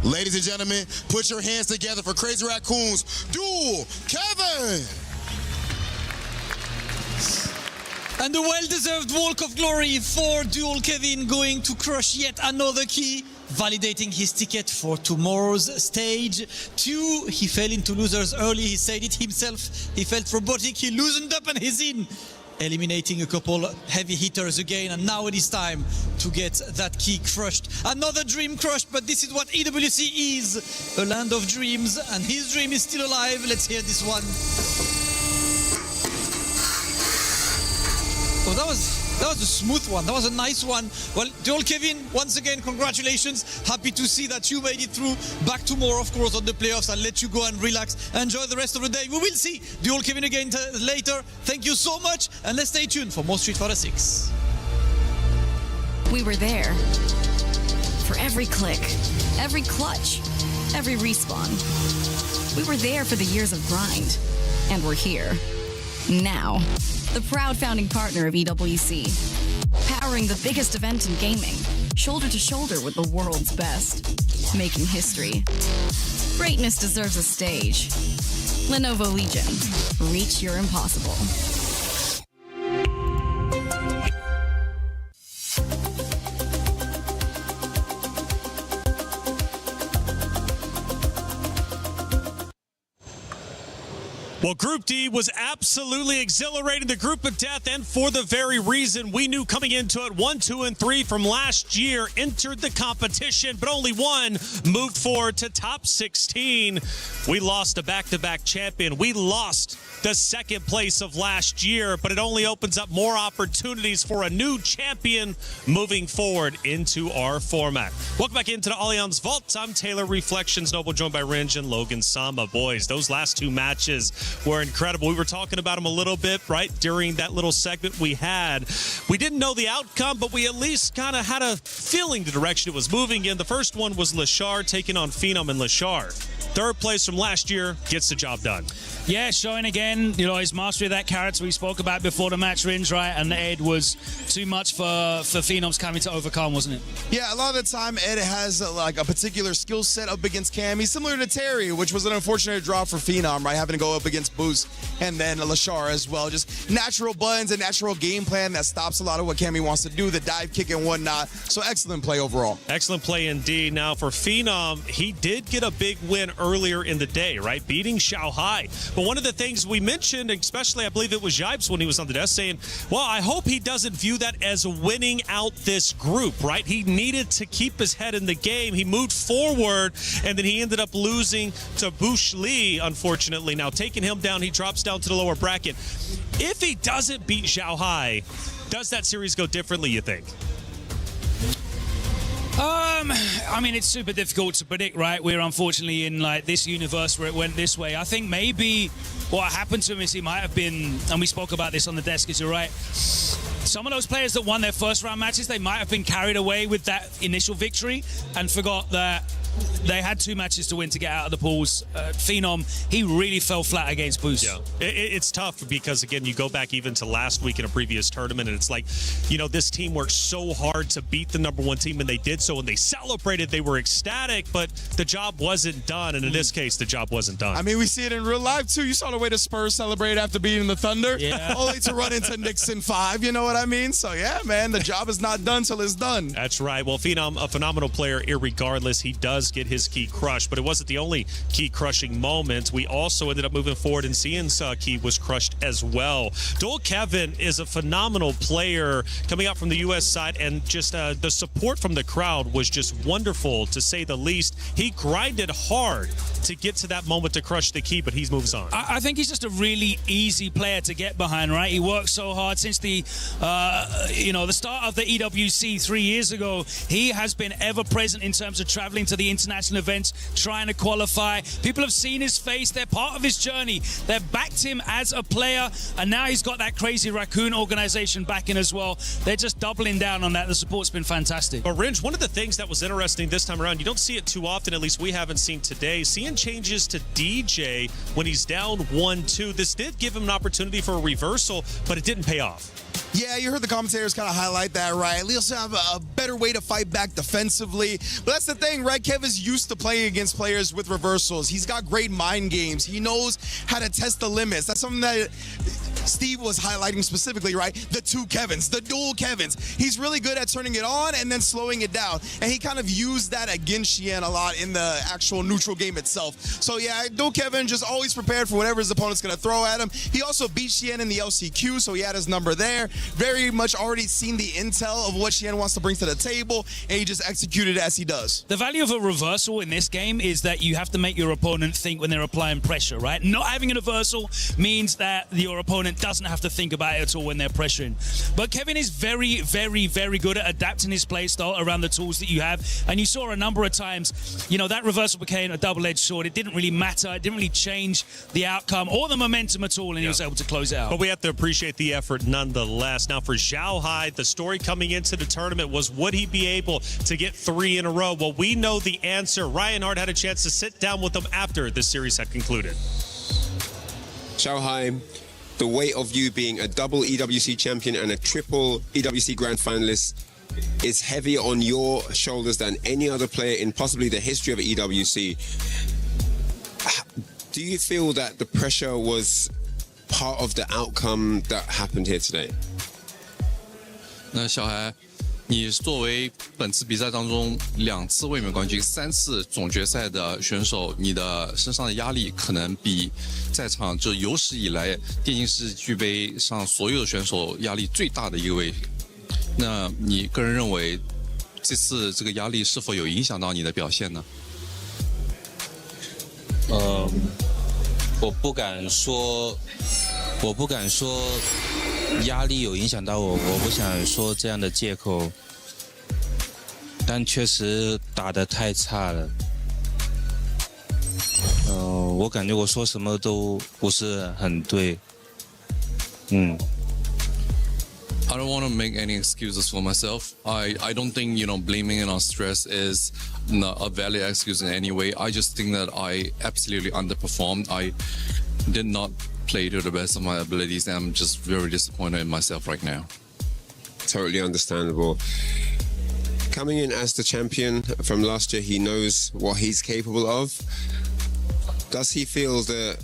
Ladies and gentlemen, put your hands together for Crazy Raccoons, Dual Kevin! And the well-deserved walk of glory for Dual Kevin, going to crush yet another key, validating his ticket for tomorrow's stage 2. He fell into losers early, he said it himself. He felt robotic, he loosened up and he's in. Eliminating a couple heavy hitters again, and now it is time to get that key crushed. Another dream crushed, but this is what EWC is. A land of dreams, and his dream is still alive. Let's hear this one. Oh, that was a smooth one. That was a nice one. Well, Dual Kevin, once again, congratulations. Happy to see that you made it through. Back tomorrow, of course, on the playoffs. I'll let you go and relax. Enjoy the rest of the day. We will see Dual Kevin again later. Thank you so much, and let's stay tuned for more Street Fighter 6. We were there for every click, every clutch, every respawn. We were there for the years of grind, and we're here now. The proud founding partner of EWC, powering the biggest event in gaming, shoulder to shoulder with the world's best, making history. Greatness deserves a stage. Lenovo Legion, reach your impossible. Well, Group D was absolutely exhilarating, the group of death, and for the very reason we knew coming into it, 1, 2, and 3 from last year entered the competition, but only one moved forward to top 16. We lost a back-to-back champion. We lost the second place of last year, but it only opens up more opportunities for a new champion moving forward into our format. Welcome back into the Allianz Vault. I'm Taylor Reflections Noble, joined by Rinj and Logan Sama. Boys, those last two matches were incredible. We were talking about them a little bit, right, during that little segment we had. We didn't know the outcome, but we at least kind of had a feeling the direction it was moving in. The first one was Lashar taking on Phenom, and Lashar, third place from last year, gets the job done. Yeah, showing again, his mastery of that character we spoke about before the match, Rinj, right? And Ed was too much for Phenom's Cammy to overcome, wasn't it? Yeah, a lot of the time Ed has like a particular skill set up against Cammy, similar to Terry, which was an unfortunate draw for Phenom, right? Having to go up against Boost and then Lashar as well. Just natural buttons and natural game plan that stops a lot of what Cammy wants to do, the dive kick and whatnot. So excellent play overall. Excellent play indeed. Now for Phenom, he did get a big win earlier in the day, right? Beating Shanghai. But one of the things we mentioned, especially I believe it was Yipes when he was on the desk saying, well, I hope he doesn't view that as winning out this group, right? He needed to keep his head in the game. He moved forward, and then he ended up losing to Bush Lee, unfortunately. Now, taking him down, he drops down to the lower bracket. If he doesn't beat Zhao Hai, does that series go differently, you think? I mean, it's super difficult to predict, right? We're unfortunately in like this universe where it went this way. I think maybe what happened to him is he might have been, and we spoke about this on the desk, is you're right. Some of those players that won their first round matches, they might have been carried away with that initial victory and forgot that they had two matches to win to get out of the pools. Phenom, he really fell flat against Boost. Yeah, it's tough because, again, you go back even to last week in a previous tournament, and it's like, this team worked so hard to beat the #1 team, and they did so, and they celebrated. They were ecstatic, but the job wasn't done, and in this case, the job wasn't done. I mean, we see it in real life, too. You saw the way the Spurs celebrated after beating the Thunder, yeah. Only to run into Knicks in 5, you know what I mean? So, yeah, man, the job is not done till it's done. That's right. Well, Phenom, a phenomenal player, irregardless. He does get his key crushed, but it wasn't the only key crushing moment. We also ended up moving forward, and Cian's key was crushed as well. Dual Kevin is a phenomenal player coming out from the U.S. side, and just the support from the crowd was just wonderful, to say the least. He grinded hard to get to that moment to crush the key, but he moves on. I think he's just a really easy player to get behind, right? He works so hard since the start of the EWC 3 years ago. He has been ever present in terms of traveling to the international events, trying to qualify. People have seen his face. They're part of his journey. They've backed him as a player, and now he's got that crazy Raccoon organization backing as well. They're just doubling down on that. The support's been fantastic. But Rinj, one of the things that was interesting this time around, you don't see it too often, at least we haven't seen today. Cian changes to DJ when he's down 1-2. This did give him an opportunity for a reversal, but it didn't pay off. Yeah, you heard the commentators kind of highlight that, right? At least have a better way to fight back defensively. But that's the thing, right? Kev is used to playing against players with reversals. He's got great mind games. He knows how to test the limits. That's something that Steve was highlighting specifically, right? The two Kevins, the dual Kevins. He's really good at turning it on and then slowing it down. And he kind of used that against Xian a lot in the actual neutral game itself. So yeah, dual Kevin just always prepared for whatever his opponent's going to throw at him. He also beat Xian in the LCQ, so he had his number there. Very much already seen the intel of what Xian wants to bring to the table, and he just executed as he does. The value of a reversal in this game is that you have to make your opponent think when they're applying pressure, right? Not having a reversal means that your opponent doesn't have to think about it at all when they're pressuring. But Kevin is very, very, very good at adapting his playstyle around the tools that you have. And you saw a number of times, you know, that reversal became a double-edged sword. It didn't really matter. It didn't really change the outcome or the momentum at all, and he was able to close it out. But we have to appreciate the effort nonetheless. Now for Zhao Hai, the story coming into the tournament was, would he be able to get 3 in a row? Well, we know the answer. Ryan Hart had a chance to sit down with them after the series had concluded. Zhao Hai, the weight of you being a double EWC champion and a triple EWC grand finalist is heavier on your shoulders than any other player in possibly the history of EWC. Do you feel that the pressure was part of the outcome that happened here today? 那小孩，你作为本次比赛当中2次卫冕冠军、3次总决赛的选手，你的身上的压力可能比在场就有史以来电竞世俱杯上所有的选手压力最大的一位。那你个人认为这次这个压力是否有影响到你的表现呢？我不敢说压力有影响到我，我不想说这样的借口，但确实打得太差了。我感觉我说什么都不是很对。I don't want to make any excuses for myself. I don't think, you know, blaming it on stress is a valid excuse in any way. I just think that I absolutely underperformed. I did not play to the best of my abilities, and I'm just very disappointed in myself right now. Totally understandable. Coming in as the champion from last year, he knows what he's capable of. Does he feel that...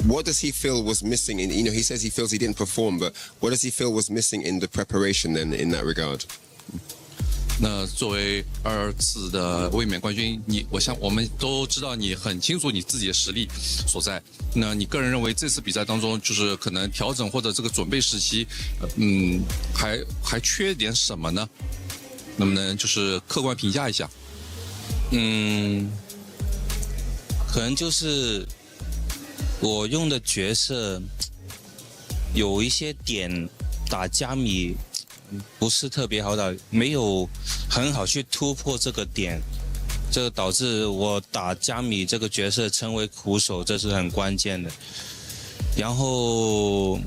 What does he feel was missing in, you know, he says he feels he didn't perform, but what does he feel was missing in the preparation then in that regard? 那作为2次的卫冕冠军，我们都知道你很清楚你自己的实力所在。那你个人认为这次比赛当中，就是可能调整或者这个准备时期，还缺点什么呢？能不能就是客观评价一下？可能就是我用的角色有一些点打加米不是特别好打，没有很好去突破这个点，这个导致我打加米这个角色成为苦手，这是很关键的。然后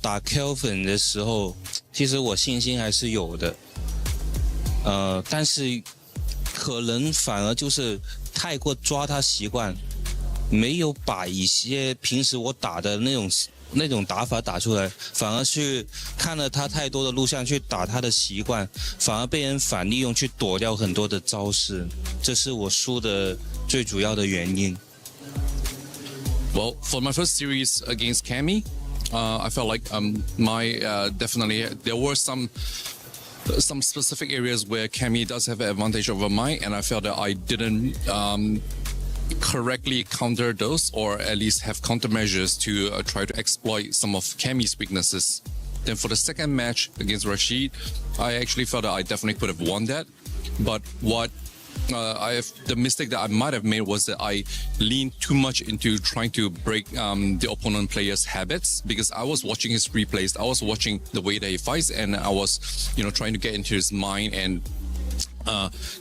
打 Kelvin 的时候，其实我信心还是有的，但是可能反而就是太过抓他习惯，没有把一些平时我打的那种打法打出来，反而去看了他太多的录像去打他的习惯，反而被人反利用去躲掉很多的招式，这是我输的最主要的原因。Well, for my first series against Cammy, I felt like definitely there were some specific areas where Cammy does have an advantage over mine, and I felt that I didn't correctly counter those, or at least have countermeasures to try to exploit some of Cammy's weaknesses. Then for the second match against Rashid, I actually felt that I definitely could have won that, but the mistake that I might have made was that I leaned too much into trying to break the opponent player's habits, because I was watching his replays, I was watching the way that he fights, and I was, you know, trying to get into his mind and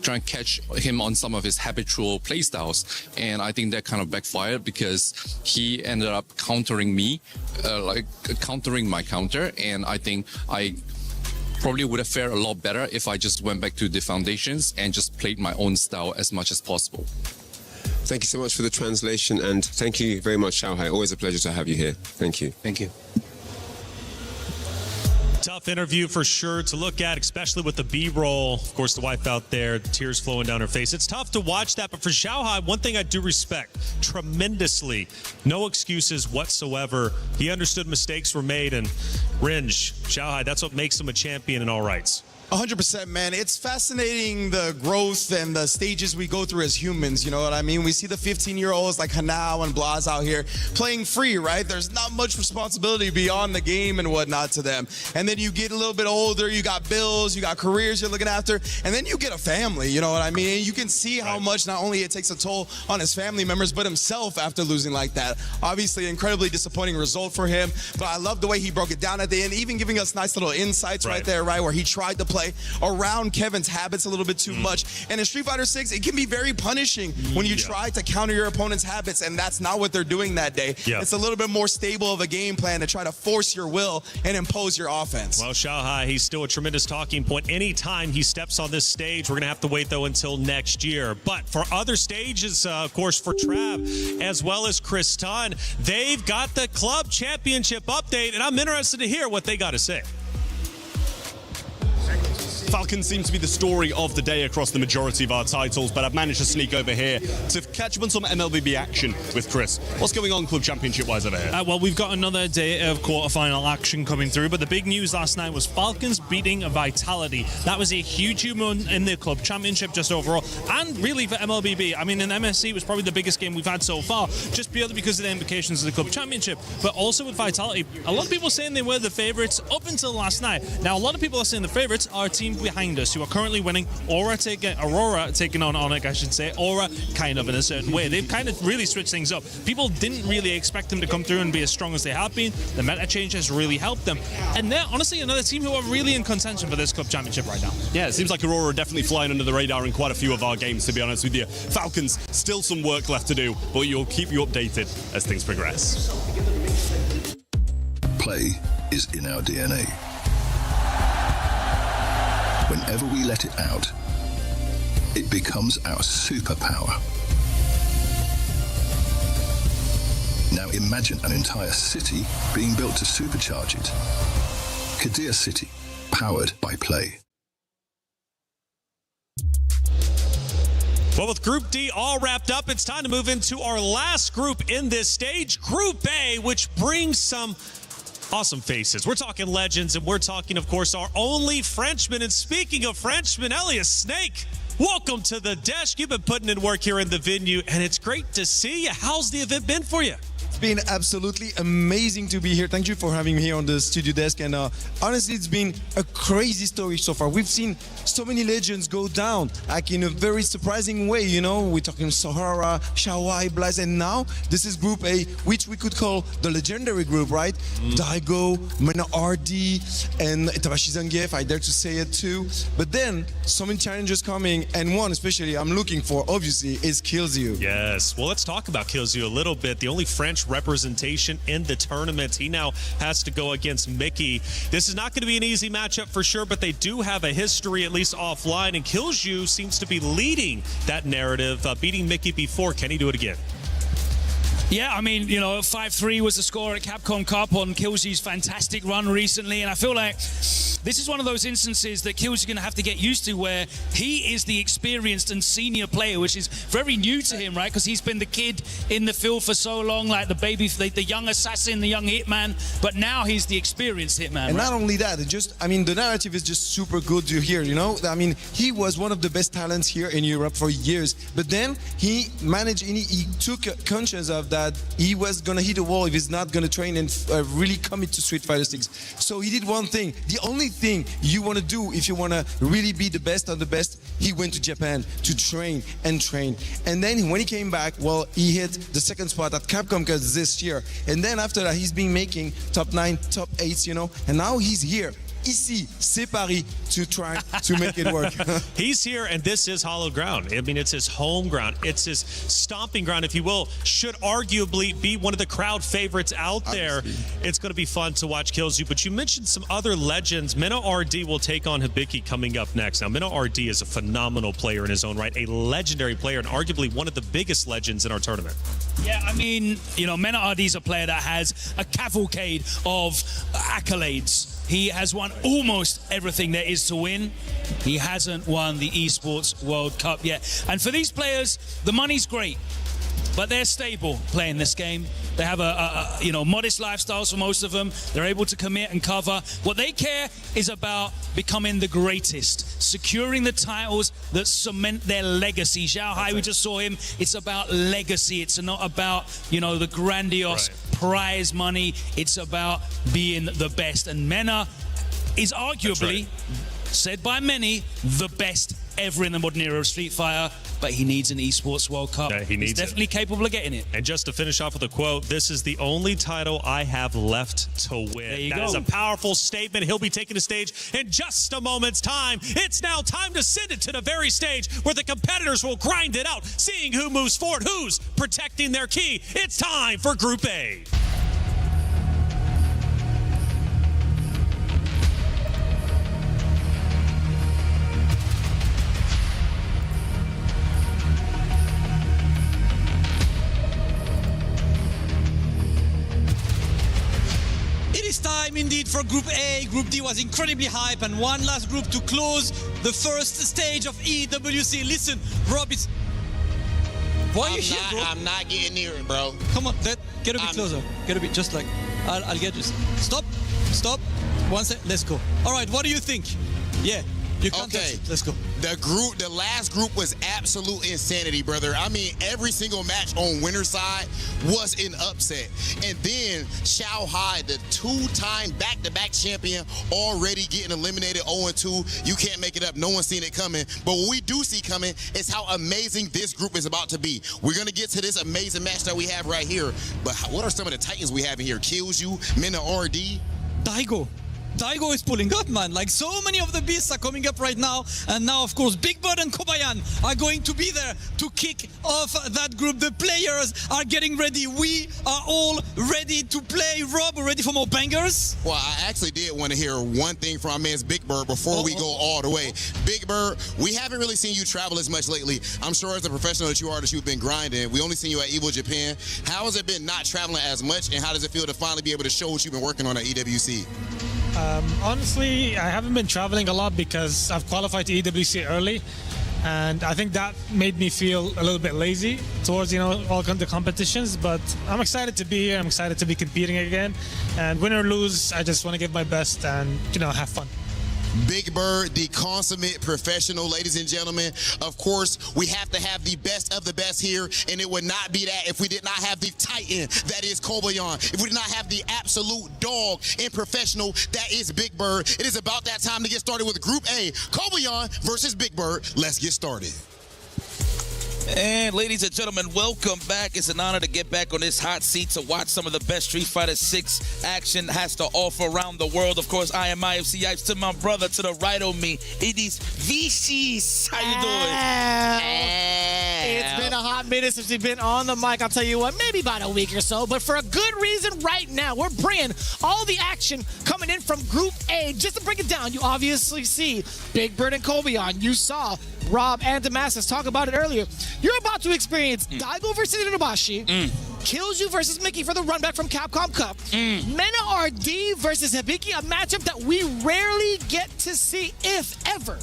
try and catch him on some of his habitual playstyles. And I think that kind of backfired, because he ended up countering me, countering my counter, and I think I probably would have fared a lot better if I just went back to the foundations and just played my own style as much as possible. Thank you so much for the translation, and thank you very much, Zhao Hai. Always a pleasure to have you here. Thank you. Thank you. Tough interview for sure to look at, especially with the B-roll. Of course, the wife out there, tears flowing down her face. It's tough to watch that, but for Xiaohai, one thing I do respect tremendously, no excuses whatsoever. He understood mistakes were made, and Ringe, Xiaohai, that's what makes him a champion in all rights. 100%, man. It's fascinating the growth and the stages we go through as humans, you know what I mean? We see the 15-year-olds like Hanao and Blas out here playing free, right? There's not much responsibility beyond the game and whatnot to them. And then you get a little bit older, you got bills, you got careers you're looking after, and then you get a family, you know what I mean? And you can see how much not only it takes a toll on his family members, but himself after losing like that. Obviously, incredibly disappointing result for him, but I love the way he broke it down at the end, even giving us nice little insights right there, right, where he tried to play around Kevin's habits a little bit too much. And in Street Fighter 6, it can be very punishing when you try to counter your opponent's habits, and that's not what they're doing that day. It's a little bit more stable of a game plan to try to force your will and impose your offense. Well, Xiaohai, he's still a tremendous talking point. Anytime he steps on this stage, we're going to have to wait, though, until next year. But for other stages, of course, for Trav, as well as Chris Tunn, they've got the club championship update, and I'm interested to hear what they got to say. Falcons seem to be the story of the day across the majority of our titles, but I've managed to sneak over here to catch up on some MLBB action with Chris. What's going on Club Championship-wise over here? Well, we've got another day of quarterfinal action coming through, but the big news last night was Falcons beating Vitality. That was a huge moment in the Club Championship just overall, and really for MLBB. I mean, in MSC, it was probably the biggest game we've had so far, just purely because of the implications of the Club Championship, but also with Vitality. A lot of people saying they were the favorites up until last night. Now, a lot of people are saying the favorites are a team behind us who are currently winning. Aurora taking on Onyx, I should say. Aura kind of in a certain way. They've kind of really switched things up. People didn't really expect them to come through and be as strong as they have been. The meta change has really helped them. And they're honestly another team who are really in contention for this Club Championship right now. Yeah, it seems like Aurora are definitely flying under the radar in quite a few of our games, to be honest with you. Falcons, still some work left to do, but you'll keep you updated as things progress. Play is in our DNA. Whenever we let it out, it becomes our superpower. Now imagine an entire city being built to supercharge it. Kadir City, powered by play. Well, with Group D all wrapped up, it's time to move into our last group in this stage, Group A, which brings some awesome faces. We're talking legends, and we're talking, of course, our only Frenchman. And speaking of Frenchmen, Elias Snake, welcome to the desk. You've been putting in work here in the venue, and it's great to see you. How's the event been for you? It's been absolutely amazing to be here. Thank you for having me here on the studio desk. And honestly, it's been a crazy story so far. We've seen so many legends go down, like in a very surprising way. You know, we're talking Sahara, Xiaohai, Blas, and now this is Group A, which we could call the legendary group, right? Daigo, Mena RD, and Itabashi Zangief, I dare to say it too. But then, so many challenges coming, and one especially I'm looking for, obviously, is Killzoo. Yes, well, let's talk about Killzoo a little bit. The only French representation in the tournament. He now has to go against Mickey. This is not going to be an easy matchup for sure, but they do have a history, at least offline, and Killzoo seems to be leading that narrative, beating Mickey before. Can he do it again? Yeah, I mean, you know, 5-3 was the score at Capcom Cup on Killzoo's fantastic run recently, and I feel like this is one of those instances that Killzoo's going to have to get used to, where he is the experienced and senior player, which is very new to him, right? Because he's been the kid in the field for so long, like the baby, the young assassin, the young hitman, but now he's the experienced hitman. And right? not only that, it just, I mean, the narrative is just super good to hear, you know? I mean, he was one of the best talents here in Europe for years, but then he managed, he took conscience of that he was gonna hit a wall if he's not gonna train and really commit to Street Fighter 6. So he did one thing. The only thing you wanna do if you wanna really be the best of the best, he went to Japan to train and train. And then when he came back, well, he hit the second spot at Capcom Cup this year. And then after that, he's been making top 9, top 8s, you know, and now he's here. Ici, c'est Paris, to try to make it work. He's here, and this is hallowed ground. I mean, it's his home ground. It's his stomping ground, if you will. Should arguably be one of the crowd favorites out there. It's going to be fun to watch Killzoo. But you mentioned some other legends. Mena RD will take on Hibiki coming up next. Now, Mena RD is a phenomenal player in his own right, a legendary player, and arguably one of the biggest legends in our tournament. Yeah, I mean, you know, Mena RD is a player that has a cavalcade of accolades. He has won almost everything there is to win. He hasn't won the Esports World Cup yet. And for these players, the money's great, but they're stable playing this game. They have you know, modest lifestyles for most of them. They're able to commit and cover. What they care is about becoming the greatest, securing the titles that cement their legacy. Xiao Hai, we just saw him. It's about legacy. It's not about, you know, the grandiose prize money. It's about being the best. And Mena is arguably, said by many, the best ever in the modern era of Street Fighter, but he needs an Esports World Cup. Yeah, he's definitely capable of getting it. And just to finish off with a quote, this is the only title I have left to win. There you That go. is a powerful statement. He'll be taking the stage in just a moment's time. It's now time to send it to the very stage where the competitors will grind it out, seeing who moves forward, who's protecting their key. It's time for Group A. It is time indeed for Group A. Group D was incredibly hype, and one last group to close the first stage of EWC. Listen, Rob, it's... Why are you here, bro? I'm not getting near it, bro. Come on, get a bit closer. Get a bit, just like... I'll get you. Stop. One sec, let's go. All right, what do you think? Yeah. You can't touch it. Let's go. The last group was absolute insanity, brother. I mean, every single match on winner's side was an upset. And then Xiao Hai, the two-time back-to-back champion, already getting eliminated 0-2. You can't make it up. No one's seen it coming. But what we do see coming is how amazing this group is about to be. We're going to get to this amazing match that we have right here. But what are some of the titans we have in here? Killju, Mena RD. Daigo is pulling up, man. Like, so many of the beasts are coming up right now. And now, of course, Big Bird and Kobayan are going to be there to kick off that group. The players are getting ready. We are all ready to play. Rob, ready for more bangers? Well, I actually did want to hear one thing from our man's Big Bird before we go all the way. Big Bird, we haven't really seen you travel as much lately. I'm sure as a professional that you are, that you've been grinding. We only seen you at Evo Japan. How has it been not traveling as much, and how does it feel to finally be able to show what you've been working on at EWC? Honestly, I haven't been traveling a lot because I've qualified to EWC early, and I think that made me feel a little bit lazy towards, you know, all the competitions. But I'm excited to be here. I'm excited to be competing again, and win or lose, I just want to give my best and, you know, have fun. Big Bird, the consummate professional, ladies and gentlemen. Of course, we have to have the best of the best here, and it would not be that if we did not have the titan that is Kobayan, if we did not have the absolute dog and professional that is Big Bird. It is about that time to get started with Group A, Kobayan versus Big Bird. Let's get started. And ladies and gentlemen, welcome back. It's an honor to get back on this hot seat to watch some of the best Street Fighter 6 action has to offer around the world. Of course, I am IFC Yipes. To my brother to the right of me, it is VCs. How you doing? It's been a hot minute since we've been on the mic. I'll tell you what, maybe about a week or so, but for a good reason right now. We're bringing all the action coming in from Group A. Just to break it down, you obviously see Big Bird and Kobayan. You saw Rob and Damascus talk about it earlier. You're about to experience Daigo versus Inobashi, Killju versus Mickey for the run back from Capcom Cup, Mena RD versus Hibiki, a matchup that we rarely get to see, if ever.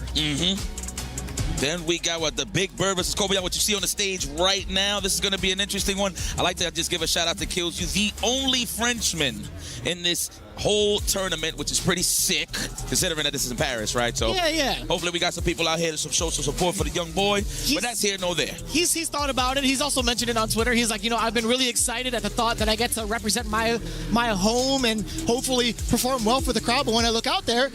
Then we got the Big Bird versus Kobayan, what you see on the stage right now. This is going to be an interesting one. I like to just give a shout out to Killju, the only Frenchman in this whole tournament, which is pretty sick, considering that this is in Paris, right? So yeah. Hopefully we got some people out here to show some support for the young boy, but that's here nor there. He's thought about it. He's also mentioned it on Twitter. He's like, you know, I've been really excited at the thought that I get to represent my home and hopefully perform well for the crowd, but when I look out there,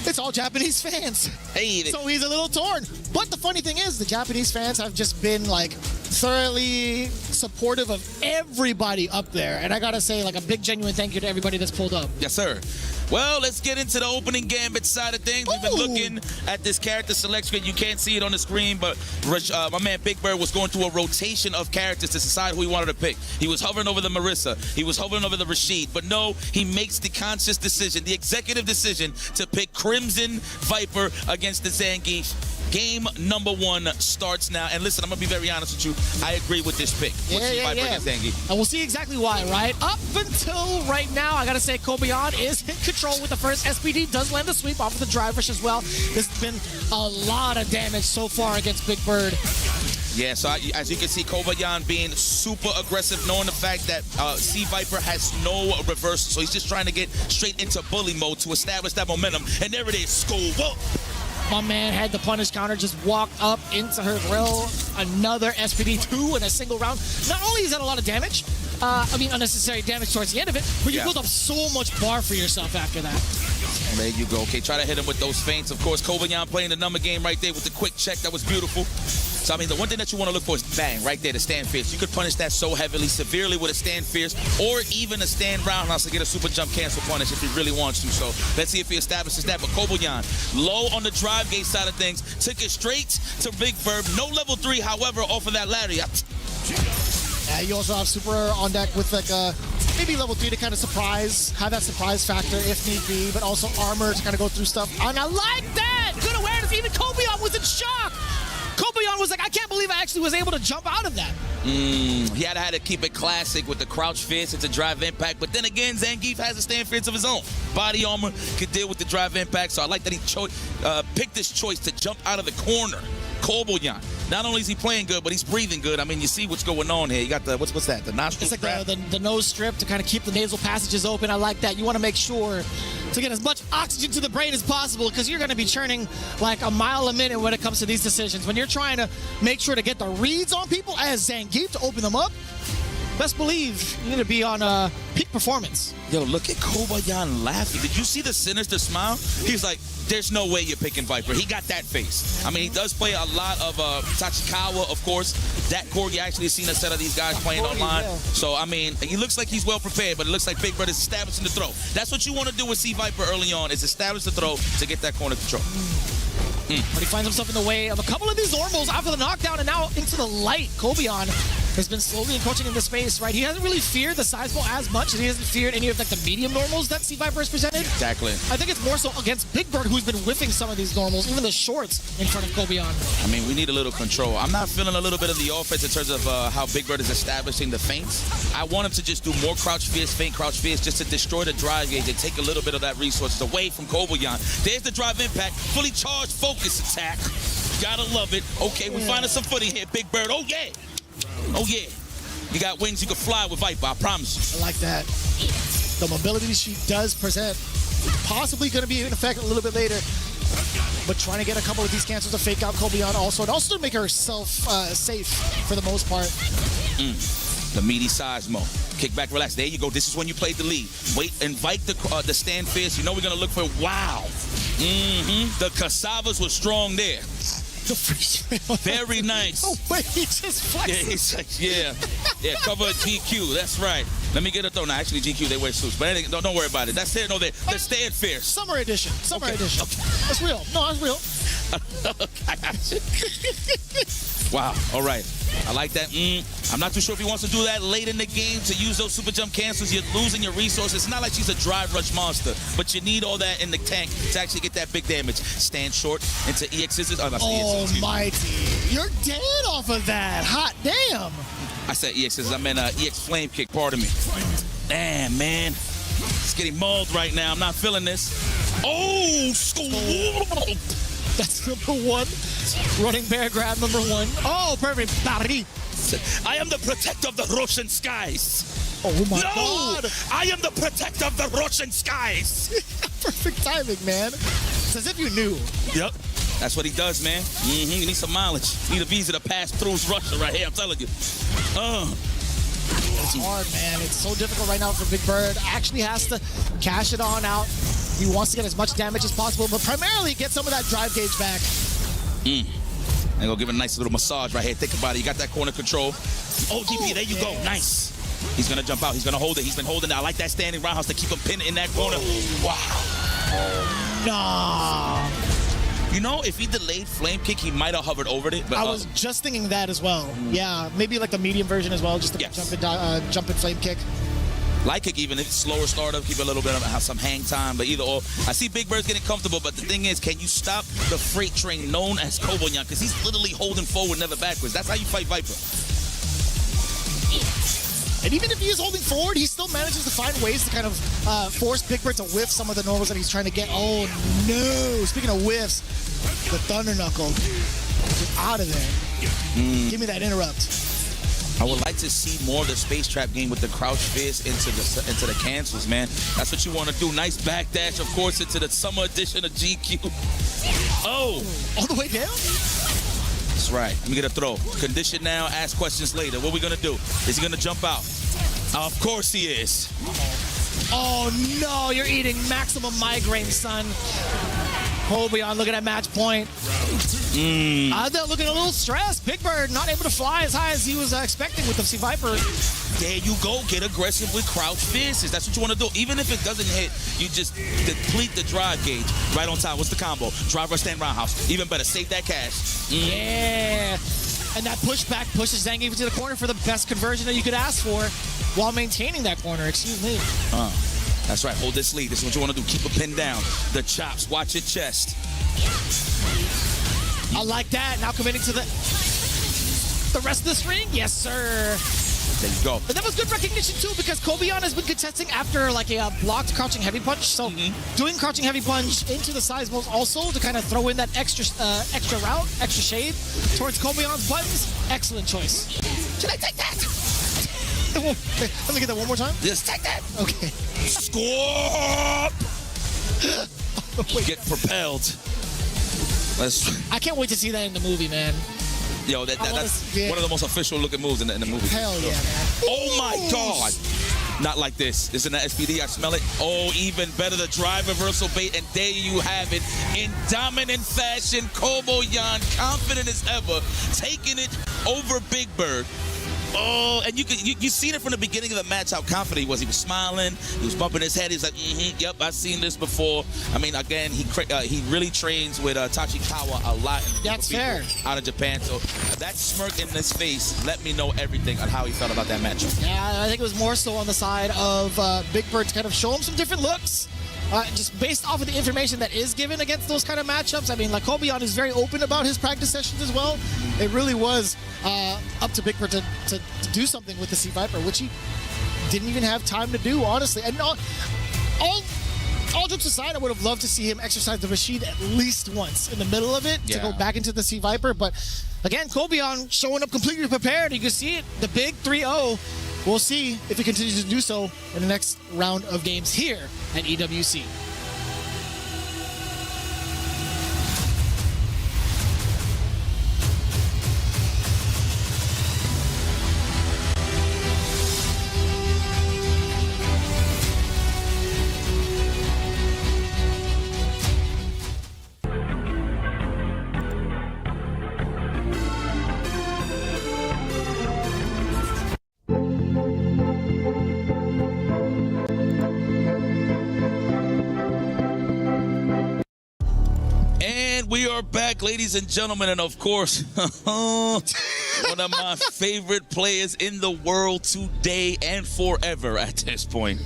it's all Japanese fans. Hey, so he's a little torn. But the funny thing is, the Japanese fans have just been like thoroughly supportive of everybody up there. And I gotta say, like, a big genuine thank you to everybody that's pulled up. Yes, sir. Well, let's get into the opening gambit side of things. We've been looking at this character select screen. You can't see it on the screen, but my man Big Bird was going through a rotation of characters to decide who he wanted to pick. He was hovering over the Marissa. He was hovering over the Rashid. But no, he makes the conscious decision, the executive decision, to pick Crimson Viper against the Zangief. Game number 1 starts now. And listen, I'm going to be very honest with you. I agree with this pick. Yeah. And we'll see exactly why, right? Up until right now, I got to say, Kobeon is in control with the first. SPD does land the sweep off of the drive rush as well. There's been a lot of damage so far against Big Bird. Yeah, so as you can see, Kobayan being super aggressive, knowing the fact that C Viper has no reversal. So he's just trying to get straight into bully mode to establish that momentum. And there it is, school. Whoa. My man had the punish counter, just walked up into her grill. Another SPD2 in a single round. Not only is that a lot of damage, unnecessary damage towards the end of it, but you build up so much bar for yourself after that. There you go. Okay, try to hit him with those feints. Of course, Kobayan playing the number game right there with the quick check. That was beautiful. So, the one thing that you want to look for is bang, right there, the stand fierce. You could punish that so heavily, severely with a stand fierce, or even a stand roundhouse to get a super jump cancel punish if he really wants to. So, let's see if he establishes that. But Kobayan, low on the drive gate side of things, took it straight to Big Bird. No level 3, however, off of that lariat. Yeah, you also have super on deck with maybe level 3 to kind of have that surprise factor if need be, but also armor to kind of go through stuff. And I like that! Good awareness. Even Kobayan was in shock. Kobayan was like, I can't believe I actually was able to jump out of that. He had to keep it classic with the crouch fierce into drive impact. But then again, Zangief has a stand fierce of his own. Body armor could deal with the drive impact. So I like that he picked this choice to jump out of the corner. Kobayan. Not only is he playing good, but he's breathing good. You see what's going on here. You got the, what's that? The nostril It's like the nose strip to kind of keep the nasal passages open. I like that. You want to make sure to get as much oxygen to the brain as possible because you're going to be churning like a mile a minute when it comes to these decisions. When you're trying to make sure to get the reads on people as Zangief to open them up, best believe you're going to be on peak performance. Yo, look at Kobayan laughing. Did you see the sinister smile? He's like, there's no way you're picking Viper. He got that face. He does play a lot of Tachikawa, of course. That Corgi, I actually seen a set of these guys playing online. Yeah. So, he looks like he's well prepared, but it looks like Big Bird is establishing the throw. That's what you want to do with C Viper early on, is establish the throw to get that corner control. But he finds himself in the way of a couple of these normals after the knockdown and now into the light. Kobayan has been slowly encroaching into space, right? He hasn't really feared the size ball as much as he hasn't feared any of the medium normals that C Viper has presented. Exactly. I think it's more so against Big Bird, who's been whiffing some of these normals, even the shorts in front of Kobayan. We need a little control. I'm not feeling a little bit of the offense in terms of how Big Bird is establishing the feints. I want him to just do more crouch fierce, feint, crouch fierce, just to destroy the drive gauge and take a little bit of that resources away from Kobayan. There's the drive impact, fully charged focus attack. Gotta love it. Okay, we're finding some footing here, Big Bird. Oh, yeah. Oh, yeah. You got wings, you can fly with Viper, I promise you. I like that. The mobility she does present, possibly going to be in effect a little bit later, but trying to get a couple of these cancels to fake out Kobayan also, and also to make herself safe for the most part. The meaty Seismo. Kick back, relax. There you go. This is when you played the lead. Wait, invite the stand fierce. You know we're going to look for, wow. The cassavas were strong there. Very nice. Oh, wait, he just flexed. Yeah, he's like, yeah, cover GQ. That's right. Let me get it though. No, actually, GQ, they wear suits. But don't worry about it. That's it. No, they're stand fierce. Summer edition. Summer edition. Okay. That's real. No, that's real. Wow. All right. I like that. I'm not too sure if he wants to do that late in the game to use those super jump cancels. You're losing your resources. It's not like she's a drive rush monster, but you need all that in the tank to actually get that big damage. Stand short into EX scissors. Almighty. You're dead off of that. Hot damn. I said EX scissors. I meant EX flame kick. Pardon me. Damn, man. It's getting mauled right now. I'm not feeling this. Oh, school. That's number 1. Running bear grab number 1. Oh, perfect. I am the protector of the Russian skies. Oh my God. I am the protector of the Russian skies. Perfect timing, man. It's as if you knew. Yep. That's what he does, man. You need some mileage. You need a visa to pass through Russia right here, I'm telling you. It's hard, man. It's so difficult right now for Big Bird. Actually has to cash it on out. He wants to get as much damage as possible, but primarily get some of that drive gauge back. And go give it a nice little massage right here. Think about it. You got that corner control. Oh, DP, there you go. Nice. He's going to jump out. He's going to hold it. He's been holding it. I like that standing roundhouse to keep him pinned in that corner. Wow. Nah. You know, if he delayed flame kick, he might have hovered over it. But, I was just thinking that as well. Yeah, maybe like the medium version as well, just to jump in flame kick. Light kick even, if it's slower startup, keep a little bit of some hang time, but either or. I see Big Bird's getting comfortable, but the thing is, can you stop the freight train known as Koboyan? Because he's literally holding forward, never backwards. That's how you fight Viper. And even if he is holding forward, he still manages to find ways to kind of force Big Bird to whiff some of the normals that he's trying to get. Oh, no. Speaking of whiffs, the Thunder Knuckle. Get out of there. Give me that interrupt. I would like to see more of the space trap game with the crouch fist into the cancels, man. That's what you want to do. Nice backdash, of course, into the summer edition of GQ. Oh! All the way down? That's right. Let me get a throw. Condition now, ask questions later. What are we going to do? Is he going to jump out? Of course he is. Oh, no. You're eating maximum migraine, son. Koboyan looking at match point. They're looking a little stressed. Big Bird not able to fly as high as he was expecting with the Sea Viper. There you go. Get aggressive with crouch fists. That's what you want to do. Even if it doesn't hit, you just deplete the drive gauge right on time. What's the combo? Drive rush, stand roundhouse. Even better, save that cash. Yeah. And that pushback pushes Zangief into the corner for the best conversion that you could ask for while maintaining that corner. Excuse me. That's right. Hold this lead. This is what you want to do. Keep a pin down. The chops. Watch your chest. I like that. Now committing to the rest of the string. Yes, sir. There you go. But that was good recognition, too, because Koboyan has been contesting after like a blocked crouching heavy punch. So doing crouching heavy punch into the size moves also to kind of throw in that extra route, extra shade towards Koboyan's buttons. Excellent choice. Should I take that? Let me get that one more time. Just take that. Okay. Score! Get propelled. I can't wait to see that in the movie, man. Yo, that's one of the most official looking moves in the movie. Hell yeah, man. Oh my God. Not like this. Isn't that SPD? I smell it. Oh, even better, the drive reversal bait, and there you have it. In dominant fashion, Koboyan, confident as ever, taking it over Big Bird. Oh, and you seen it from the beginning of the match how confident he was. He was smiling. He was bumping his head. He's like, yep, I've seen this before. I mean, again, he really trains with Tachikawa a lot. That's fair. Out of Japan. So that smirk in his face let me know everything on how he felt about that matchup. Yeah, I think it was more so on the side of Big Bird to kind of show him some different looks. Just based off of the information that is given against those kind of matchups. I mean, like, Koboyan is very open about his practice sessions as well. It really was up to Big Bird to do something with the Sea Viper, which he didn't even have time to do, honestly. And all jokes aside, I would have loved to see him exercise the Rashid at least once in the middle of it to go back into the Sea Viper. But again, Koboyan showing up completely prepared. You can see it, the big 3-0. We'll see if he continues to do so in the next round of games here at EWC. We are back, ladies and gentlemen, and of course, one of my favorite players in the world today and forever at this point.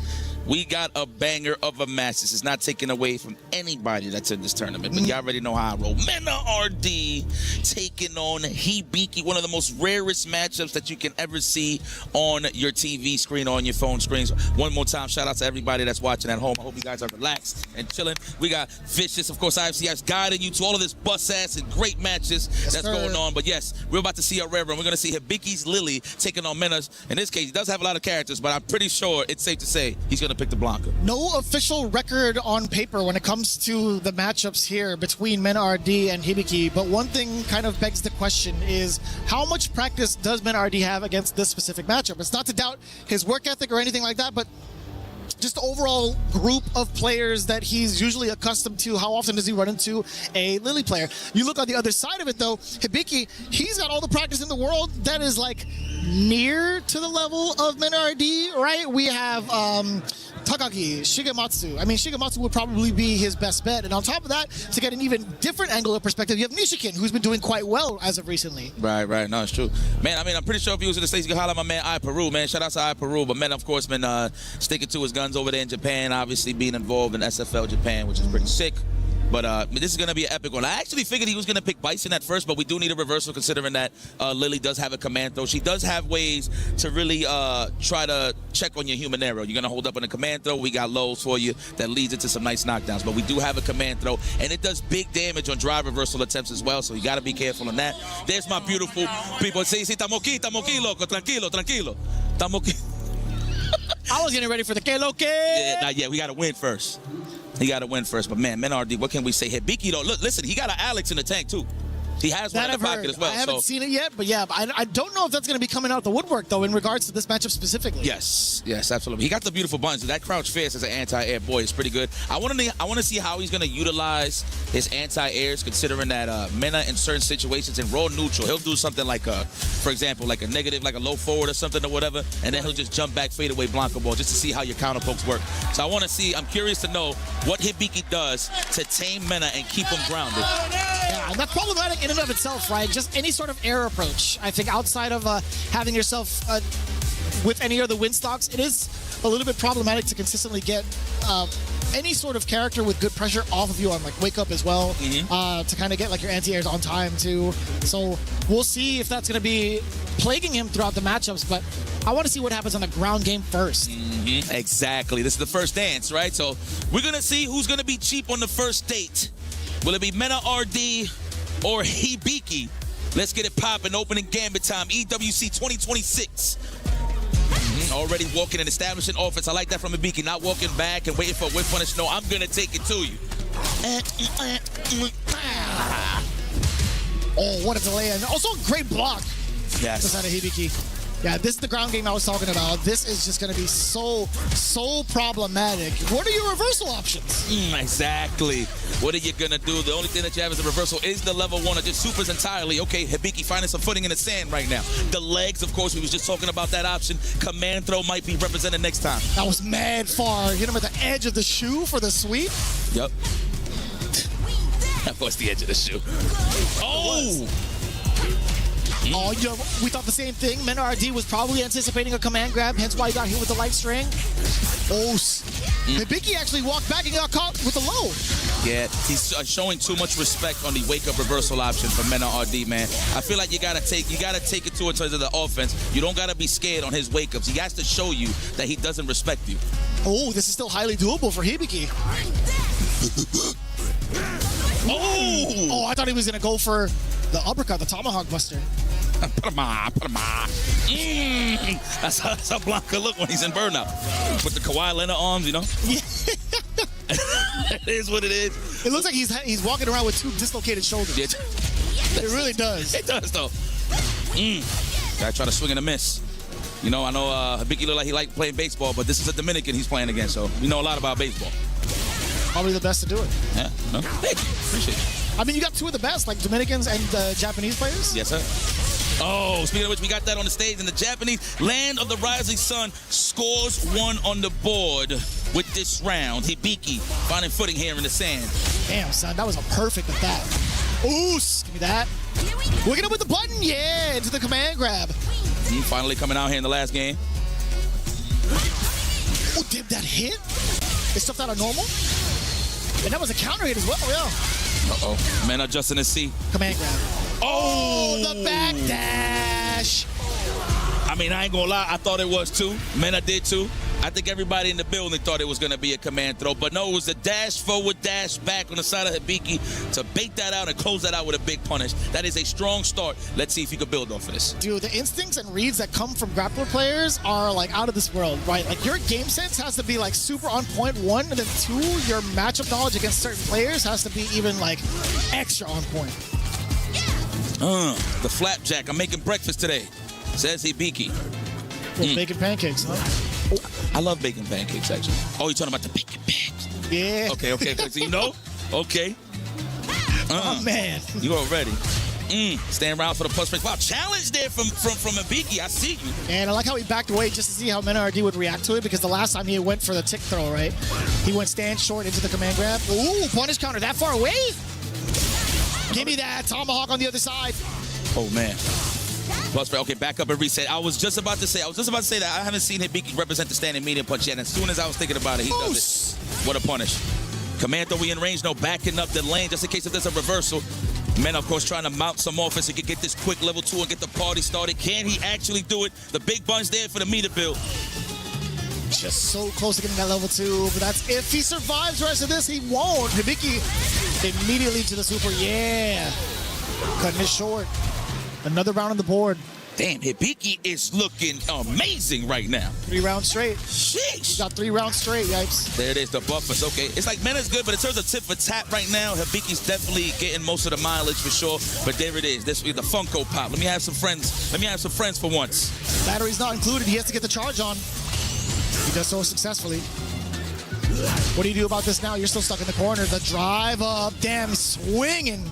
We got a banger of a match. This is not taken away from anybody that's in this tournament, but y'all already know how I roll. Mena RD taking on Hibiki, one of the most rarest matchups that you can ever see on your TV screen or on your phone screens. One more time, shout out to everybody that's watching at home. I hope you guys are relaxed and chilling. We got Vicious, of course, IFCI's guiding you to all of this bust-ass and great matches that's going on. But yes, we're about to see a rare one. We're going to see Hibiki's Lily taking on Mena's. In this case, he does have a lot of characters, but I'm pretty sure it's safe to say he's going to pick the Blanca. No official record on paper when it comes to the matchups here between Mena RD and Hibiki, but one thing kind of begs the question is how much practice does Mena RD have against this specific matchup? It's not to doubt his work ethic or anything like that, but just the overall group of players that he's usually accustomed to. How often does he run into a Lily player? You look on the other side of it, though, Hibiki, he's got all the practice in the world that is like near to the level of Mena RD, right? We have Takagi, Shigematsu. I mean, Shigematsu would probably be his best bet. And on top of that, to get an even different angle of perspective, you have Nishikin, who's been doing quite well as of recently. Right. No, it's true. Man, I mean, I'm pretty sure if he was in the States, you could holler at my man, I Peru, man. Shout out to I Peru. But, man, of course, been sticking to his guns over there in Japan, obviously being involved in SFL Japan, which is pretty sick. But this is going to be an epic one. I actually figured he was going to pick Bison at first, but we do need a reversal considering that Lily does have a command throw. She does have ways to really try to check on your human arrow. You're going to hold up on a command throw. We got lows for you that leads into some nice knockdowns. But we do have a command throw, and it does big damage on drive reversal attempts as well, so you got to be careful on that. There's my beautiful people. Sí, estamos aquí, loco. Tranquilo. Estamos aquí. I was getting ready for the que lo que. Yeah, not yet. We got to win first. He got to win first. But, man, RD, what can we say? Hibiki, though, look, listen, he got an Alex in the tank, too. He has one in the pocket as well. I haven't seen it yet, but yeah, I don't know if that's going to be coming out the woodwork, though, in regards to this matchup specifically. Yes, absolutely. He got the beautiful buttons. That crouch fierce as an anti-air, boy, is pretty good. I want to see how he's going to utilize his anti-airs, considering that Mena in certain situations in raw neutral, he'll do something like, for example, like a negative, like a low forward or something or whatever, and then he'll just jump back, fade away, Blanco ball, just to see how your counter pokes work. So I want to see, I'm curious to know what Hibiki does to tame Mena and keep him grounded. Yeah, and that's problematic in and of itself, right? Just any sort of air approach. I think outside of having yourself with any other win stocks, it is a little bit problematic to consistently get any sort of character with good pressure off of you on like wake up as well, to kind of get like your anti-airs on time too. So we'll see if that's going to be plaguing him throughout the matchups, but I want to see what happens on the ground game first. Exactly. This is the first dance, right? So we're going to see who's going to be cheap on the first date. Will it be Mena RD or Hibiki? Let's get it popping. Opening gambit time. EWC 2026. Already walking and establishing offense. I like that from Hibiki. Not walking back and waiting for a whip punish. No, I'm going to take it to you. Oh, what a delay. And also a great block. Yes. Beside of Hibiki. Yeah, this is the ground game I was talking about. This is just going to be so problematic. What are your reversal options? Exactly. What are you going to do? The only thing that you have as a reversal is the level one or just supers entirely. Okay, Hibiki finding some footing in the sand right now. The legs, of course, we was just talking about that option. Command throw might be represented next time. That was mad far. Hit him at the edge of the shoe for the sweep. Yep. That was the edge of the shoe. Oh! Oh, you know, we thought the same thing. Mena RD was probably anticipating a command grab, hence why he got hit with the light string. Oh, Hibiki actually walked back and got caught with the low. Yeah, he's showing too much respect on the wake-up reversal option for Mena RD, man. I feel like you gotta take it to in terms of the offense. You don't gotta be scared on his wake-ups. He has to show you that he doesn't respect you. Oh, this is still highly doable for Hibiki. Oh, I thought he was gonna go for the uppercut, the tomahawk buster. Put him on. That's how Blanca look when he's in burnout. With the Kawhi Leonard arms, you know? It is what it is. It looks like he's walking around with two dislocated shoulders. Yeah. It really does. It does, though. Gotta try to swing and a miss. You know, I know Hibiki look like he liked playing baseball, but this is a Dominican he's playing against, so we know a lot about baseball. Probably the best to do it. Yeah, no? Hey, appreciate it. I mean, you got two of the best, like Dominicans and Japanese players. Yes, sir. Oh, speaking of which, we got that on the stage, and the Japanese Land of the Rising Sun scores one on the board with this round. Hibiki finding footing here in the sand. Damn, son, that was a perfect at that. Ooh, give me that. Looking up with the button, yeah, into the command grab. Finally coming out here in the last game. Oh, did that hit? It stuffed out of normal? And that was a counter hit as well, yeah. Uh-oh. Man adjusting his C. Command grab. Oh, the back dash. I mean, I ain't gonna lie, I thought it was too. Man, I did too. I think everybody in the building thought it was gonna be a command throw, but no, it was a dash forward, dash back on the side of Hibiki to bait that out and close that out with a big punish. That is a strong start. Let's see if you can build off of this. Dude, the instincts and reads that come from grappler players are like out of this world, right? Like your game sense has to be like super on point, one, and then two, your matchup knowledge against certain players has to be even like extra on point. The flapjack. I'm making breakfast today, says Hibiki. Well, bacon pancakes, huh? I love bacon pancakes, actually. Oh, you're talking about the bacon pancakes. Yeah. Okay. So you know? Okay. Oh, man. You already. Staying around for the plus range. Wow, challenge there from Hibiki. I see you. And I like how he backed away just to see how MenRD would react to it, because the last time he went for the tick throw, right? He went stand short into the command grab. Ooh, punish counter that far away? Give me that tomahawk on the other side. Oh, man. Plus, okay, back up and reset. I was just about to say that I haven't seen Hibiki represent the standing medium punch yet. And as soon as I was thinking about it, he does it. What a punish. Command throw, we in range, no, backing up the lane just in case if there's a reversal. Men, of course, trying to mount some offense and get this quick level 2 and get the party started. Can he actually do it? The big bunch there for the meter build. Just so close to getting that level 2, but that's if he survives the rest of this, he won't. Hibiki immediately to the super. Yeah. Cutting it short. Another round on the board. Damn, Hibiki is looking amazing right now. 3 rounds straight. Sheesh. He got 3 rounds straight, yipes. There it is, the buffers. Okay, it's like Mena's good, but in terms of tip for tap right now, Hibiki's definitely getting most of the mileage for sure. But there it is. This is the Funko Pop. Let me have some friends. Let me have some friends for once. Battery's not included. He has to get the charge on. He does so successfully. What do you do about this now? You're still stuck in the corner. The drive up. Damn, swinging.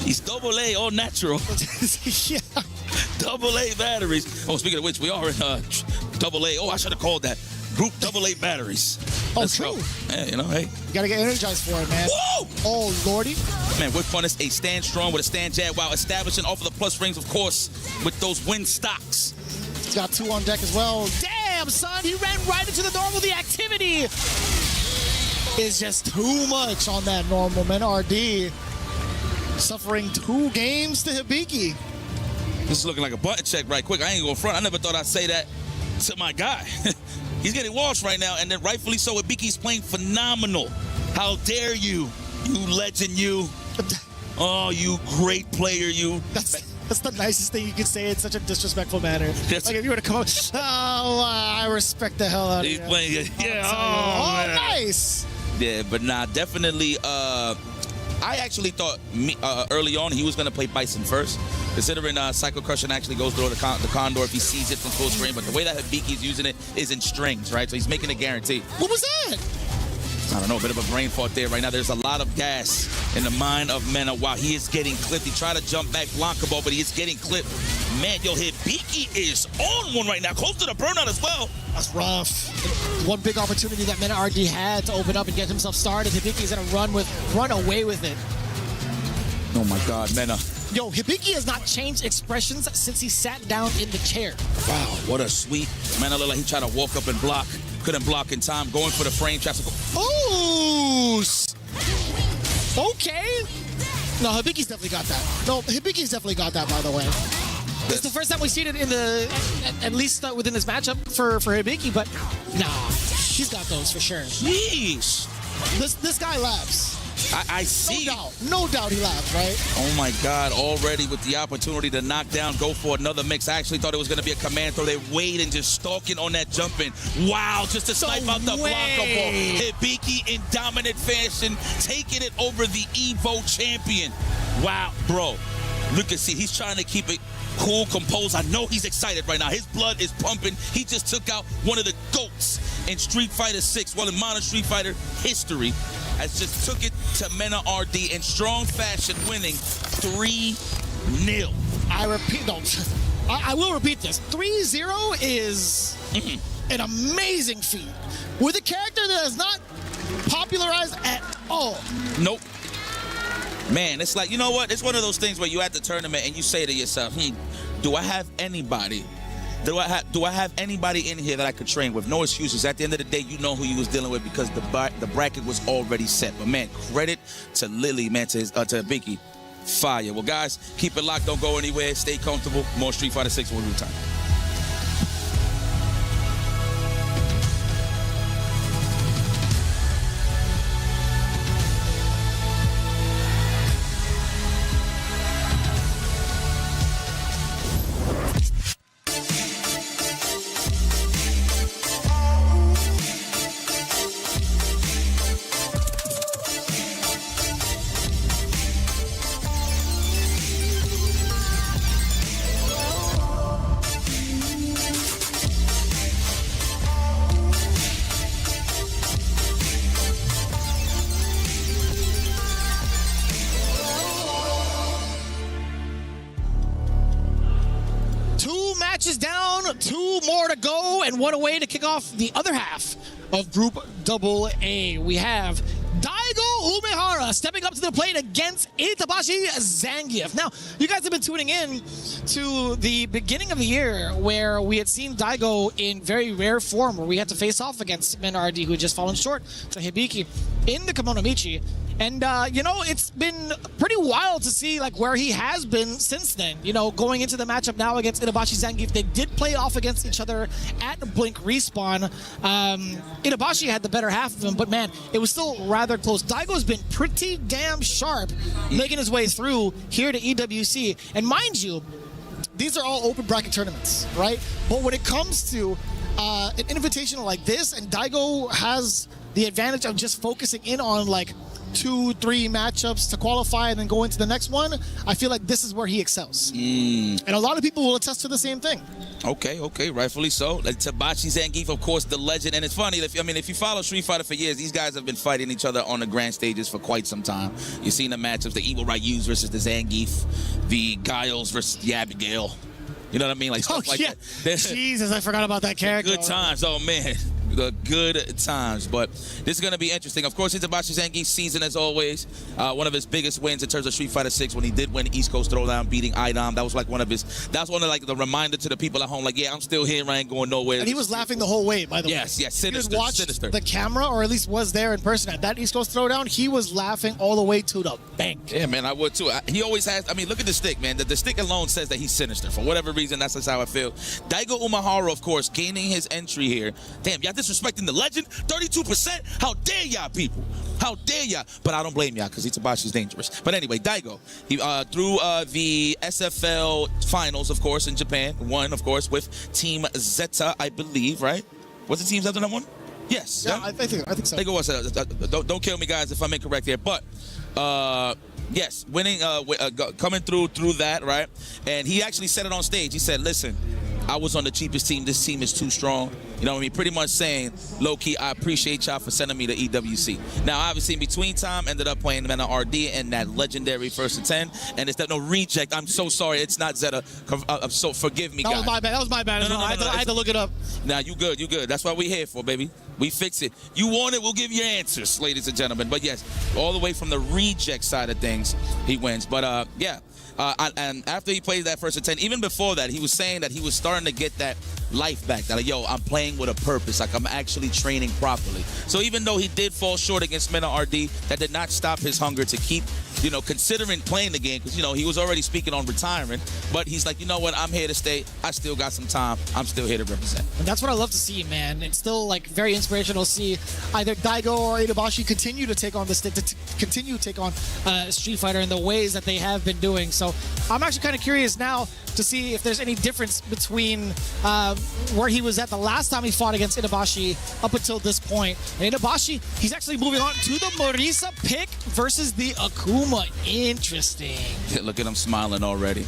He's double A, all natural. Yeah. Double A batteries. Oh, speaking of which, we are in double A. Oh, I should have called that. Group double A batteries. Oh, Let's true. go. Yeah, you know, hey. You gotta get energized for it, man. Whoa! Oh, lordy. Man, with fun is a stand strong with a stand jab while establishing off of the plus rings, of course, with those win stocks. He's got 2 on deck as well. Damn, son, he ran right into the normal. The activity is just too much on that normal, man. RD suffering 2 games to Hibiki. This is looking like a button check right quick. I ain't going front. I never thought I'd say that to my guy. He's getting washed right now, and then rightfully so. Hibiki's playing phenomenal. How dare you, you legend, you. Oh, you great player, you. That's the nicest thing you can say in such a disrespectful manner. Like if you were to come up, I respect the hell out of you. He's playing it. Yeah. Oh, man. nice. Yeah, but nah, definitely. I actually thought early on he was going to play Bison first, considering Psycho Crushing actually goes through the Condor if he sees it from full screen. But the way that Hibiki's using it is in strings, right? So he's making a guarantee. What was that? I don't know, a bit of a brain fart there right now. There's a lot of gas in the mind of Mena while he is getting clipped. He tried to jump back Blanca-Ball, but he is getting clipped. Man, yo, Hibiki is on one right now, close to the burnout as well. That's rough. One big opportunity that Mena RD had to open up and get himself started. Hibiki's gonna run away with it. Oh my God, Mena. Yo, Hibiki has not changed expressions since he sat down in the chair. Wow, what a sweep. Mena looked like he tried to walk up and block. Couldn't block in time, going for the frame traps. Ooh! Okay. No, Hibiki's definitely got that. No, Hibiki's definitely got that, by the way. It's the first time we've seen it in the, at least within this matchup for Hibiki, but nah, he's got those for sure. Jeez. This guy laughs. I see. No doubt he laughs, right? Oh my God, already with the opportunity to knock down, go for another mix. I actually thought it was going to be a command throw. They waited and just stalking on that jump in. Wow, just to snipe out the Blanca-Ball. Hibiki in dominant fashion, taking it over the Evo champion. Wow, bro. Look at see, he's trying to keep it cool, composed. I know he's excited right now. His blood is pumping. He just took out one of the GOATs in Street Fighter 6, well, in modern Street Fighter history. Has just took it to Mena RD in strong fashion, winning 3-0. I repeat, no, I will repeat this. 3-0 is an amazing feat with a character that is not popularized at all. Nope. Man, it's like, you know what? It's one of those things where you're at the tournament and you say to yourself, do I have anybody? Do I have anybody in here that I could train with? No excuses. At the end of the day, you know who you was dealing with because the bracket was already set. But man, credit to Lily, man, to Hibiki. Fire. Well, guys, keep it locked. Don't go anywhere. Stay comfortable. More Street Fighter 6 will return. matches down, 2 more to go, and what a way to kick off the other half of Group AA. We have Daigo Umehara stepping up to the plate against Itabashi Zangief. Now, you guys have been tuning in to the beginning of the year where we had seen Daigo in very rare form, where we had to face off against MSVG, who had just fallen short to Hibiki in the Kimono Michi. And, you know, it's been pretty wild to see, like, where he has been since then. You know, going into the matchup now against Itabashi Zangief, they did play off against each other at Blink Respawn. Itabashi had the better half of him, but, man, it was still rather close. Daigo's been pretty damn sharp making his way through here to EWC. And mind you, these are all open bracket tournaments, right? But when it comes to an invitational like this, and Daigo has the advantage of just focusing in on, like, 2-3 matchups to qualify and then go into the next one, I feel like this is where he excels. And a lot of people will attest to the same thing. Okay, rightfully so. Like Itabashi Zangief, of course, the legend. And it's funny, if you follow Street Fighter for years, these guys have been fighting each other on the grand stages for quite some time. You've seen the matchups, the Evil Ryus versus the Zangief, the Giles versus the Abigail. You know what I mean? Like stuff like that. Jesus, I forgot about that character. Good times. Oh, man. The good times. But this is going to be interesting. Of course, Itabashi Zangief's season, as always, one of his biggest wins in terms of Street Fighter 6 when he did win East Coast Throwdown, beating IDOM. That was like one of like the reminder to the people at home, like, yeah, I'm still here, I ain't going nowhere. And he was laughing the whole way, by the way. Yes, sinister. He just watched sinister. the camera, or at least was there in person at that East Coast Throwdown. He was laughing all the way to the bank. Yeah, man, I would too. He always has, I mean, look at the stick, man. The stick alone says that he's sinister. For whatever reason, that's just how I feel. Daigo Umehara, of course, gaining his entry here. Damn, y'all disrespecting the legend? 32%? How dare y'all, people? How dare y'all? But I don't blame y'all, because Itabashi's dangerous. But anyway, Daigo, he through the SFL finals, of course, in Japan, won, of course, with Team Zeta, I believe, right? Was it Team Zeta that won? Yes. Yeah, I think so. I think it was. Don't kill me, guys, if I'm incorrect here. But yes, winning, coming through that, right? And he actually said it on stage. He said, listen, I was on the cheapest team. This team is too strong. You know what I mean? Pretty much saying, low-key, I appreciate y'all for sending me to EWC. Now, obviously, in between time, ended up playing Mena RD and that legendary 1st and 10. And it's that no reject. I'm so sorry. It's not Zeta. So forgive me, guys. That was my bad. I had to look it up. Nah, you good. That's what we're here for, baby. We fix it. You want it, we'll give you answers, ladies and gentlemen. But yes, all the way from the reject side of things, he wins. But yeah. And after he played that 1st and 10, even before that, he was saying that he was starting to get that life back. That, like, yo, I'm playing with a purpose. Like, I'm actually training properly. So even though he did fall short against Mena RD, that did not stop his hunger to keep, you know, considering playing the game. Because, you know, he was already speaking on retiring. But he's like, you know what? I'm here to stay. I still got some time. I'm still here to represent. And that's what I love to see, man. It's still, like, very inspirational to see either Daigo or Itabashi continue to take on the stick, continue to take on Street Fighter in the ways that they have been doing. So I'm actually kind of curious now to see if there's any difference between where he was at the last time he fought against Itabashi up until this point. And Itabashi, he's actually moving on to the Morisa pick versus the Akuma. Interesting. Yeah, look at him smiling already.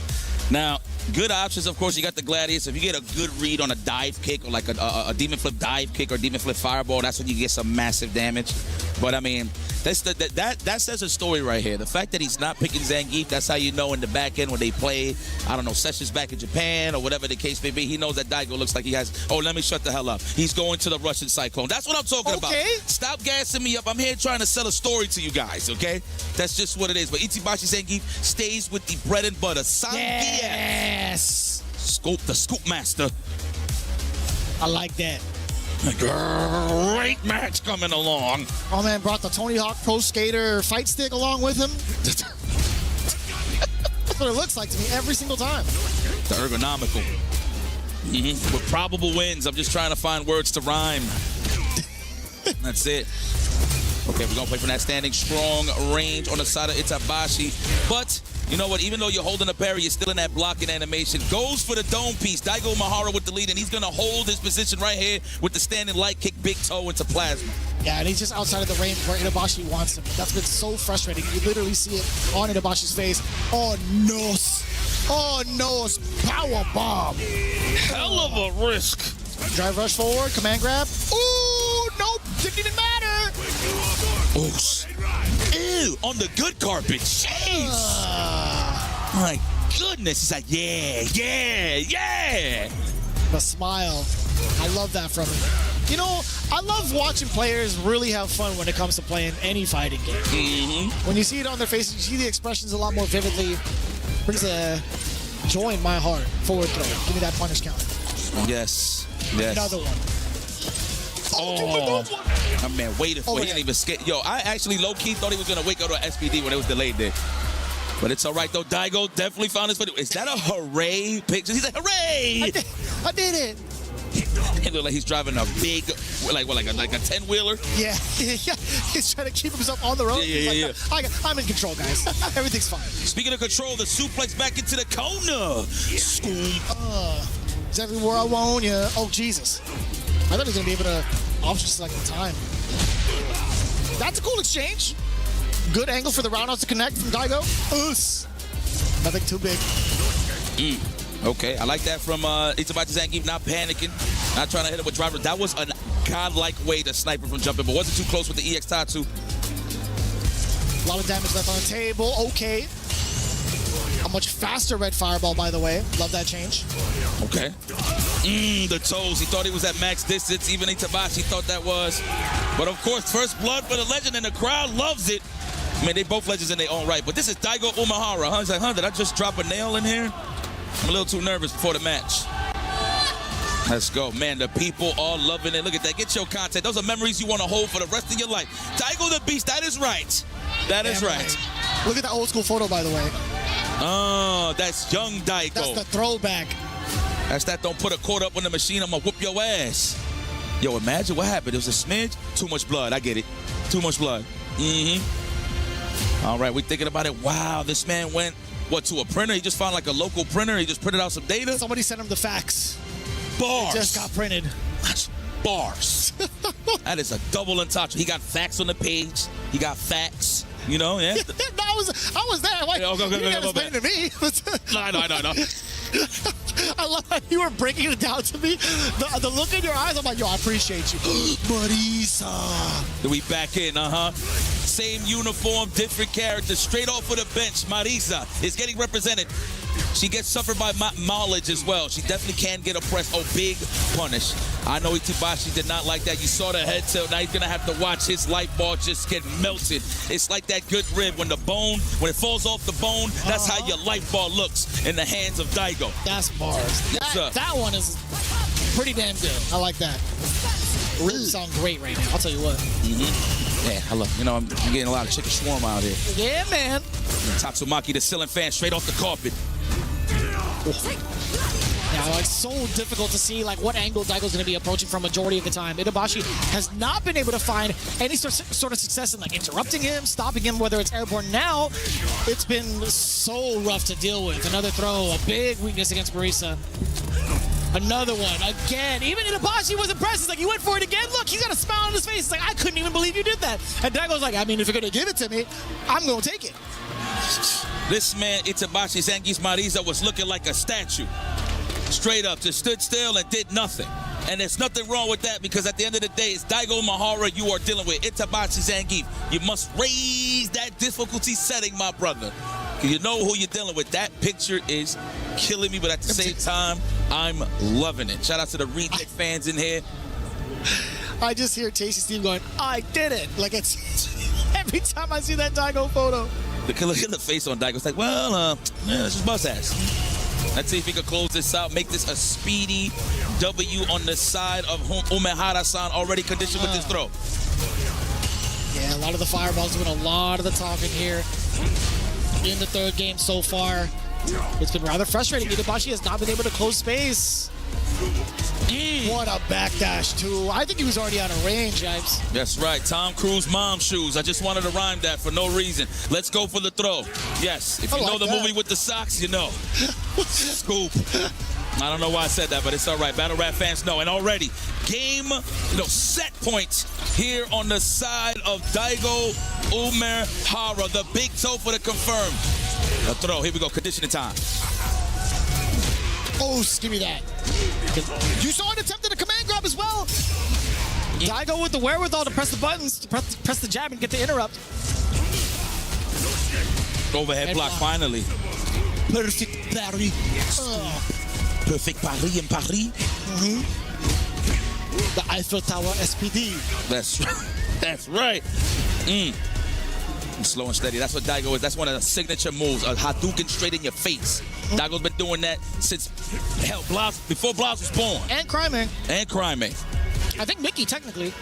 Now, good options, of course. You got the Gladius. If you get a good read on a dive kick or like a Demon Flip dive kick or Demon Flip Fireball, that's when you get some massive damage. But, I mean, that says a story right here. The fact that he's not picking Zangief, that's how you know in the back end when they play, I don't know, sessions back in Japan or whatever the case may be. He knows that Daigo looks like he has, oh, let me shut the hell up. He's going to the Russian Cyclone. That's what I'm talking about. Stop gassing me up. I'm here trying to sell a story to you guys, okay? That's just what it is. But Itabashi Zangief stays with the bread and butter. Yes. The scoop master. I like that. Great match coming along. Oh, man, brought the Tony Hawk Pro Skater fight stick along with him. That's what it looks like to me every single time. The ergonomical. With probable wins. I'm just trying to find words to rhyme. That's it. Okay, we're going to play from that standing strong range on the side of Itabashi. But, you know what? Even though you're holding a parry, you're still in that blocking animation. Goes for the dome piece. Daigo Umehara with the lead, and he's going to hold his position right here with the standing light kick, big toe into plasma. Yeah, and he's just outside of the range where Itabashi wants him. That's been so frustrating. You literally see it on Itabashi's face. Oh, no. Oh, no. Power bomb. Hell of a risk. Drive rush forward. Command grab. Ooh, nope. Didn't even matter. Ooh. Ew, on the good carpet. Jeez. My goodness. He's like, yeah. The smile. I love that from him. You know, I love watching players really have fun when it comes to playing any fighting game. When you see it on their faces, you see the expressions a lot more vividly. Brings a joy in my heart. Forward throw. Give me that punish counter. Yes. Yes. Another one. Oh, my man waited for it. He didn't even skate. Yo, I actually low-key thought he was going to wake up to an SPD when it was delayed there. But it's all right, though. Daigo definitely found his video. Is that a hooray picture? He's like, hooray! I did it. He looked like he's driving a big, like a 10-wheeler. Yeah. He's trying to keep himself on the road. Yeah. I'm in control, guys. Everything's fine. Speaking of control, the suplex back into the corner. Scoop. It's everywhere I want you. Oh, Jesus. I thought he was going to be able to option select the time. That's a cool exchange. Good angle for the roundhouse to connect from Daigo. Nothing too big. Okay, I like that from Itabachi Zangief, not panicking, not trying to hit him with driver. That was a godlike way to snipe him from jumping, but wasn't too close with the EX Tatsu. A lot of damage left on the table. Okay. A much faster red fireball, by the way. Love that change. Okay. The toes. He thought he was at max distance. Even Itabashi thought that was. But of course, first blood for the legend, and the crowd loves it. I mean, they both legends in their own right. But this is Daigo Umehara, huh? He's like, did I just drop a nail in here? I'm a little too nervous before the match. Let's go. Man, the people all loving it. Look at that. Get your content. Those are memories you want to hold for the rest of your life. Daigo the Beast, that is right. That is right. Look at that old school photo, by the way. Oh, that's young Daigo. That's the throwback. That's that don't put a quarter up on the machine, I'm going to whoop your ass. Yo, imagine what happened. It was a smidge. Too much blood. I get it. Too much blood. All right, we're thinking about it. Wow, this man went, to a printer? He just found like a local printer. He just printed out some data. Somebody sent him the fax. Bars. It just got printed. That's bars. That is a double entendre. He got facts on the page. He got facts. You know, yeah. No, I was there. Why, you didn't explain it to me. No. I love how you were breaking it down to me. The look in your eyes, I'm like, yo, I appreciate you. Marisa. We back in, Same uniform, different character. Straight off of the bench, Marisa is getting represented. She gets suffered by mileage as well. She definitely can get oppressed. Oh, big punish. I know Itabashi did not like that. You saw the head tilt. Now he's going to have to watch his life ball just get melted. It's like that good rib. When it falls off the bone, that's how your life ball looks in the hands of Daigo. That's bars. That one is pretty damn good. I like that. Ribs sound great right now. I'll tell you what. Yeah, hello. You know, I'm getting a lot of chicken shawarma out here. Yeah, man. Tatsumaki, the ceiling fan, straight off the carpet. Now, it's so difficult to see like what angle Daigo's going to be approaching from majority of the time. Itabashi has not been able to find any sort of success in like interrupting him, stopping him, whether it's airborne. Now, it's been so rough to deal with. Another throw, a big weakness against Marisa. Another one, again. Even Itabashi was impressed. He's like, he went for it again. Look, he's got a smile on his face. It's like, I couldn't even believe you did that. And Daigo's like, I mean, if you're going to give it to me, I'm going to take it. This man, Itabashi Zangief Marisa, was looking like a statue. Straight up, just stood still and did nothing. And there's nothing wrong with that because at the end of the day, it's Daigo Umehara you are dealing with. Itabashi Zangief. You must raise that difficulty setting, my brother. You know who you're dealing with. That picture is killing me, but at the same time, I'm loving it. Shout out to the Reject fans in here. I just hear Tasty Steve going, I did it. Like, it's every time I see that Daigo photo. Look at the face on Daigo. It's like, well, let's just bust ass. Let's see if we can close this out, make this a speedy W on the side of Umehara-san, already conditioned with this throw. Yeah, a lot of the fireballs doing a lot of the talking here in the third game so far. It's been rather frustrating. Itabashi has not been able to close space. What a backdash, too. I think he was already out of range, guys. That's right. Tom Cruise mom shoes. I just wanted to rhyme that for no reason. Let's go for the throw. Yes. If you know the movie with the socks, you know. Scoop. I don't know why I said that, but it's all right. Battle Rap fans know. And already, game, set points here on the side of Daigo Umehara. The big toe for the confirm. A throw. Here we go. Conditioning time. Oh, give me that. You saw it attempted a command grab as well. Daigo with the wherewithal to press the buttons, to press the jab and get the interrupt. Overhead block, finally. Perfect parry. Perfect Paris in Paris. The Eiffel Tower SPD. That's right. Slow and steady. That's what Daigo is. That's one of the signature moves. A Hadouken straight in your face. Daigo's been doing that since, hell, before Blas was born. And Cryman. And Cryman. I think Mickey, technically.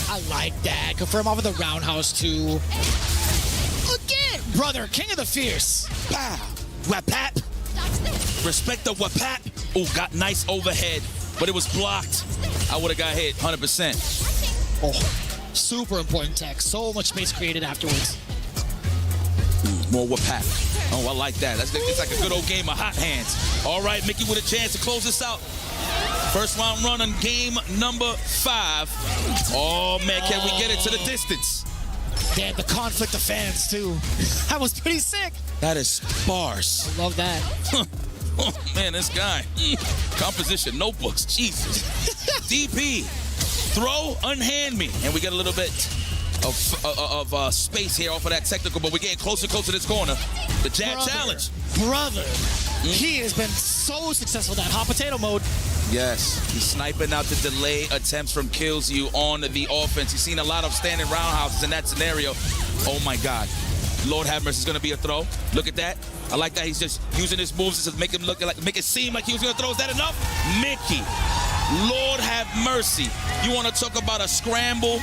I like that. Confirm off of the roundhouse too. Again, brother, king of the fierce. Pow. Wapap. Respect the wapap. Oh, got nice overhead, but it was blocked. I would have got hit 100%. Oh, super important tech. So much space created afterwards. More wapap. Oh, I like that. It's like a good old game of hot hands. All right, Mickey with a chance to close this out. First round run on game number 5. Oh, man, can we get it to the distance? Damn, the conflict of fans, too. That was pretty sick. That is sparse. I love that. Oh, man, this guy. Composition, notebooks, Jesus. DP, throw, unhand me. And we get a little bit of space here off of that technical, but we're getting closer to this corner. The jab challenge. Brother, he has been so successful in that hot potato mode. Yes, he's sniping out the delay attempts from kills you on the offense. You've seen a lot of standing roundhouses in that scenario. Oh my God. Lord have mercy, is going to be a throw. Look at that. I like that he's just using his moves to make him look like, make it seem like he was going to throw. Is that enough? Mickey, Lord have mercy. You want to talk about a scramble?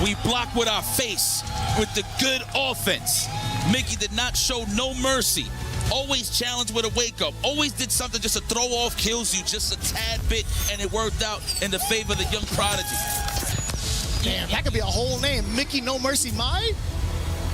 We block with our face with the good offense. Mickey did not show no mercy. Always challenged with a wake-up. Always did something just to throw off kills you just a tad bit, and it worked out in the favor of the young prodigy. Damn, that could be a whole name. Mickey No Mercy Mai?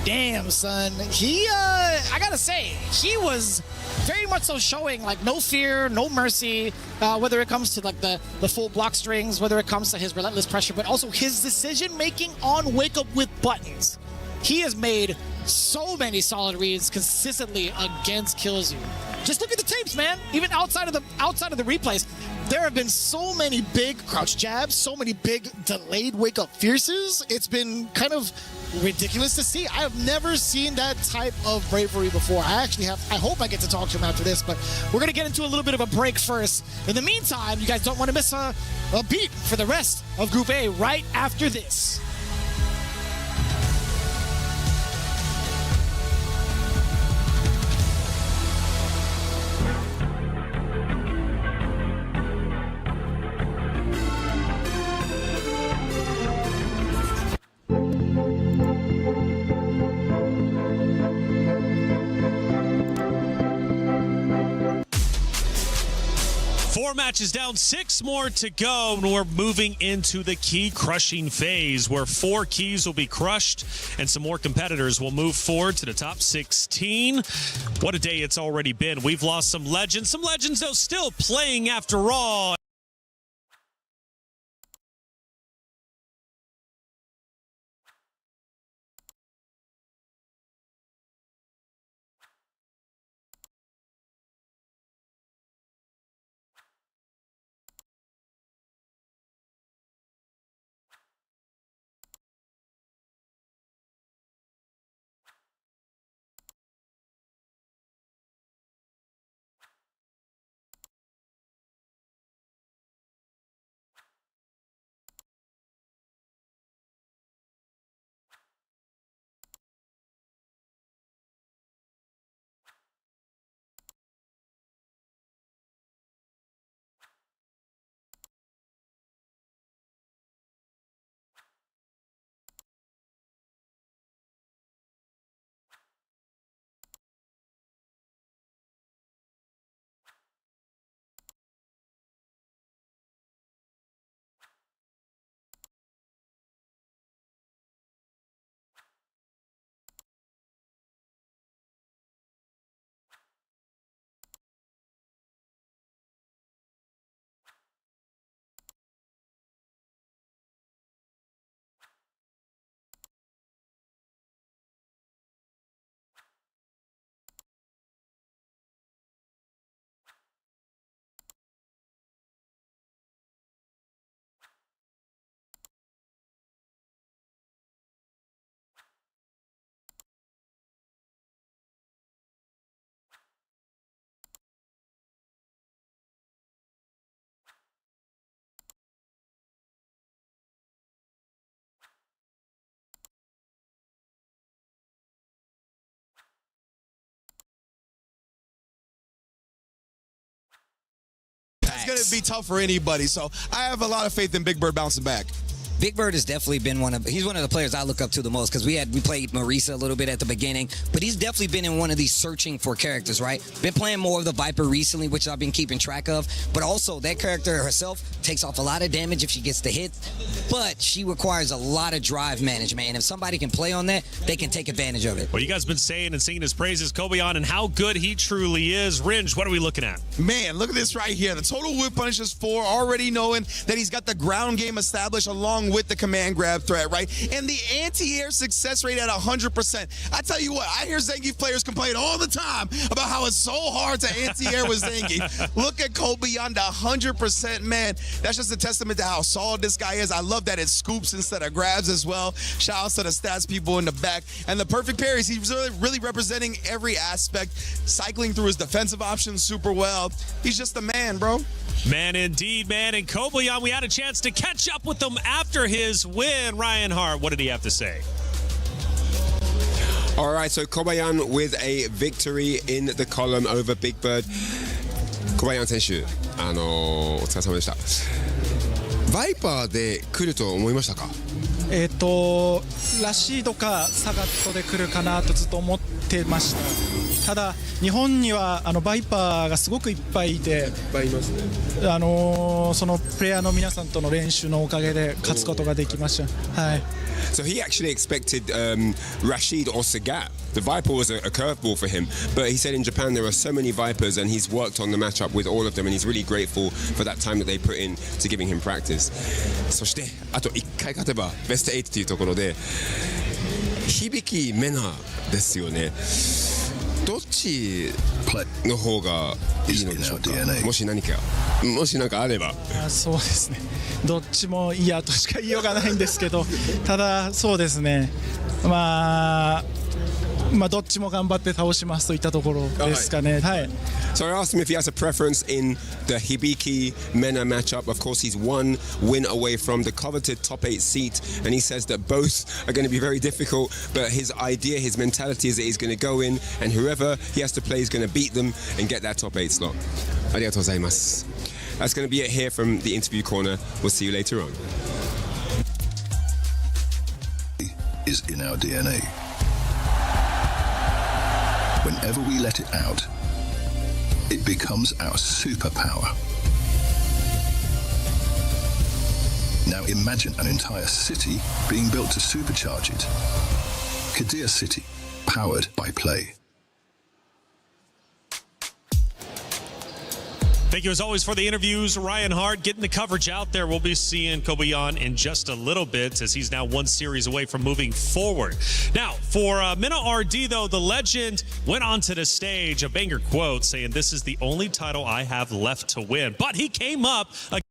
Damn, son. He, I gotta say, he was very much so showing, like, no fear, no mercy, whether it comes to, like, the full block strings, whether it comes to his relentless pressure, but also his decision-making on wake-up with buttons. He has made so many solid reads consistently against Kills You. Just look at the tapes, man. Even outside of the replays, there have been so many big crouch jabs, so many big delayed wake-up fierces. It's been kind of ridiculous to see. I have never seen that type of bravery before. I hope I get to talk to him after this, but we're going to get into a little bit of a break first. In the meantime, you guys don't want to miss a beat for the rest of Group A right after this. 4 matches down, 6 more to go, and we're moving into the key crushing phase where 4 keys will be crushed and some more competitors will move forward to the top 16. What a day it's already been. We've lost some legends though still playing after all. It's going to be tough for anybody, so I have a lot of faith in Big Bird bouncing back. Big Bird has definitely been he's one of the players I look up to the most because we played Marisa a little bit at the beginning, but he's definitely been in one of these searching for characters, right? Been playing more of the Viper recently, which I've been keeping track of, but also that character herself takes off a lot of damage if she gets the hit, but she requires a lot of drive management, and if somebody can play on that, they can take advantage of it. Well, you guys have been saying and singing his praises, Kobayan, and how good he truly is. Ringe, what are we looking at? Man, look at this right here. The total whip punish is 4, already knowing that he's got the ground game established along with the command grab threat, right? And the anti-air success rate at 100%. I tell you what, I hear Zangief players complain all the time about how it's so hard to anti-air with Zangief. Look at Kobayan, 100%, man. That's just a testament to how solid this guy is. I love that it scoops instead of grabs as well. Shout out to the stats people in the back. And the perfect parries, he's really representing every aspect, cycling through his defensive options super well. He's just a man, bro. Man, indeed, man. And Kobayan, we had a chance to catch up with him after his win. Ryan Hart, what did he have to say? All right, so Kobayan with a victory in the column over Big Bird. Kobayan 選手、お疲れ様でした。バイパーで来ると思いましたか？ラシードかサガットで来るかなとずっと思ってました。ただ日本にはバイパーがすごくいっぱいいて、いっぱいいますね。そのプレイヤーの皆さんとの練習のおかげで勝つことができました。はい。So he actually expected Rashid or Sagat. The Viper was a curveball for him, but he said in Japan there are so many Vipers and he's worked on the matchup with all of them and he's really grateful for that time that they put in to giving him practice. そしてあと1回勝てばベスト8というところで響メナですよね。どっちの方がいいのでしょうか。もし何かあれば。そうですね。どっちもいいやとしか言いようがないんですけど、ただそうですね。どっちも頑張って倒しますといったところですかね。はい。So I asked him if he has a preference in the Hibiki Mena matchup. Of course, he's one win away from the coveted top 8 seat, and he says that both are going to be very difficult. But his idea, his mentality is that he's going to go in, and whoever he has to play is going to beat them and get that top 8 slot. ありがとうございます。That's going to be it here from the interview corner. We'll see you later on. Is in our DNA. Whenever we let it out, it becomes our superpower. imagine an entire city being built to supercharge it. Kadir City, powered by play. Thank you as always for the interviews, Ryan Hart, getting the coverage out there. We'll be seeing Kobayan in just a little bit as he's now one series away from moving forward. Now, for Minna RD, though, the legend went onto the stage, a banger quote saying, "This is the only title I have left to win." But he came up against